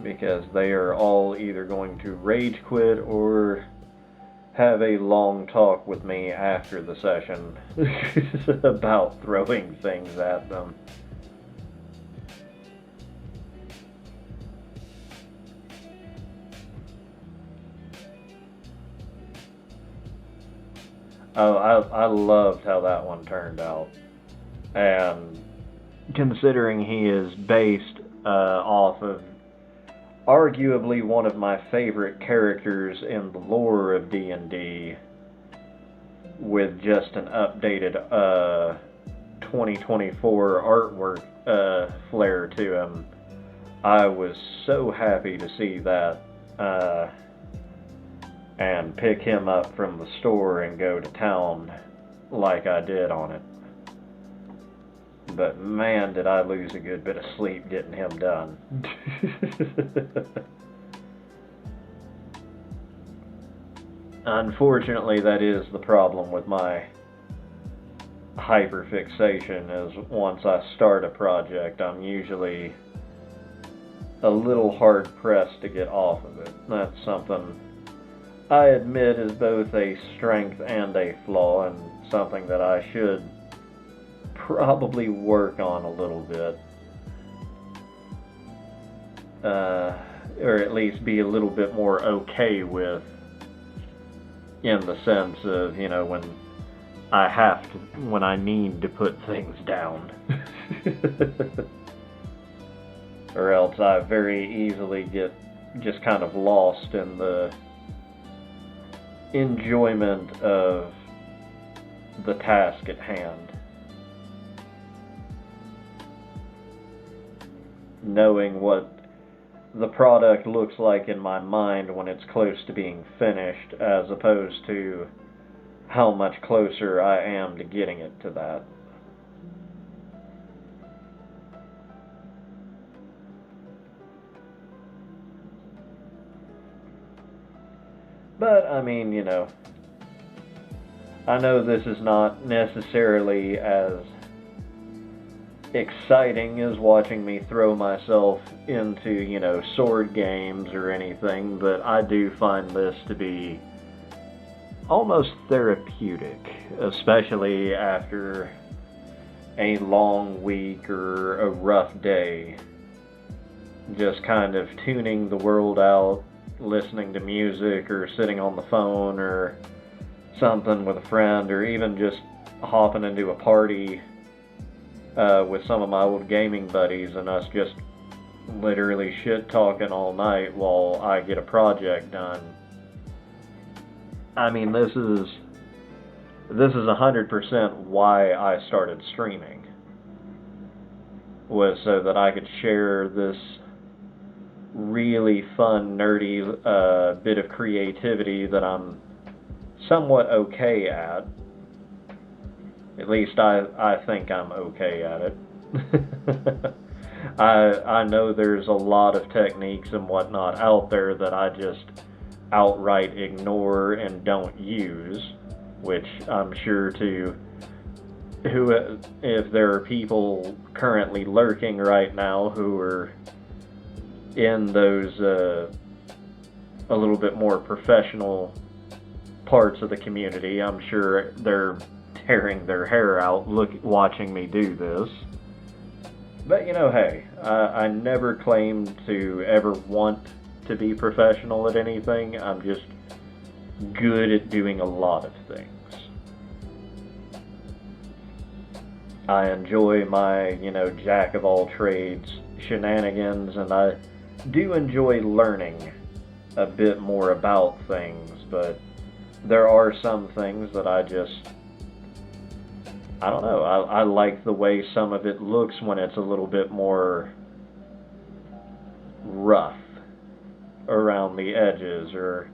Because they are all either going to rage quit or have a long talk with me after the session about throwing things at them. Oh, I loved how that one turned out. And considering he is based off of arguably one of my favorite characters in the lore of D&D, with just an updated 2024 artwork flair to him, I was so happy to see that and pick him up from the store and go to town like I did on it. But man, did I lose a good bit of sleep getting him done. Unfortunately, that is the problem with my hyperfixation, is once I start a project, I'm usually a little hard-pressed to get off of it. That's something I admit is both a strength and a flaw, and something that I should probably work on a little bit, or at least be a little bit more okay with, in the sense of, you know, when I need to put things down. Or else I very easily get just kind of lost in the enjoyment of the task at hand. Knowing what the product looks like in my mind when it's close to being finished, as opposed to how much closer I am to getting it to that. But, I mean, you know, I know this is not necessarily as exciting as watching me throw myself into, you know, sword games or anything, but I do find this to be almost therapeutic, especially after a long week or a rough day. Just kind of tuning the world out, listening to music or sitting on the phone or something with a friend, or even just hopping into a party with some of my old gaming buddies and us just literally shit talking all night while I get a project done. I mean, this is 100% why I started streaming, was so that I could share this really fun, nerdy bit of creativity that I'm somewhat okay at. At least I think I'm okay at it. I know there's a lot of techniques and whatnot out there that I just outright ignore and don't use, which I'm sure if there are people currently lurking right now who are in those a little bit more professional parts of the community, I'm sure they're tearing their hair out watching me do this. But, you know, hey, I never claimed to ever want to be professional at anything. I'm just good at doing a lot of things. I enjoy my, you know, jack of all trades shenanigans, and I do enjoy learning a bit more about things, but there are some things that I don't know, I like the way some of it looks when it's a little bit more rough around the edges, or,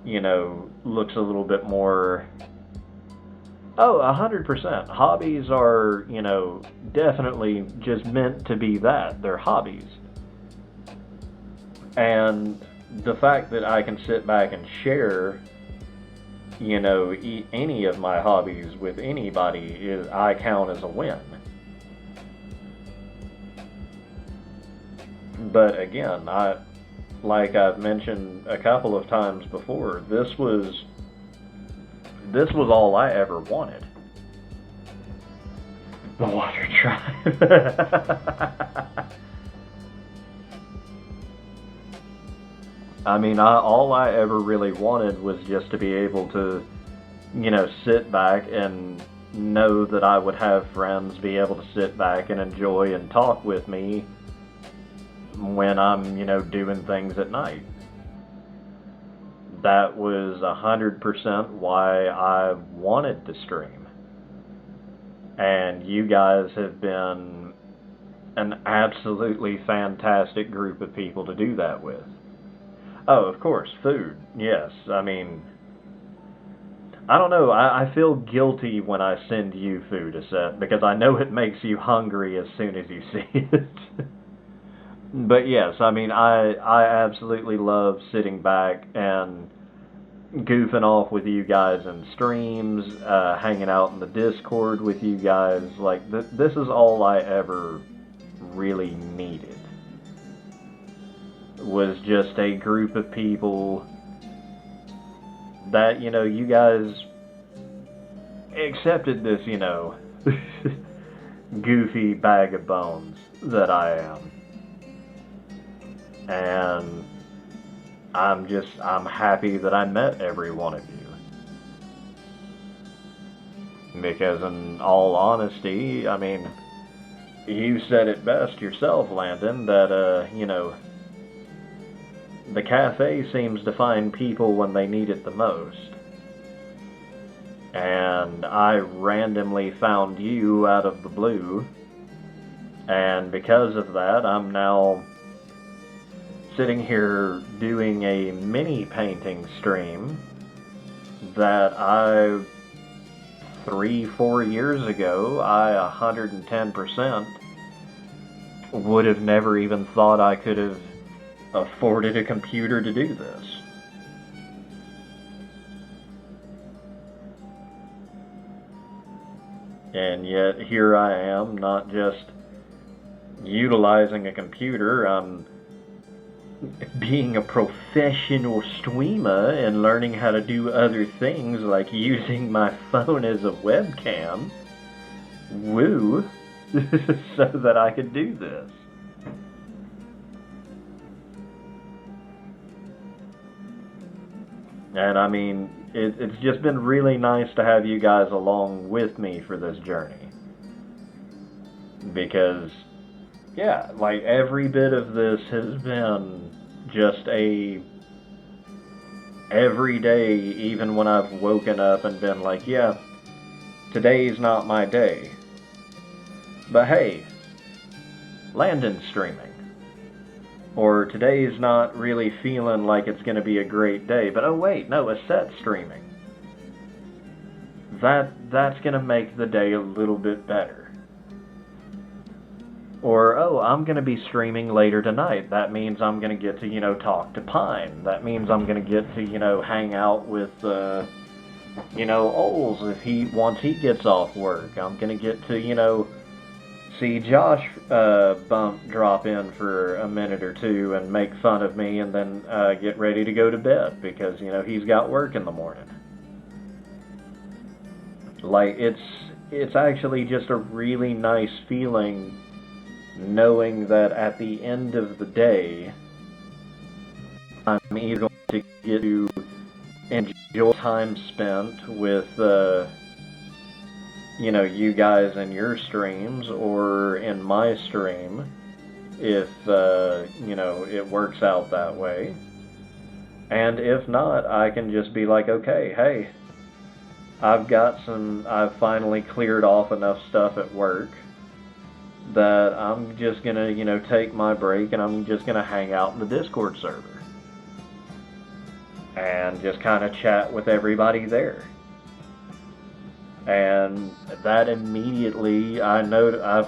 you know, looks a little bit more... Oh, 100%. Hobbies are, you know, definitely just meant to be that. They're hobbies. And the fact that I can sit back and share, you know, any of my hobbies with anybody, I count as a win. But again, like I've mentioned a couple of times before, this was all I ever wanted. The Water Tribe. I mean, all I ever really wanted was just to be able to, you know, sit back and know that I would have friends be able to sit back and enjoy and talk with me when I'm, you know, doing things at night. That was 100% why I wanted to stream. And you guys have been an absolutely fantastic group of people to do that with. Oh, of course, food. Yes, I mean, I don't know, I feel guilty when I send you food, Aset, because I know it makes you hungry as soon as you see it. But yes, I mean, I absolutely love sitting back and goofing off with you guys in streams, hanging out in the Discord with you guys. Like, this is all I ever really needed, was just a group of people that, you know, you guys accepted this, you know, goofy bag of bones that I am. And I'm happy that I met every one of you. Because in all honesty, I mean, you said it best yourself, Landon, that, you know, the cafe seems to find people when they need it the most. And I randomly found you out of the blue. And because of that, I'm now sitting here doing a mini painting stream that 3-4 years ago, I 110% would have never even thought I could have afforded a computer to do this. And yet here I am, not just utilizing a computer, I'm being a professional streamer and learning how to do other things like using my phone as a webcam. Woo! So that I could do this. And I mean, it's just been really nice to have you guys along with me for this journey. Because, yeah, like, every bit of this has been just every day, even when I've woken up and been like, yeah, today's not my day. But hey, Landon's streaming. Or today's not really feeling like it's going to be a great day, but oh wait, no, Aset's streaming. That's going to make the day a little bit better. Or, oh, I'm going to be streaming later tonight. That means I'm going to get to, you know, talk to Pine. That means I'm going to get to, you know, hang out with, you know, Oles once he gets off work. I'm going to get to, you know, see Josh drop in for a minute or two and make fun of me and then get ready to go to bed because, you know, he's got work in the morning. Like, it's actually just a really nice feeling knowing that at the end of the day, I'm either going to get to enjoy time spent with, you know, you guys and your streams, or in my stream, if, you know, it works out that way. And if not, I can just be like, okay, hey, I've finally cleared off enough stuff at work that I'm just gonna, take my break and I'm just gonna hang out in the Discord server. And just kind of chat with everybody there. And that immediately, I've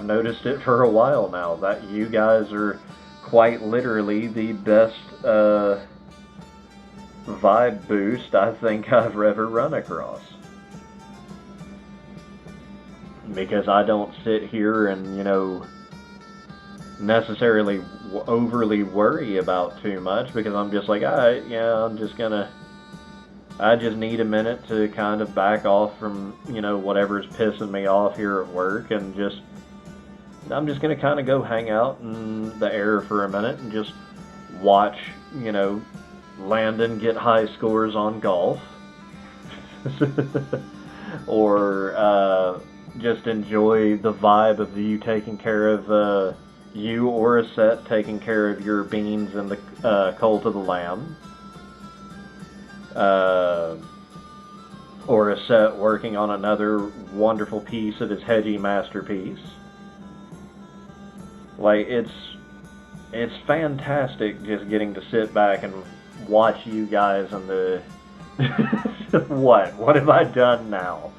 noticed it for a while now, that you guys are quite literally the best vibe boost I think I've ever run across. Because I don't sit here and, necessarily overly worry about too much, because I'm just like, I just need a minute to kind of back off from, whatever's pissing me off here at work, and I'm just gonna kind of go hang out in the air for a minute and just watch, Landon get high scores on golf. Or, just enjoy the vibe of you taking care of, you or a set taking care of your beans and the cult of the lamb. Or a set working on another wonderful piece of his hedgy masterpiece. Like, it's fantastic just getting to sit back and watch you guys and the... What have I done now?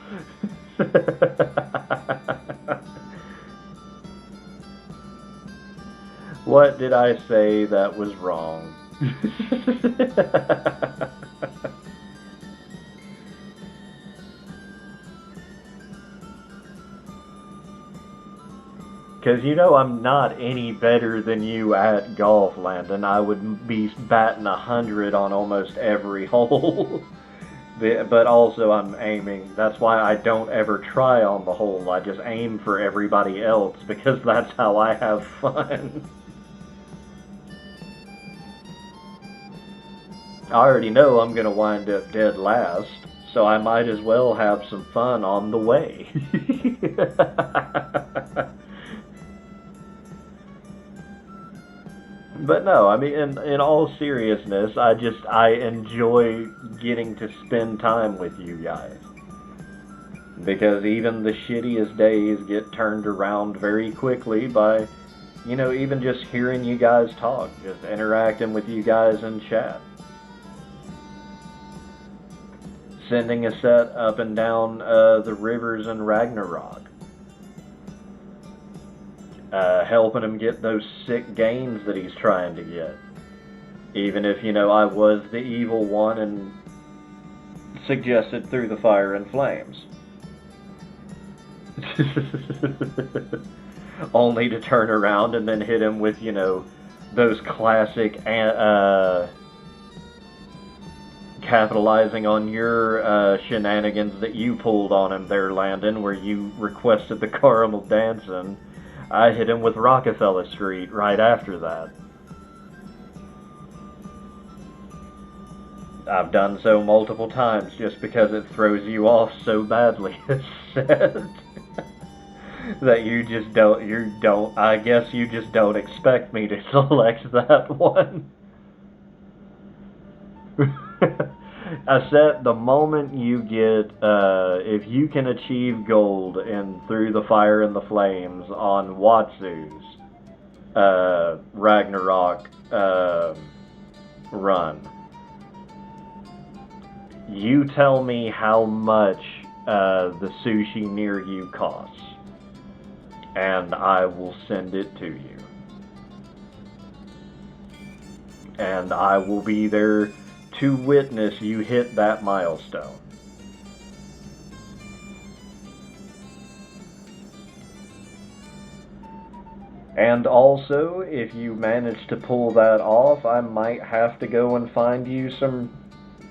What did I say that was wrong? Because I'm not any better than you at golf, Landon. I would be batting 100 on almost every hole. But also I'm aiming. That's why I don't ever try on the hole. I just aim for everybody else, because that's how I have fun. I already know I'm going to wind up dead last, so I might as well have some fun on the way. But no, I mean, in all seriousness, I enjoy getting to spend time with you guys. Because even the shittiest days get turned around very quickly by, even just hearing you guys talk, just interacting with you guys in chat. Sending a set up and down the rivers in Ragnarok. Helping him get those sick gains that he's trying to get. Even if, I was the evil one and suggested through the fire and flames. Only to turn around and then hit him with, those classic capitalizing on your shenanigans that you pulled on him there, Landon, where you requested the caramel dancing. I hit him with Rockefeller Street right after that. I've done so multiple times just because it throws you off so badly, that I guess you just don't expect me to select that one. I said the moment you get, if you can achieve gold in Through the Fire and the Flames on Watsu's Ragnarok run, you tell me how much the sushi near you costs, and I will send it to you. And I will be there to witness you hit that milestone. And also, if you manage to pull that off, I might have to go and find you some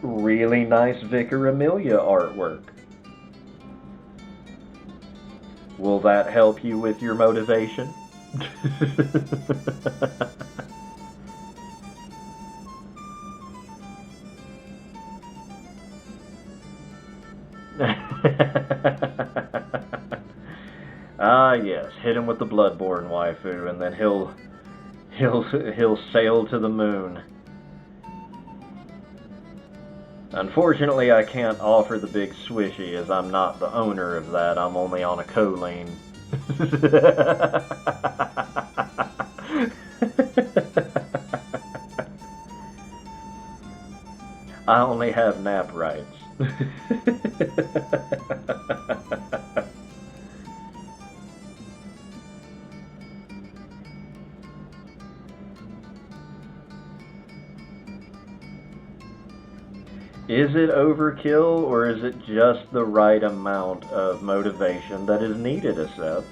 really nice Vicar Amelia artwork. Will that help you with your motivation? Ah, yes, hit him with the Bloodborne waifu, and then he'll sail to the moon. Unfortunately, I can't offer the big swishy as I'm not the owner of that. I'm only on a co-lane. I only have nap rights. Is it overkill, or is it just the right amount of motivation that is needed, Seth?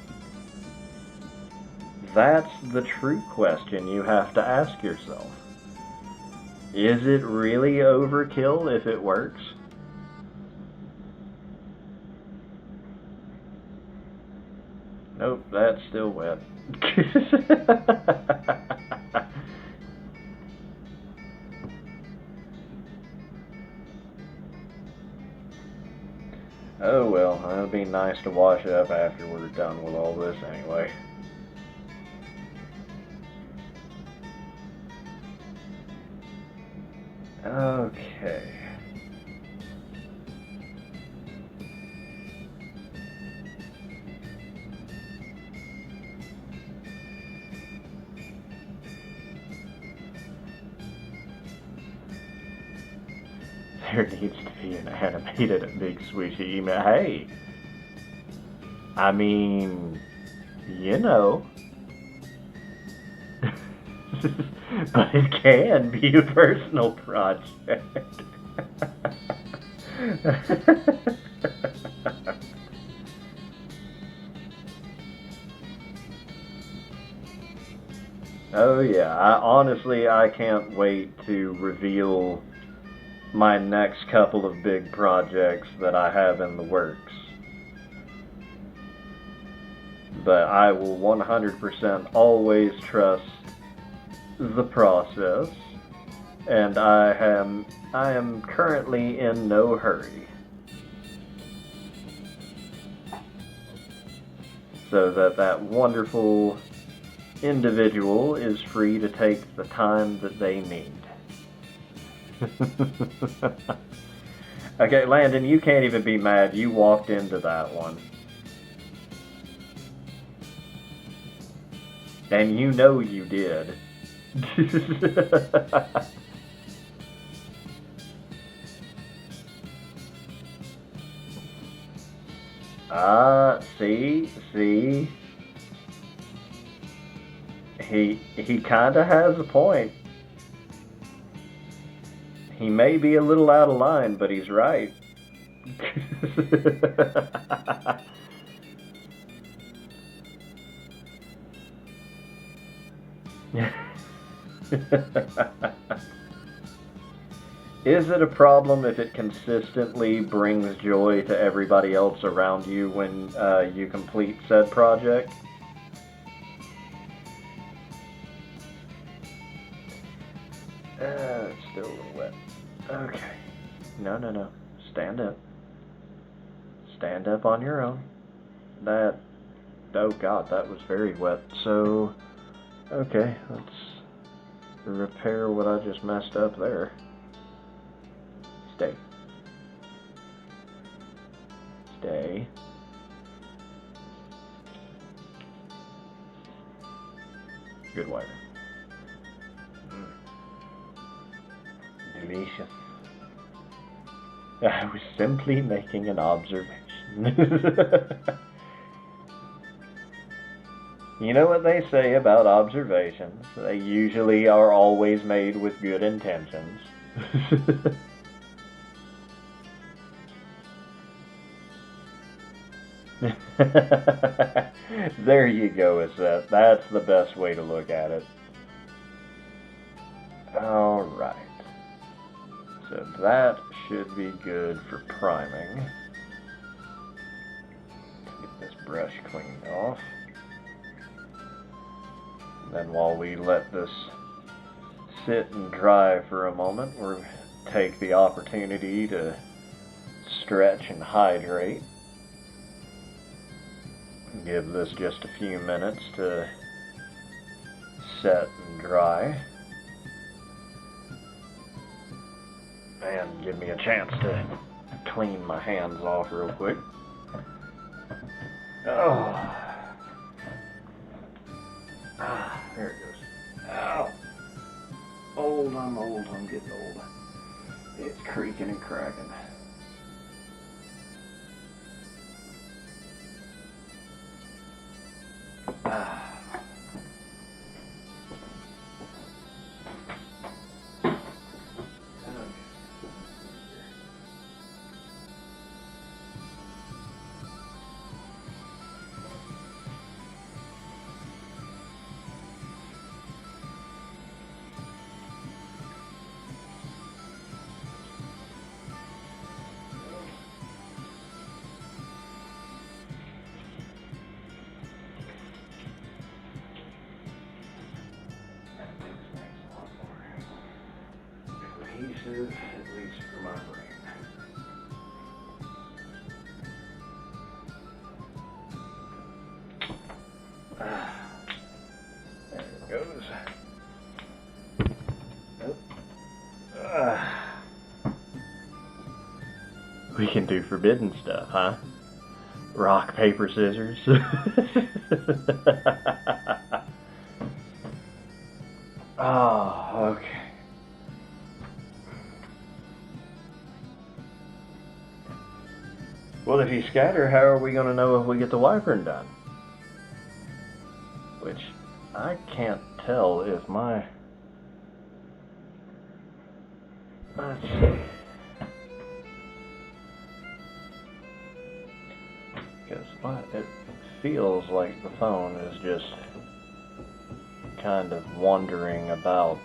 That's the true question you have to ask yourself. Is it really overkill if it works? Nope, that's still wet. Oh well, it'll be nice to wash up after we're done with all this anyway. Okay. There needs to be an animated Big Swishy email. Hey! I mean, you know. But it can be a personal project. Oh yeah, honestly, I can't wait to reveal my next couple of big projects that I have in the works. But I will 100% always trust the process, and I am currently in no hurry. So that wonderful individual is free to take the time that they need. Okay, Landon, you can't even be mad. You walked into that one. And you know you did. See? He kinda has a point. He may be a little out of line, but he's right. Is it a problem if it consistently brings joy to everybody else around you when you complete said project? It's still a little wet. Okay. No. Stand up. Stand up on your own. Oh god, that was very wet. So, okay, let's repair what I just messed up there. Stay. Stay. Good water. Delicious. I was simply making an observation. You know what they say about observations? They usually are always made with good intentions. There you go, Seth. That's the best way to look at it. Alright. So that should be good for priming. Let's get this brush cleaned off. Then while we let this sit and dry for a moment, we'll take the opportunity to stretch and hydrate. Give this just a few minutes to set and dry. and give me a chance to clean my hands off real quick. Oh. There it goes. Ow. I'm old, I'm getting old. It's creaking and cracking. Adhesive, at least for my brain. There it goes. Nope. We can do forbidden stuff, huh? Rock, paper, scissors. Oh, okay. Well, if you scatter, how are we going to know if we get the wyvern done? Which, I can't tell if my... Let's see. Because it feels like the phone is just kind of wandering about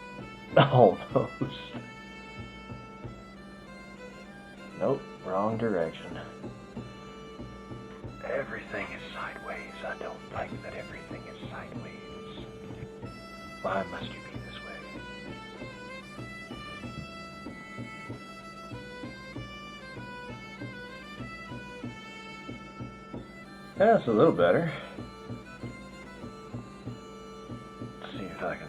almost. Nope, wrong direction. Everything is sideways. I don't like that everything is sideways. Why must you be this way? That's a little better. Let's see if I can...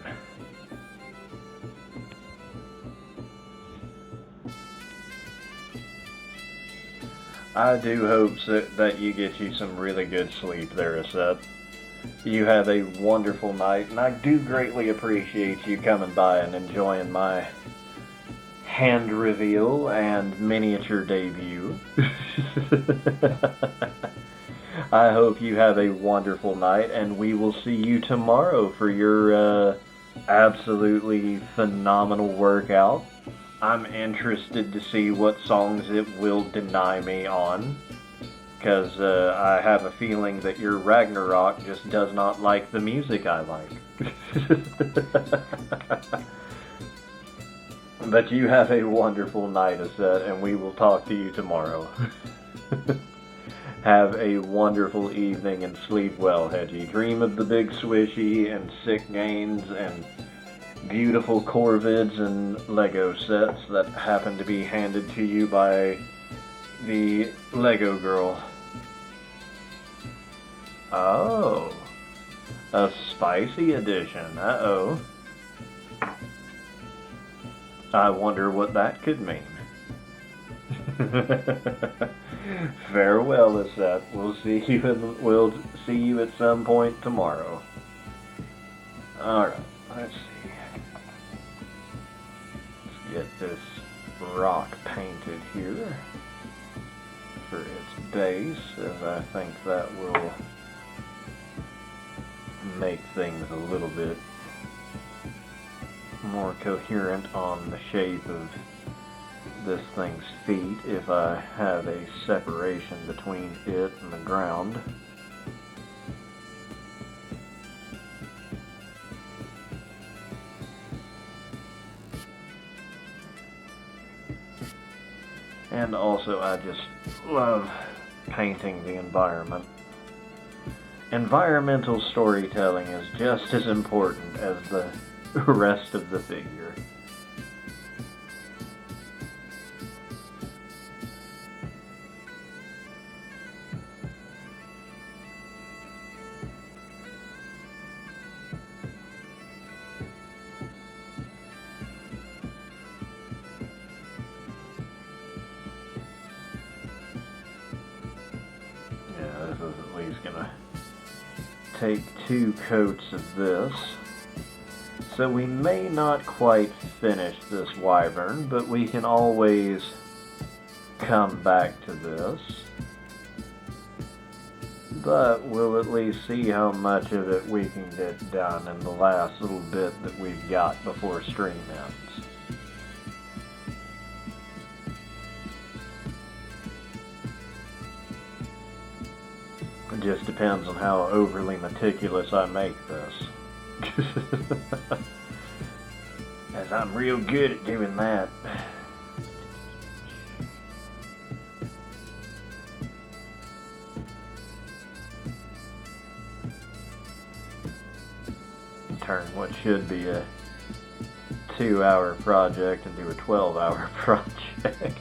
I do hope that you get you some really good sleep there, Aset. You have a wonderful night, and I do greatly appreciate you coming by and enjoying my hand reveal and miniature debut. I hope you have a wonderful night, and we will see you tomorrow for your absolutely phenomenal workout. I'm interested to see what songs it will deny me on, because I have a feeling that your Ragnarok just does not like the music I like. But you have a wonderful night, Aset, and we will talk to you tomorrow. Have a wonderful evening and sleep well, Hedgie. Dream of the big swishy and sick gains and beautiful Corvids and Lego sets that happen to be handed to you by the Lego girl. Oh, a spicy edition. Uh-oh. I wonder what that could mean. Farewell, Aset. We'll see you at some point tomorrow. Alright, let's see. Let's get this rock painted here for its base, as I think that will make things a little bit more coherent on the shape of this thing's feet if I have a separation between it and the ground. And also I just love painting the environment. Environmental storytelling is just as important as the rest of the figure. gonna take 2 coats of this. So we may not quite finish this wyvern, but we can always come back to this. But we'll at least see how much of it we can get done in the last little bit that we've got before stream ends. It just depends on how overly meticulous I make this. As I'm real good at doing that. Turn what should be a 2-hour project into a 12-hour project.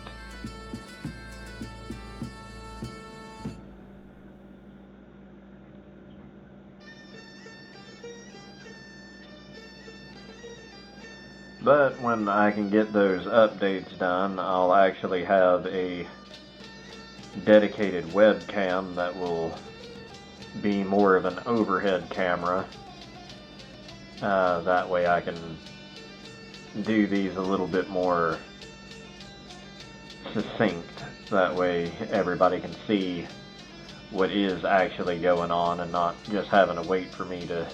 But when I can get those updates done, I'll actually have a dedicated webcam that will be more of an overhead camera. That way I can do these a little bit more succinct. That way everybody can see what is actually going on and not just having to wait for me to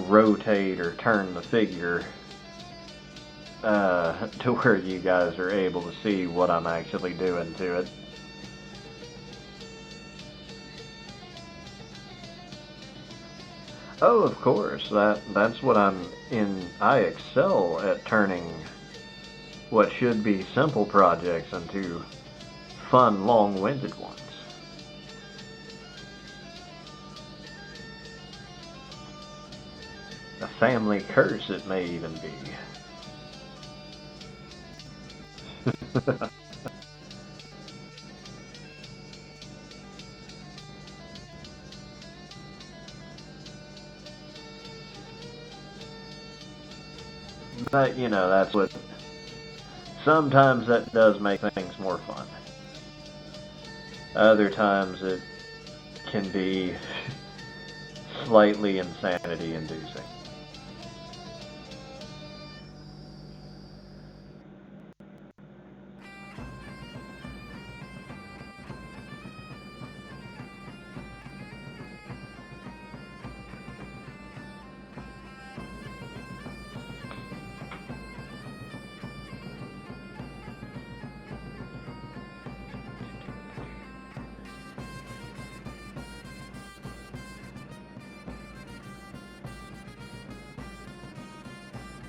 rotate or turn the figure to where you guys are able to see what I'm actually doing to it. Oh, of course, that's what I'm in. I excel at turning what should be simple projects into fun, long-winded ones. A family curse, it may even be. But, you know, that's what... Sometimes that does make things more fun. Other times it can be slightly insanity-inducing.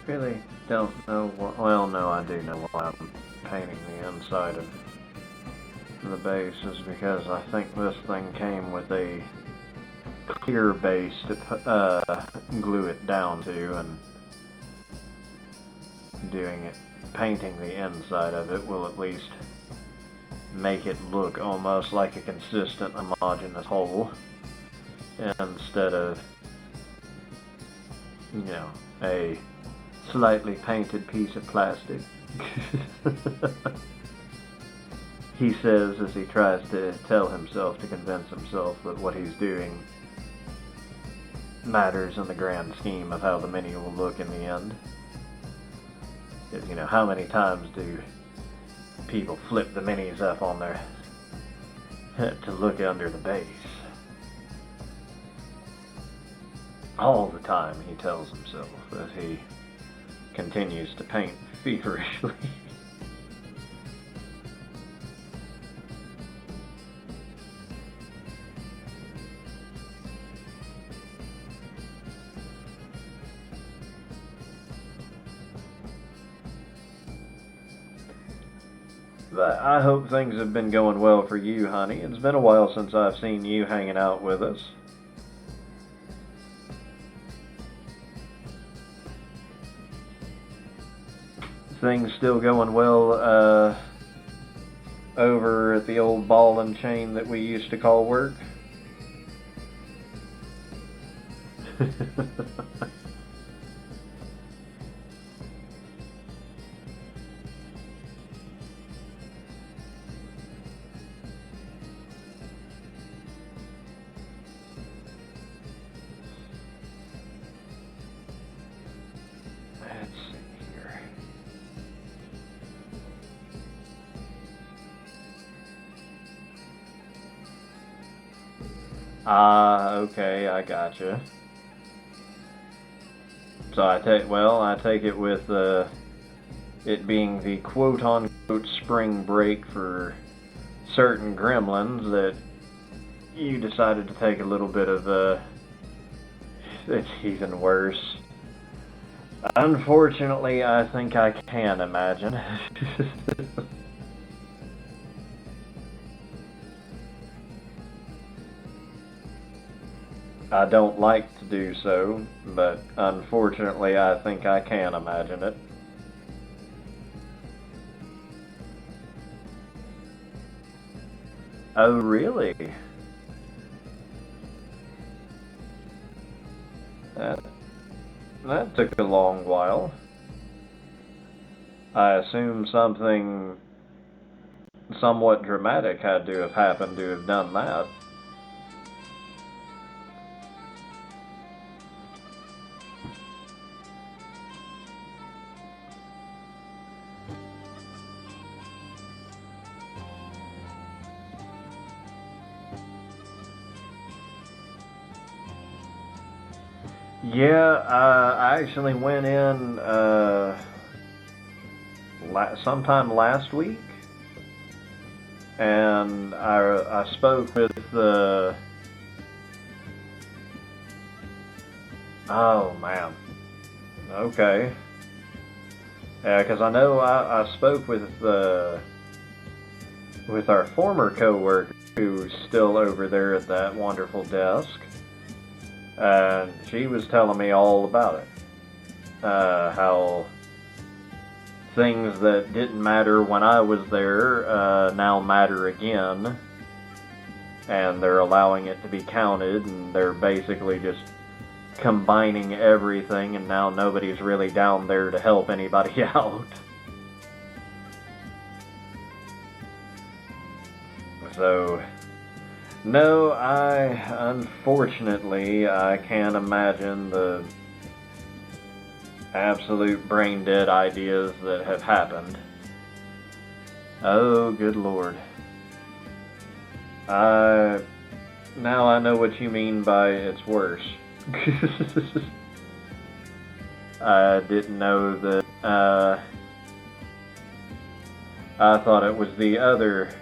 Really don't know what, well, no, I do know why I'm painting the inside of the base, is because I think this thing came with a clear base to glue it down to, and painting the inside of it will at least make it look almost like a consistent, homogeneous whole, instead of, you know, a slightly painted piece of plastic. He says as he tries to tell himself, to convince himself that what he's doing matters in the grand scheme of how the mini will look in the end. Because, you know, how many times do people flip the minis up on their to look under the base? All the time, he tells himself, as he continues to paint feverishly. But I hope things have been going well for you, honey. It's been a while since I've seen you hanging out with us. Things still going well over at the old ball and chain that we used to call work? Ah, okay, I gotcha. So I take it with it being the quote-unquote spring break for certain gremlins that you decided to take a little bit of it's even worse. Unfortunately, I think I can imagine. I don't like to do so, but unfortunately I think I can imagine it. Oh, really? That took a long while. I assume something somewhat dramatic had to have happened to have done that. Yeah, I actually went in sometime last week, and I spoke with oh man, okay, yeah, because I know I spoke with our former coworker who's still over there at that wonderful desk. And she was telling me all about it. How things that didn't matter when I was there now matter again. And they're allowing it to be counted, and they're basically just combining everything, and now nobody's really down there to help anybody out. So... no, unfortunately, I can't imagine the absolute brain-dead ideas that have happened. Oh, good lord. Now I know what you mean by it's worse. I didn't know that, I thought it was the other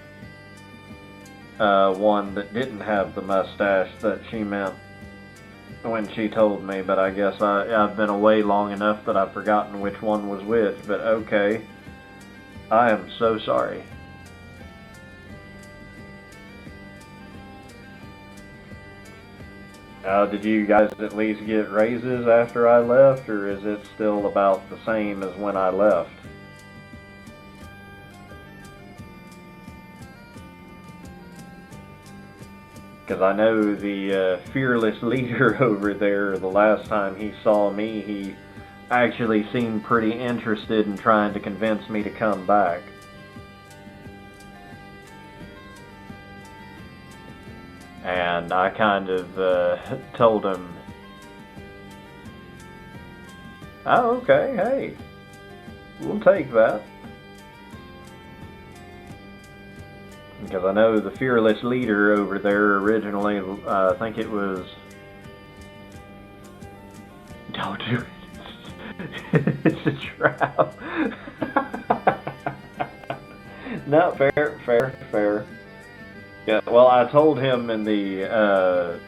one that didn't have the mustache that she meant when she told me, but I guess I've been away long enough that I've forgotten which one was which, but okay. I am so sorry. Did you guys at least get raises after I left, or is it still about the same as when I left? Because I know the fearless leader over there, the last time he saw me, he actually seemed pretty interested in trying to convince me to come back. And I kind of told him, oh, okay, hey, we'll take that. Because I know the fearless leader over there originally, I think it was... Don't do it. It's a trap. No, fair. Yeah, well, I told him in the,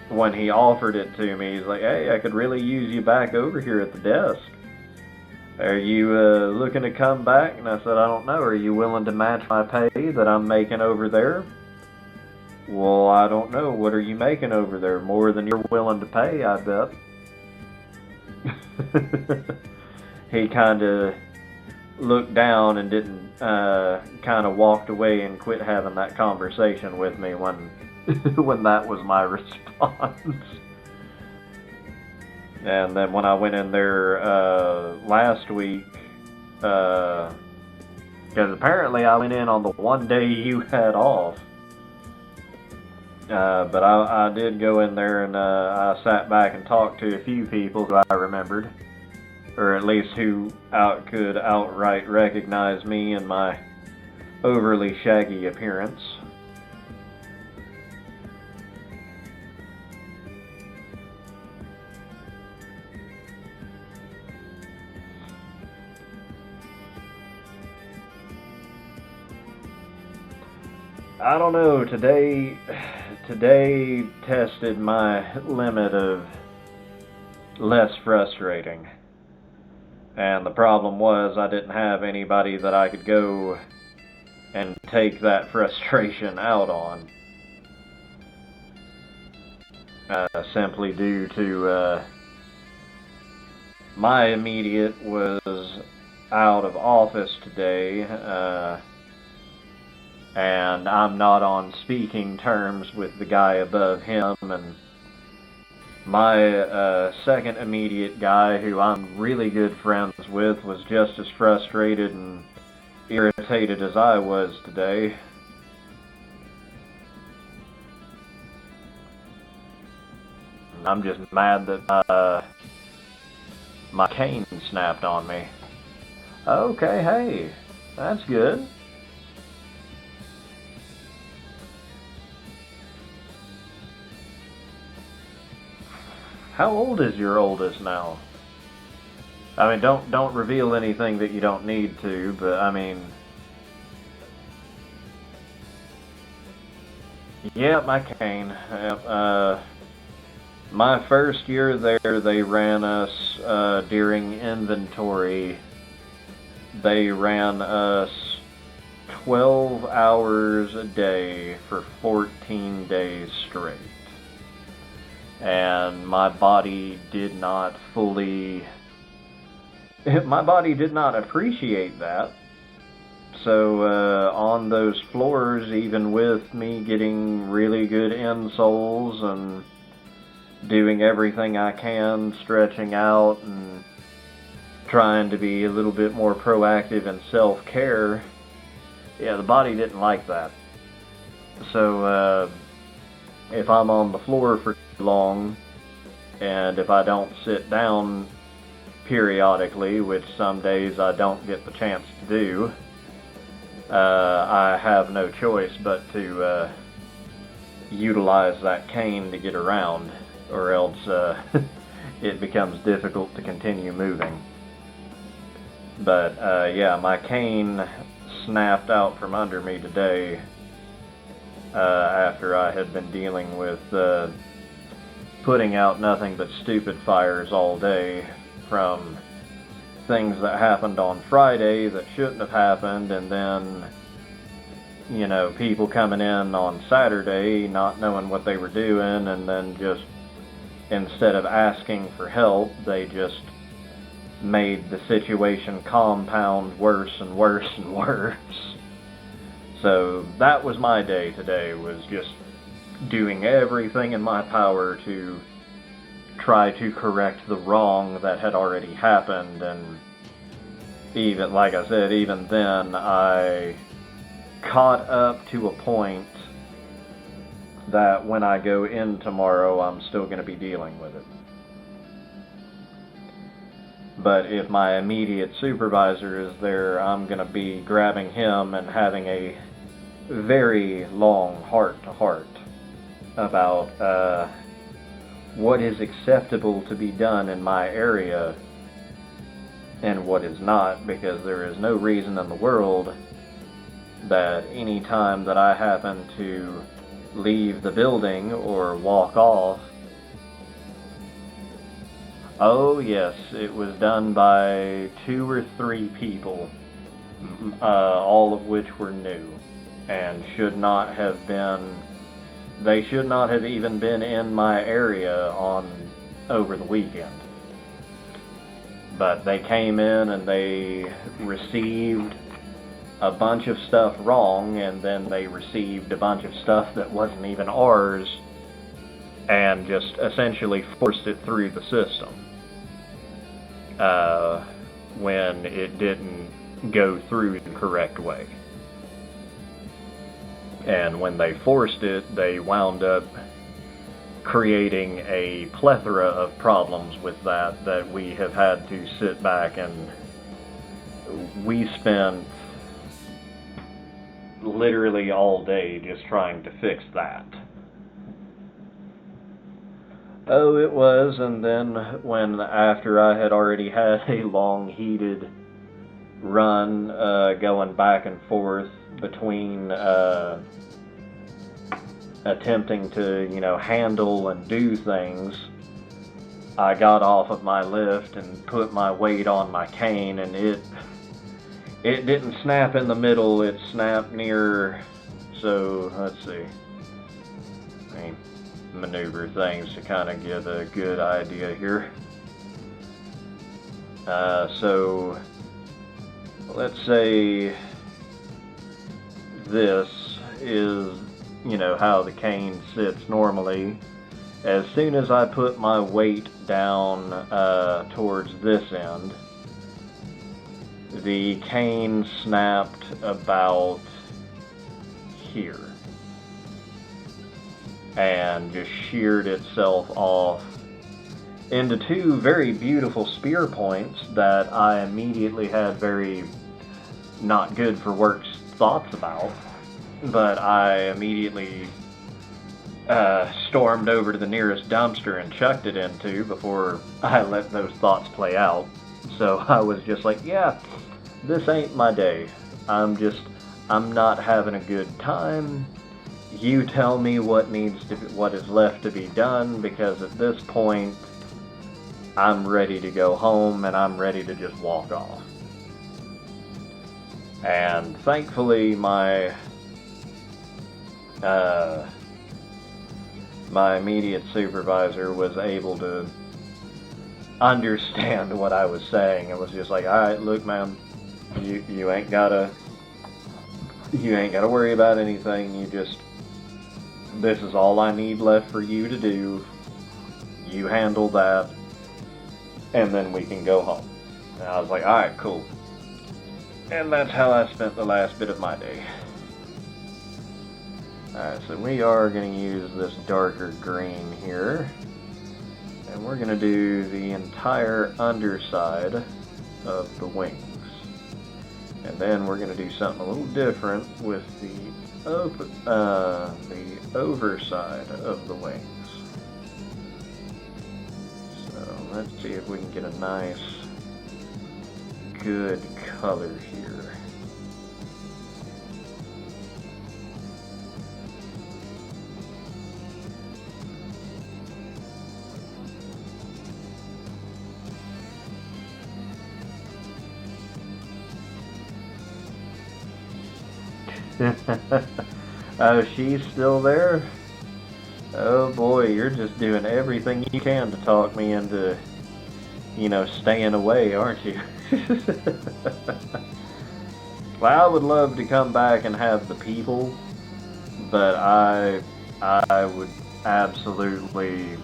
when he offered it to me, he's like, hey, I could really use you back over here at the desk. Are you looking to come back? And I said, I don't know. Are you willing to match my pay that I'm making over there? Well, I don't know. What are you making over there? More than you're willing to pay, I bet. He kind of looked down and didn't, kind of walked away and quit having that conversation with me when, when that was my response. And then when I went in there last week, because apparently I went in on the one day you had off, but I did go in there and I sat back and talked to a few people who I remembered, or at least who could outright recognize me and my overly shaggy appearance. I don't know, today tested my limit of less frustrating. And the problem was I didn't have anybody that I could go and take that frustration out on. Simply due to my immediate was out of office today, and I'm not on speaking terms with the guy above him, and my second immediate guy, who I'm really good friends with, was just as frustrated and irritated as I was today. I'm just mad that my cane snapped on me. Okay, hey, that's good. How old is your oldest now? I mean, don't reveal anything that you don't need to, but I mean, yeah, my cane. My first year there, they ran us during inventory. They ran us 12 hours a day for 14 days straight. And my body did not appreciate that. So on those floors, even with me getting really good insoles and doing everything I can, stretching out and trying to be a little bit more proactive in self-care, yeah, the body didn't like that. So if I'm on the floor for too long, and if I don't sit down periodically, which some days I don't get the chance to do, I have no choice but to utilize that cane to get around, or else it becomes difficult to continue moving. But yeah, my cane snapped out from under me today after I had been dealing with putting out nothing but stupid fires all day from things that happened on Friday that shouldn't have happened, and then, you know, people coming in on Saturday not knowing what they were doing, and then just, instead of asking for help, they just made the situation compound worse and worse and worse. So that was my day today, was just doing everything in my power to try to correct the wrong that had already happened. And even, like I said, even then I caught up to a point that when I go in tomorrow, I'm still going to be dealing with it. But if my immediate supervisor is there, I'm going to be grabbing him and having a very long heart-to-heart about what is acceptable to be done in my area and what is not, because there is no reason in the world that any time that I happen to leave the building or walk off. Oh yes, it was done by 2 or 3 people, all of which were new, and should not have been, they should not have even been in my area over the weekend. But they came in and they received a bunch of stuff wrong, and then they received a bunch of stuff that wasn't even ours, and just essentially forced it through the system. When it didn't go through the correct way. And when they forced it, they wound up creating a plethora of problems with that we have had to sit back, and we spent literally all day just trying to fix that. Oh, it was, and then after I had already had a long heated run going back and forth between attempting to, handle and do things, I got off of my lift and put my weight on my cane, and it didn't snap in the middle, it snapped near, so let's see. Let me maneuver things to kind of get a good idea here. So let's say this is, how the cane sits normally. As soon as I put my weight down towards this end, the cane snapped about here and just sheared itself off into two very beautiful spear points that I immediately had very not good for works thoughts about, but I immediately stormed over to the nearest dumpster and chucked it into before I let those thoughts play out. So I was just like, yeah, this ain't my day. I'm not having a good time. You tell me what is left to be done, because at this point, I'm ready to go home and I'm ready to just walk off. And thankfully, my immediate supervisor was able to understand what I was saying. It was just like, alright, look, man, you ain't gotta worry about anything. This is all I need left for you to do. You handle that, and then we can go home. And I was like, alright, cool. And that's how I spent the last bit of my day. Alright, so we are going to use this darker green here. And we're going to do the entire underside of the wings. And then we're going to do something a little different with the overside of the wings. So let's see if we can get a nice, good color here. Oh, she's still there? Oh boy, you're just doing everything you can to talk me into, staying away, aren't you? Well, I would love to come back and have the people, but I would absolutely,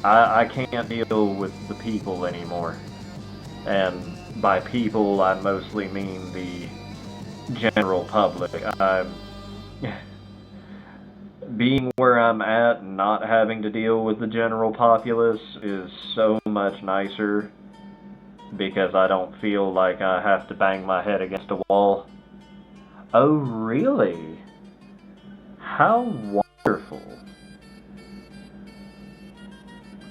I can't deal with the people anymore. And by people, I mostly mean the general public. Being where I'm at and not having to deal with the general populace is so much nicer, because I don't feel like I have to bang my head against a wall. Oh, really? How wonderful.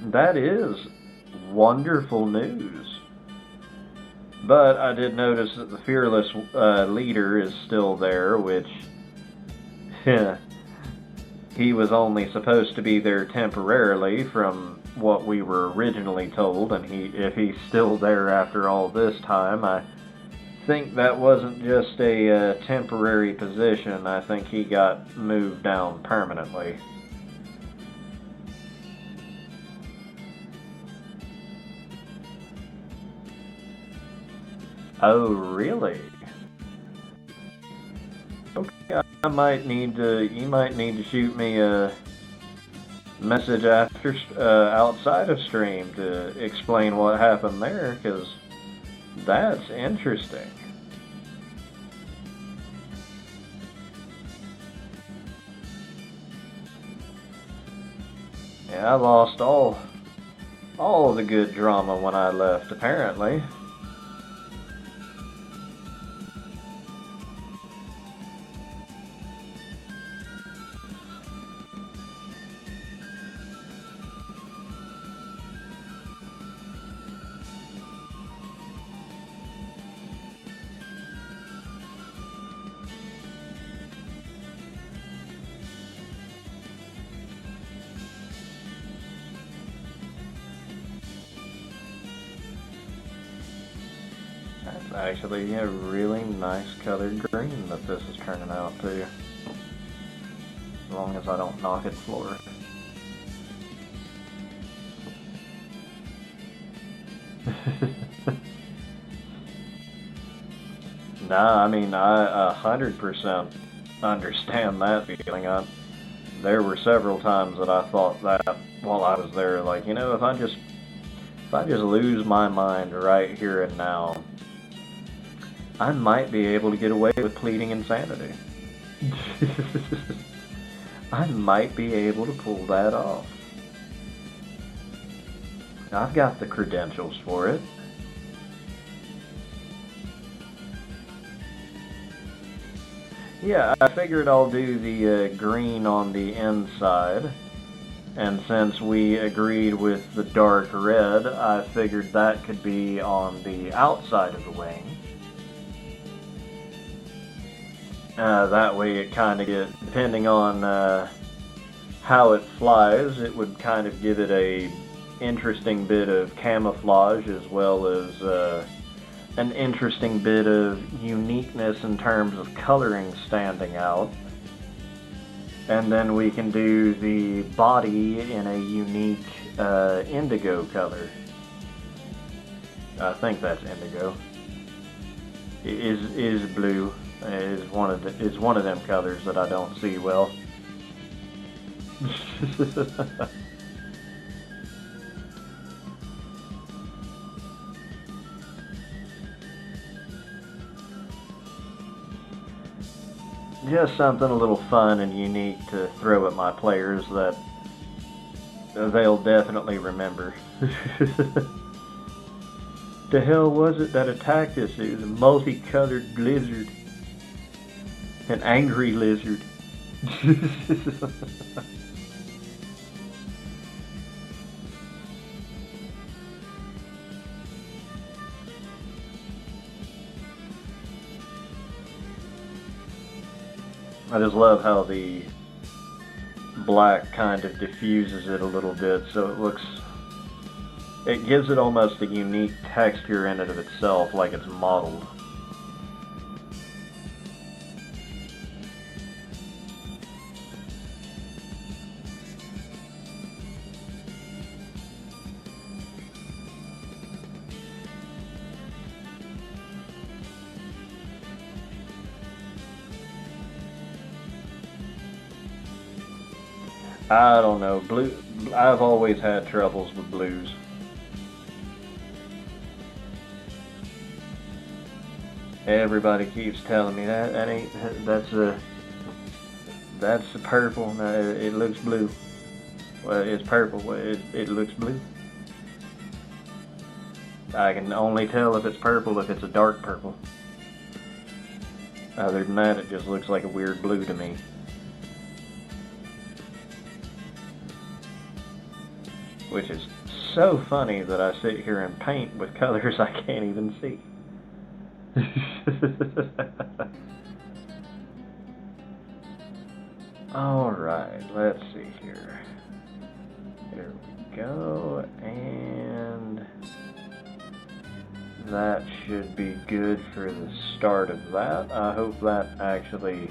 That is wonderful news. But I did notice that the fearless leader is still there, which he was only supposed to be there temporarily from what we were originally told, and if he's still there after all this time, I think that wasn't just a temporary position. I think he got moved down permanently. Oh, really? Okay, you might need to shoot me a message outside of stream to explain what happened there, because that's interesting. Yeah, I lost all of the good drama when I left, apparently. It's actually a really nice colored green that this is turning out to. As long as I don't knock its floor. Nah, I mean, I 100% understand that feeling. There were several times that I thought that while I was there, like, you know, if I just lose my mind right here and now, I might be able to get away with pleading insanity. I might be able to pull that off. I've got the credentials for it. Yeah, I figured I'll do the green on the inside. And since we agreed with the dark red, I figured that could be on the outside of the wing. That way it kind of gets, depending on how it flies, it would kind of give it a interesting bit of camouflage as well as an interesting bit of uniqueness in terms of coloring standing out. And then we can do the body in a unique indigo color. I think that's indigo. Is blue. Is one of them colors that I don't see well. Just something a little fun and unique to throw at my players that they'll definitely remember. The hell was it that attacked us? It was a multicolored lizard. An angry lizard. I just love how the black kind of diffuses it a little bit, so it gives it almost a unique texture in it of itself, like it's modeled. I don't know, blue. I've always had troubles with blues. Everybody keeps telling me that's the purple. No, it looks blue. Well, it's purple. Well, it looks blue. I can only tell if it's purple if it's a dark purple. Other than that, it just looks like a weird blue to me. Which is so funny that I sit here and paint with colors I can't even see. Alright, let's see here. There we go, and that should be good for the start of that. I hope that actually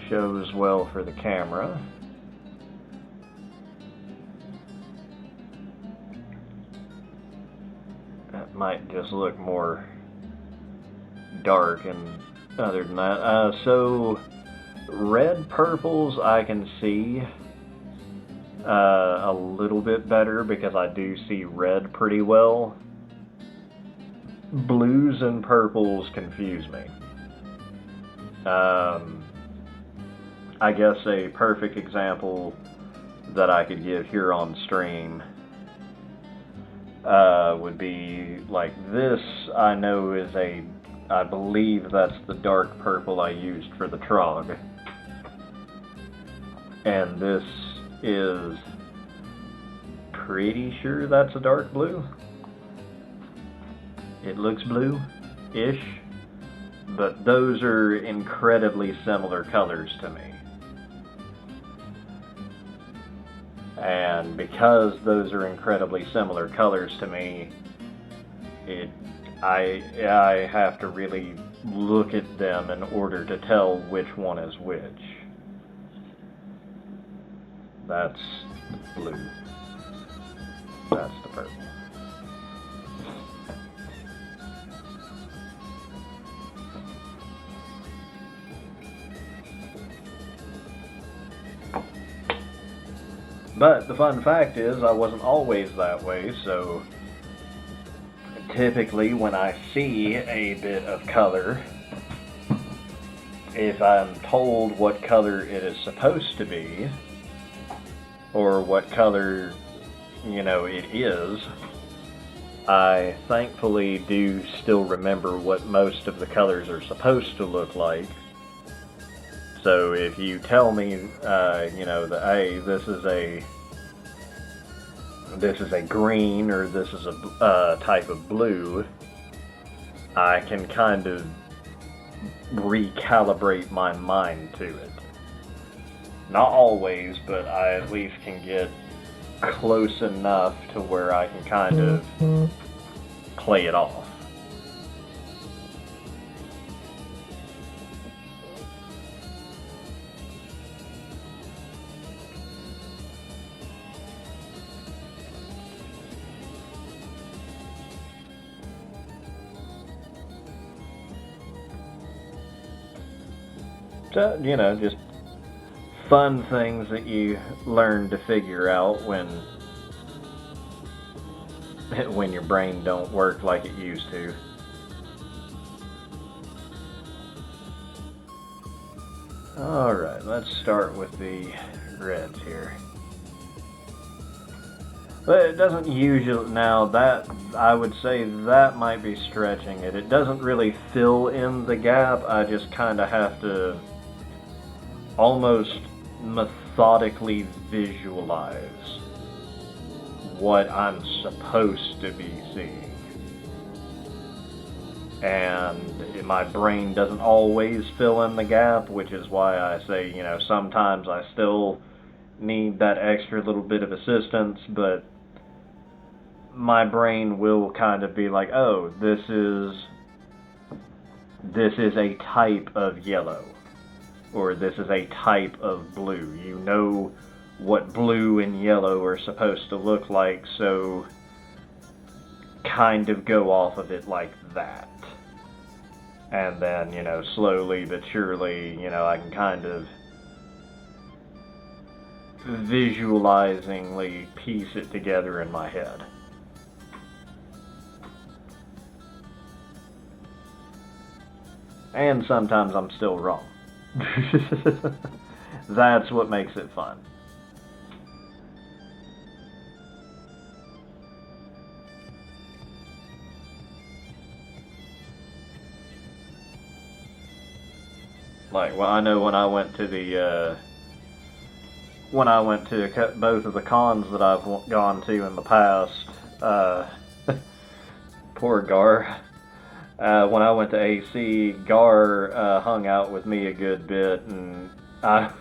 shows well for the camera. Might just look more dark, and other than that, so red purples I can see a little bit better because I do see red pretty well. Blues and purples confuse me. I guess a perfect example that I could give here on stream would be like this. I know is I believe that's the dark purple I used for the Trog. And this is pretty sure that's a dark blue. It looks blue-ish, but those are incredibly similar colors to me. And because those are incredibly similar colors to me, I have to really look at them in order to tell which one is which. That's the blue. That's the purple. But the fun fact is, I wasn't always that way, so typically when I see a bit of color, if I'm told what color it is supposed to be, or what color, it is, I thankfully do still remember what most of the colors are supposed to look like. So if you tell me, that, hey, this is a green, or this is a type of blue, I can kind of recalibrate my mind to it. Not always, but I at least can get close enough to where I can kind of play it off. So, just fun things that you learn to figure out when your brain don't work like it used to. Alright, let's start with the reds here. But it doesn't usually, now that, I would say that might be stretching it. It doesn't really fill in the gap, I just kind of have to almost methodically visualize what I'm supposed to be seeing. And my brain doesn't always fill in the gap, which is why I say, sometimes I still need that extra little bit of assistance, but my brain will kind of be like, oh, this is a type of yellow, or this is a type of blue. You know what blue and yellow are supposed to look like, so kind of go off of it like that. And then, slowly but surely, I can kind of visualizingly piece it together in my head. And sometimes I'm still wrong. That's what makes it fun. Like, well, I know when I went to both of the cons that I've gone to in the past, poor Gar. When I went to AC, Gar hung out with me a good bit, and I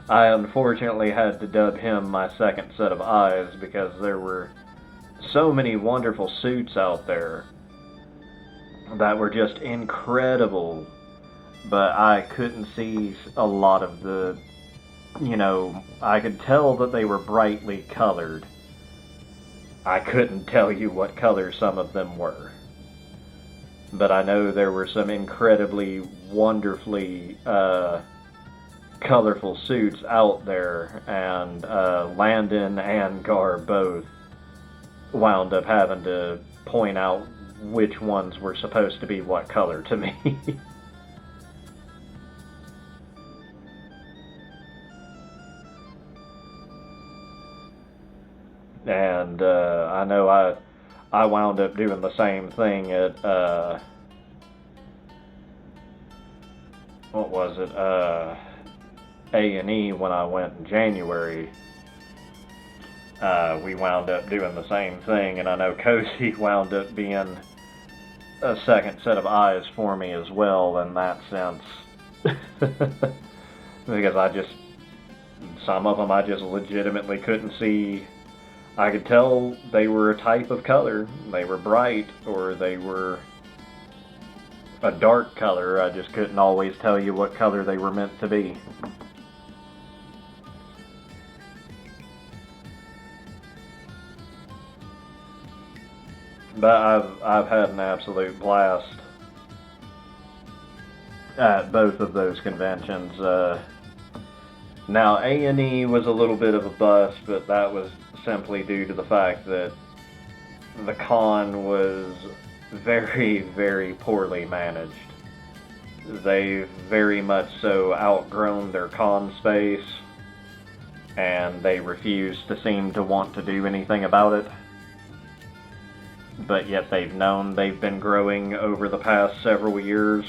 unfortunately had to dub him my second set of eyes because there were so many wonderful suits out there that were just incredible, but I couldn't see a lot of the, I could tell that they were brightly colored. I couldn't tell you what color some of them were. But I know there were some incredibly, wonderfully colorful suits out there, and Landon and Gar both wound up having to point out which ones were supposed to be what color to me. And I know I wound up doing the same thing at, what was it, A&E when I went in January. We wound up doing the same thing, and I know Cozy wound up being a second set of eyes for me as well in that sense. Because some of them I just legitimately couldn't see. I could tell they were a type of color. They were bright, or they were a dark color. I just couldn't always tell you what color they were meant to be. But I've had an absolute blast at both of those conventions. Now A&E was a little bit of a bust, but that was simply due to the fact that the con was very, very poorly managed. They've very much so outgrown their con space, and they refuse to seem to want to do anything about it. But yet they've known they've been growing over the past several years.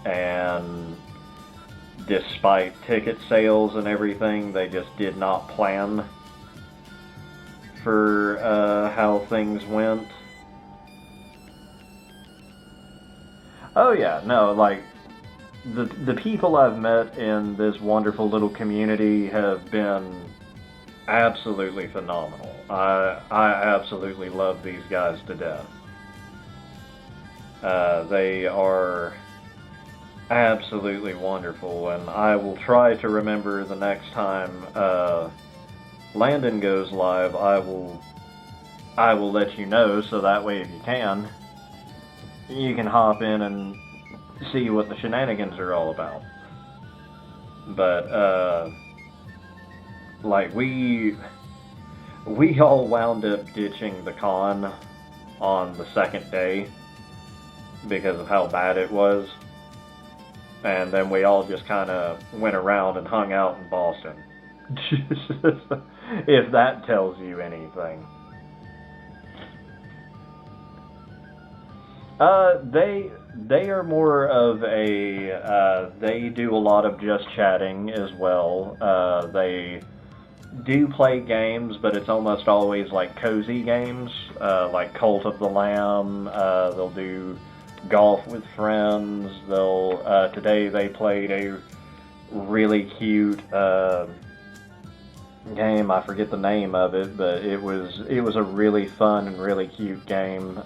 And despite ticket sales and everything, they just did not plan for how things went. Oh yeah, no, like, the people I've met in this wonderful little community have been absolutely phenomenal. I absolutely love these guys to death. They are absolutely wonderful, and I will try to remember the next time Landon goes live. I will let you know, so that way if you can hop in and see what the shenanigans are all about. But like we all wound up ditching the con on the second day because of how bad it was. And then we all just kind of went around and hung out in Boston. If that tells you anything. They are more of a, they do a lot of just chatting as well. They do play games, but it's almost always like cozy games, like Cult of the Lamb. They'll do golf with friends. They'll today they played a really cute game. I forget the name of it, but it was a really fun and really cute game.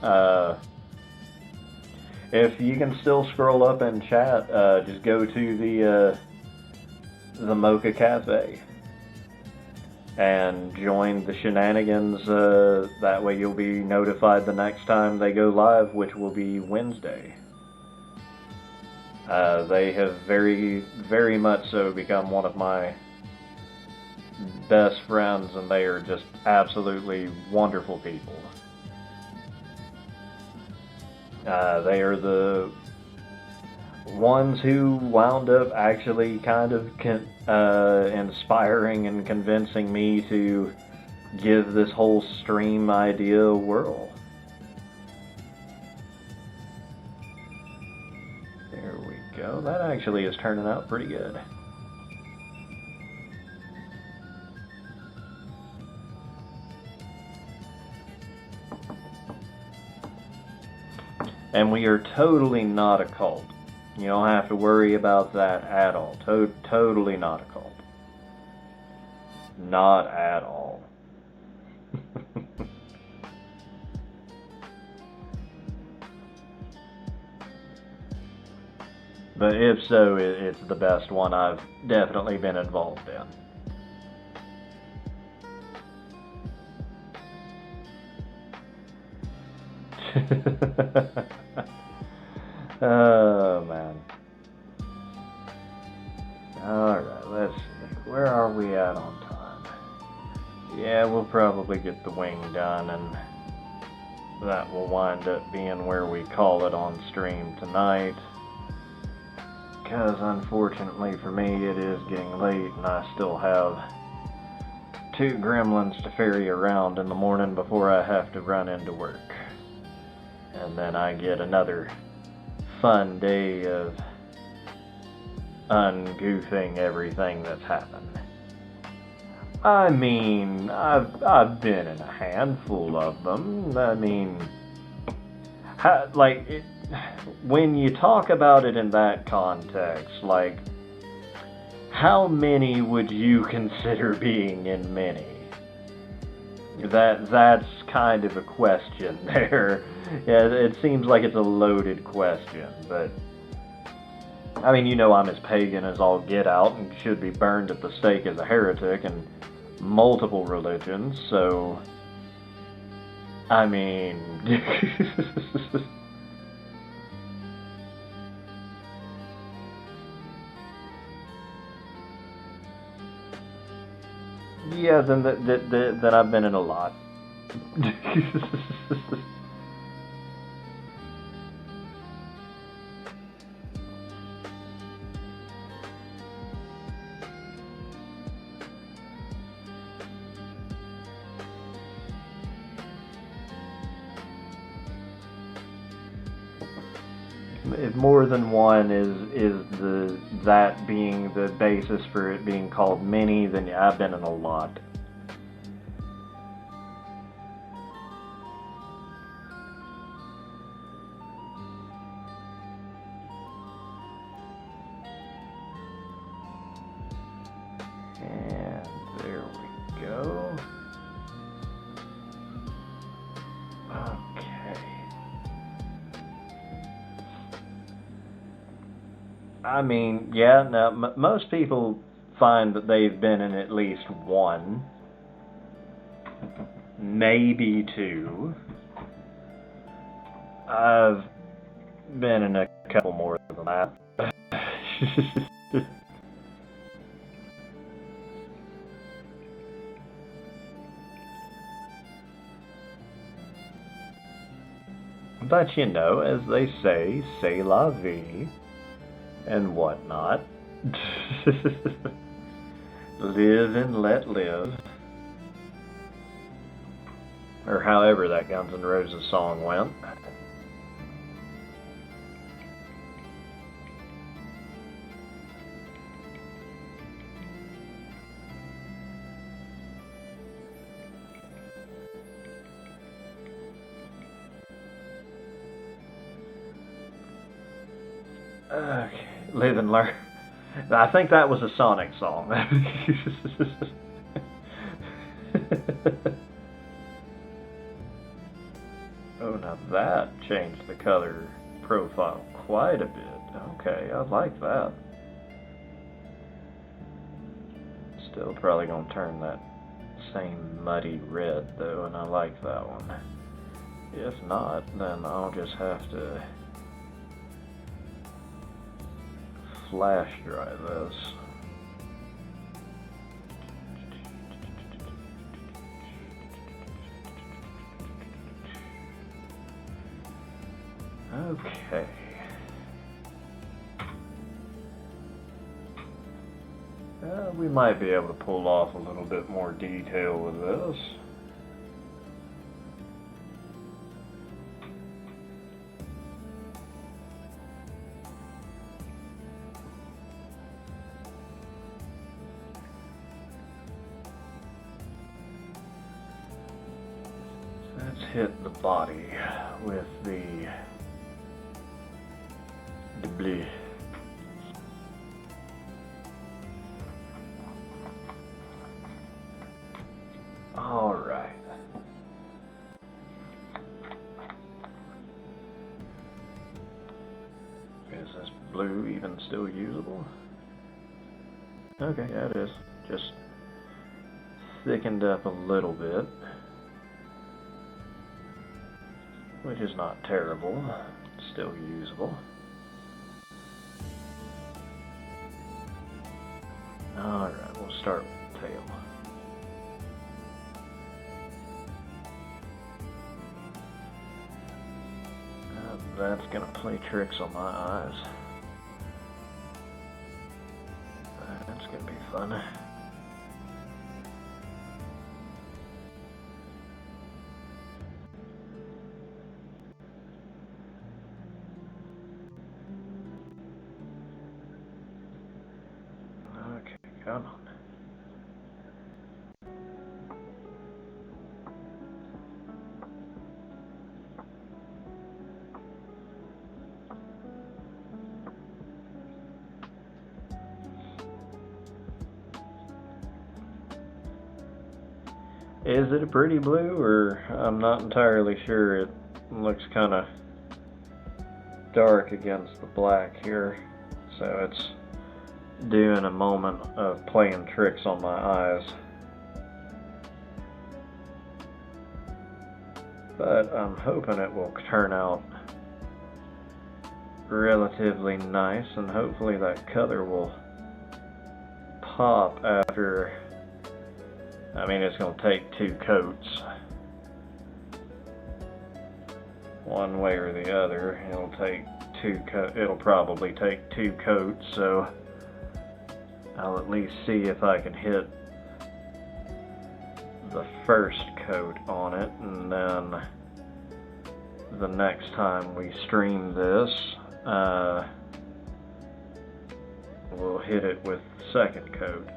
If you can still scroll up and chat, just go to the Mocha Cafe and join the shenanigans. That way you'll be notified the next time they go live, which will be Wednesday. They have very, very much so become one of my best friends, and they are just absolutely wonderful people. They are the ones who wound up actually kind of inspiring and convincing me to give this whole stream idea a whirl. There we go. That actually is turning out pretty good. And we are totally not a cult. You don't have to worry about that at all. Totally not a cult. Not at all. But if so, it's the best one I've definitely been involved in. Oh man. Alright, let's see. Where are we at on time? Yeah, we'll probably get the wing done, and that will wind up being where we call it on stream tonight. Because unfortunately for me, it is getting late, and I still have 2 gremlins to ferry around in the morning before I have to run into work. And then I get another fun day of ungoofing everything that's happened. I mean, I've been in a handful of them. I mean, when you talk about it in that context, like, how many would you consider being in many? That's kind of a question there. Yeah, it seems like it's a loaded question, but I mean, you know, I'm as pagan as all get out and should be burned at the stake as a heretic in multiple religions, so I mean, yeah, then I've been in a lot. If more than one is that being the basis for it being called many, then yeah, I've been in a lot. And there we go. Okay. I mean, yeah, now most people find that they've been in at least one, maybe two. I've been in a couple more than that. But you know, as they say, c'est la vie, and whatnot. Live and let live. Or however that Guns N' Roses song went. Okay, live and learn. I think that was a Sonic song. Oh, now that changed the color profile quite a bit. Okay, I like that. Still probably gonna turn that same muddy red though, and I like that one. If not, then I'll just have to flash dry this. Okay. We might be able to pull off a little bit more detail with this. Let's hit the body with the blue. All right. Is this blue even still usable? Okay, yeah, it is. Just thickened up a little bit, which is not terrible. Still usable. Alright, we'll start with the tail. That's gonna play tricks on my eyes. That's gonna be fun. Okay, come on. Is it a pretty blue, or I'm not entirely sure looks kind of dark against the black here, so it's doing a moment of playing tricks on my eyes. But I'm hoping it will turn out relatively nice, and hopefully that color will pop after, I mean, it's going to take 2 coats. One way or the other, it'll probably take 2 coats, so I'll at least see if I can hit the first coat on it, and then the next time we stream this, we'll hit it with the second coat.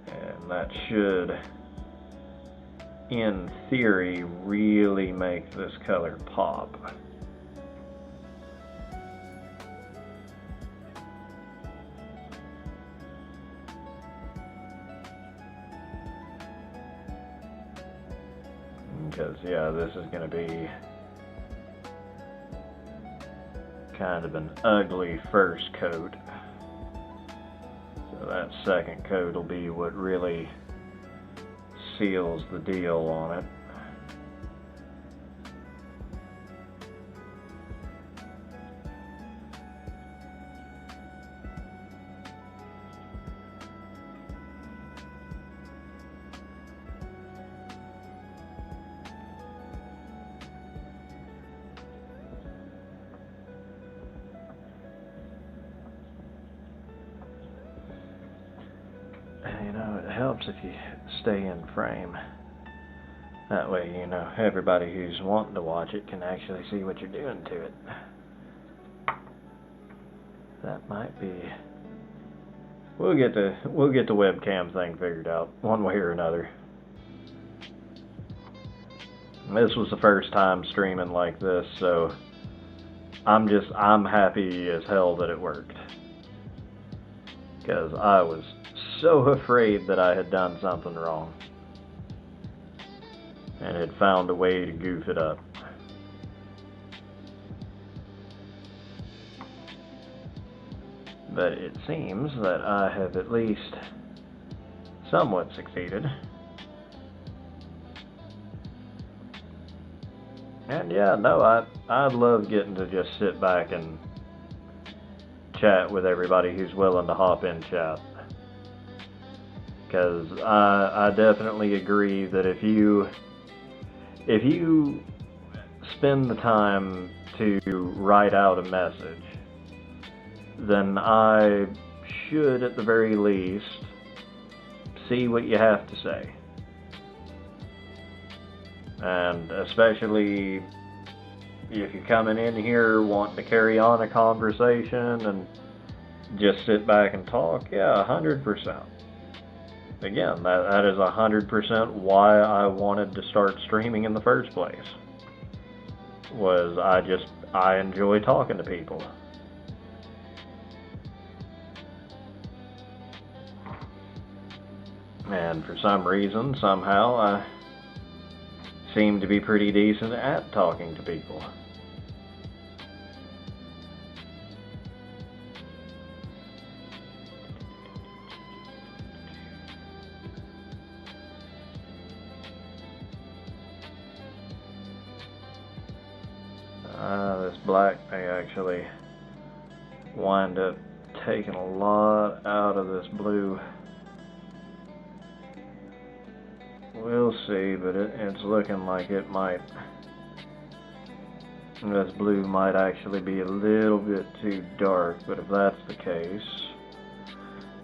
And that should, in theory, really make this color pop. Because, yeah, this is going to be kind of an ugly first coat. So that second coat will be what really seals the deal on it. You know, it helps if you stay in frame. That way, you know, everybody who's wanting to watch it can actually see what you're doing to it. That might be... We'll get the webcam thing figured out, one way or another. This was the first time streaming like this, so I'm happy as hell that it worked. Because I was so afraid that I had done something wrong and had found a way to goof it up. But it seems that I have at least somewhat succeeded. And yeah, no, I love getting to just sit back and chat with everybody who's willing to hop in chat. Because I definitely agree that if you spend the time to write out a message, then I should at the very least see what you have to say. And especially if you're coming in here wanting to carry on a conversation and just sit back and talk, yeah, 100%. Again, that is 100% why I wanted to start streaming in the first place. Was I enjoy talking to people. And for some reason, somehow, I seem to be pretty decent at talking to people. This black may actually wind up taking a lot out of this blue. We'll see, but it's looking like it might. This blue might actually be a little bit too dark, but if that's the case,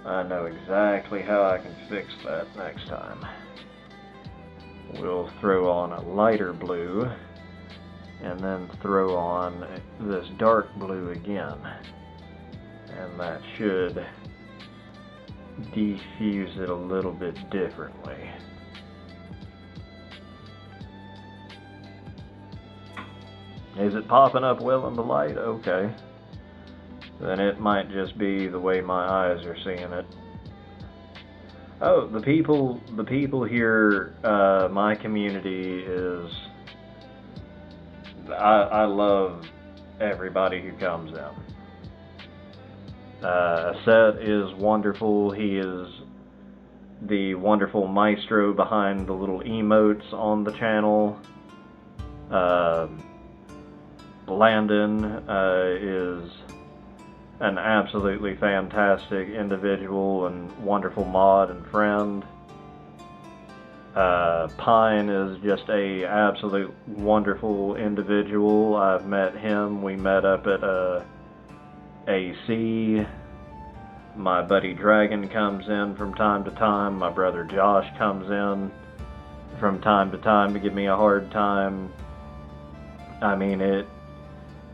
I know exactly how I can fix that next time. We'll throw on a lighter blue, and then throw on this dark blue again. And that should diffuse it a little bit differently. Is it popping up well in the light? Okay. Then it might just be the way my eyes are seeing it. Oh, the people here, my community is, I love everybody who comes in. Seth is wonderful. He is the wonderful maestro behind the little emotes on the channel. Landon is an absolutely fantastic individual and wonderful mod and friend. Pine is just a absolute wonderful individual. I've met him. We met up at AC. My buddy Dragon comes in from time to time. My brother Josh comes in from time to time to give me a hard time. I mean,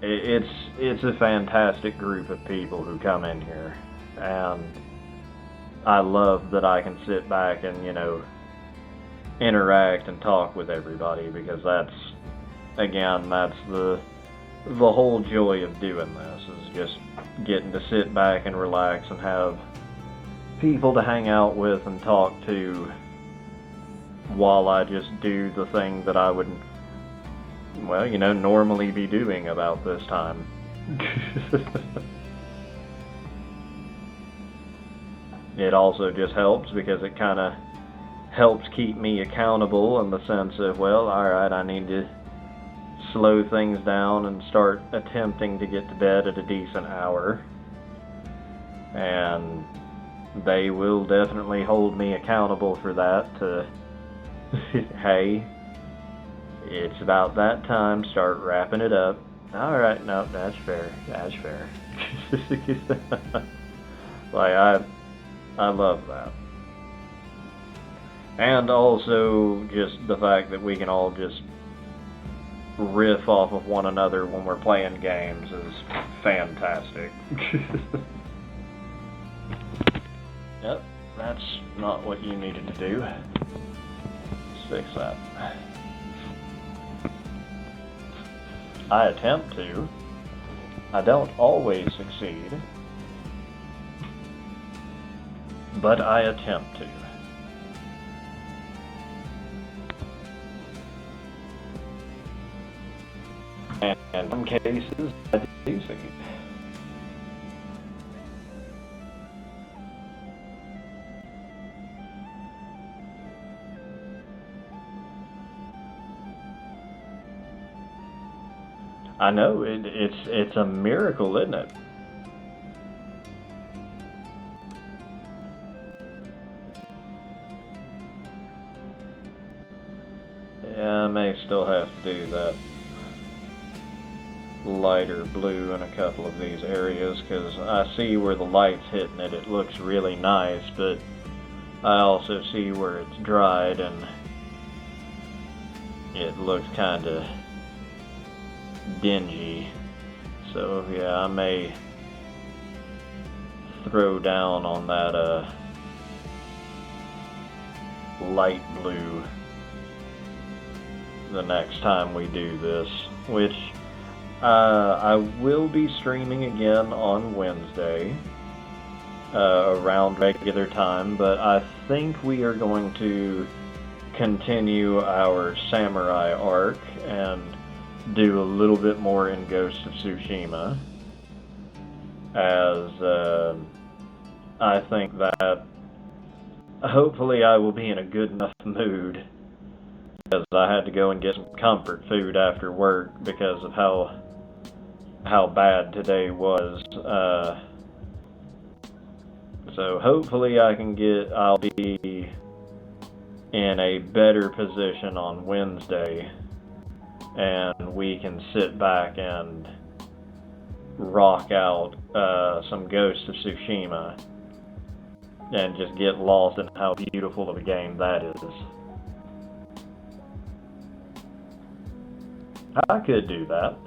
it's a fantastic group of people who come in here, and I love that I can sit back and, interact and talk with everybody, because that's the whole joy of doing this, is just getting to sit back and relax and have people to hang out with and talk to while I just do the thing that I would, normally be doing about this time. It also just helps because it kind of helps keep me accountable in the sense of, alright, I need to slow things down and start attempting to get to bed at a decent hour. And they will definitely hold me accountable for that, to, hey, it's about that time, start wrapping it up. Alright, no, that's fair. I love that. And also just the fact that we can all just riff off of one another when we're playing games is fantastic. Yep, that's not what you needed to do. Let's fix that. I attempt to. I don't always succeed. But I attempt to. And in some cases, I do succeed. I know, it's a miracle, isn't it? Yeah, I may still have to do that lighter blue in a couple of these areas, because I see where the light's hitting it, it looks really nice, but I also see where it's dried and it looks kinda dingy. So yeah, I may throw down on that light blue the next time we do this, which I will be streaming again on Wednesday around regular time, but I think we are going to continue our samurai arc and do a little bit more in Ghost of Tsushima, as I think that hopefully I will be in a good enough mood, because I had to go and get some comfort food after work because of how bad today was. So hopefully I'll be in a better position on Wednesday, and we can sit back and rock out some Ghost of Tsushima and just get lost in how beautiful of a game that is. I could do that.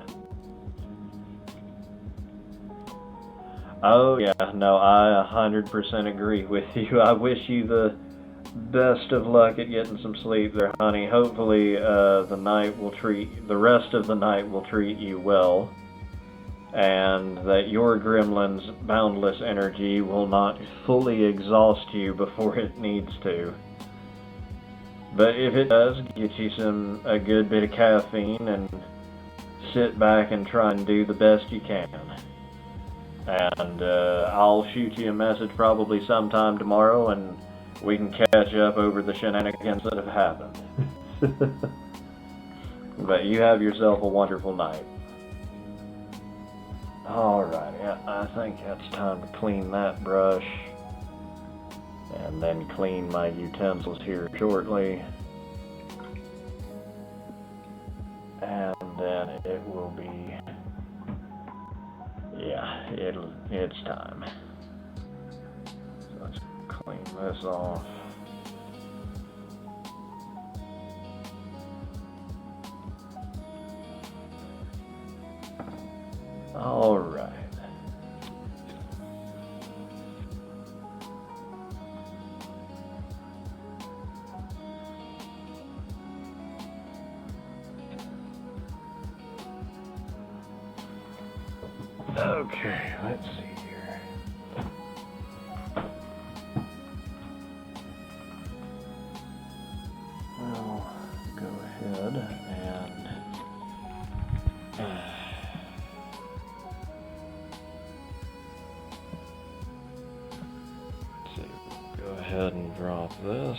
Oh yeah, no, I 100% agree with you. I wish you the best of luck at getting some sleep there, honey. Hopefully the rest of the night will treat you well. and that your gremlin's boundless energy will not fully exhaust you before it needs to. But if it does, get you a good bit of caffeine and sit back and try and do the best you can. And I'll shoot you a message probably sometime tomorrow, and we can catch up over the shenanigans that have happened. But you have yourself a wonderful night. Alright, I think it's time to clean that brush, and then clean my utensils here shortly. And then it will be, it's time. So let's clean this off. All right. Okay, let's see here. I'll go ahead and go ahead and drop this.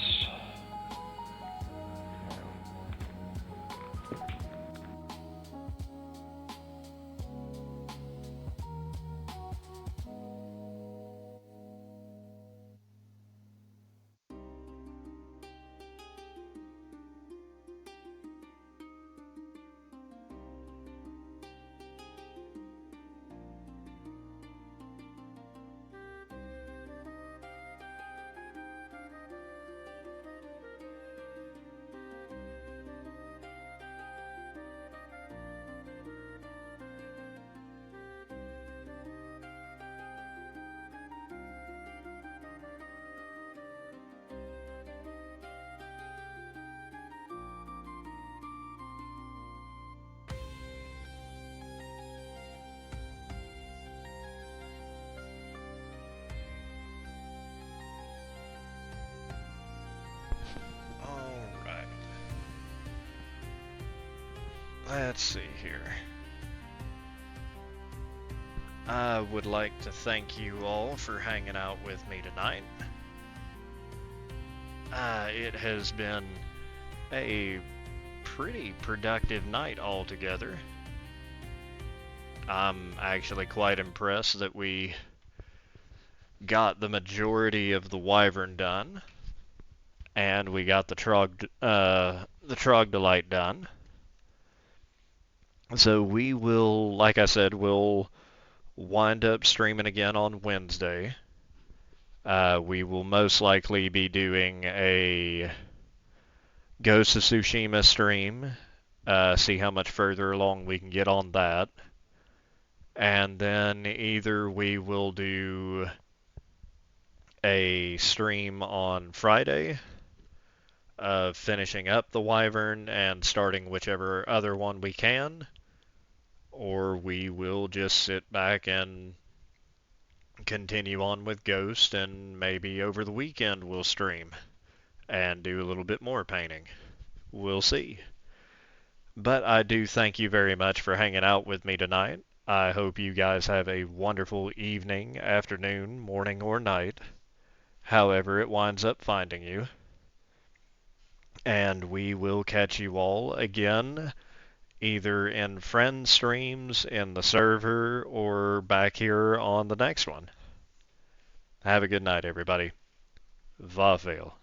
Let's see here. I would like to thank you all for hanging out with me tonight. It has been a pretty productive night altogether. I'm actually quite impressed that we got the majority of the Wyvern done, and we got the Trogdolite done. So we will, like I said, we'll wind up streaming again on Wednesday. We will most likely be doing a Ghost of Tsushima stream, see how much further along we can get on that. And then either we will do a stream on Friday, finishing up the Wyvern and starting whichever other one we can, or we will just sit back and continue on with Ghost, and maybe over the weekend we'll stream and do a little bit more painting. We'll see. But I do thank you very much for hanging out with me tonight. I hope you guys have a wonderful evening, afternoon, morning, or night, however it winds up finding you. And we will catch you all again, either in friend streams, in the server, or back here on the next one. Have a good night, everybody. Vavel.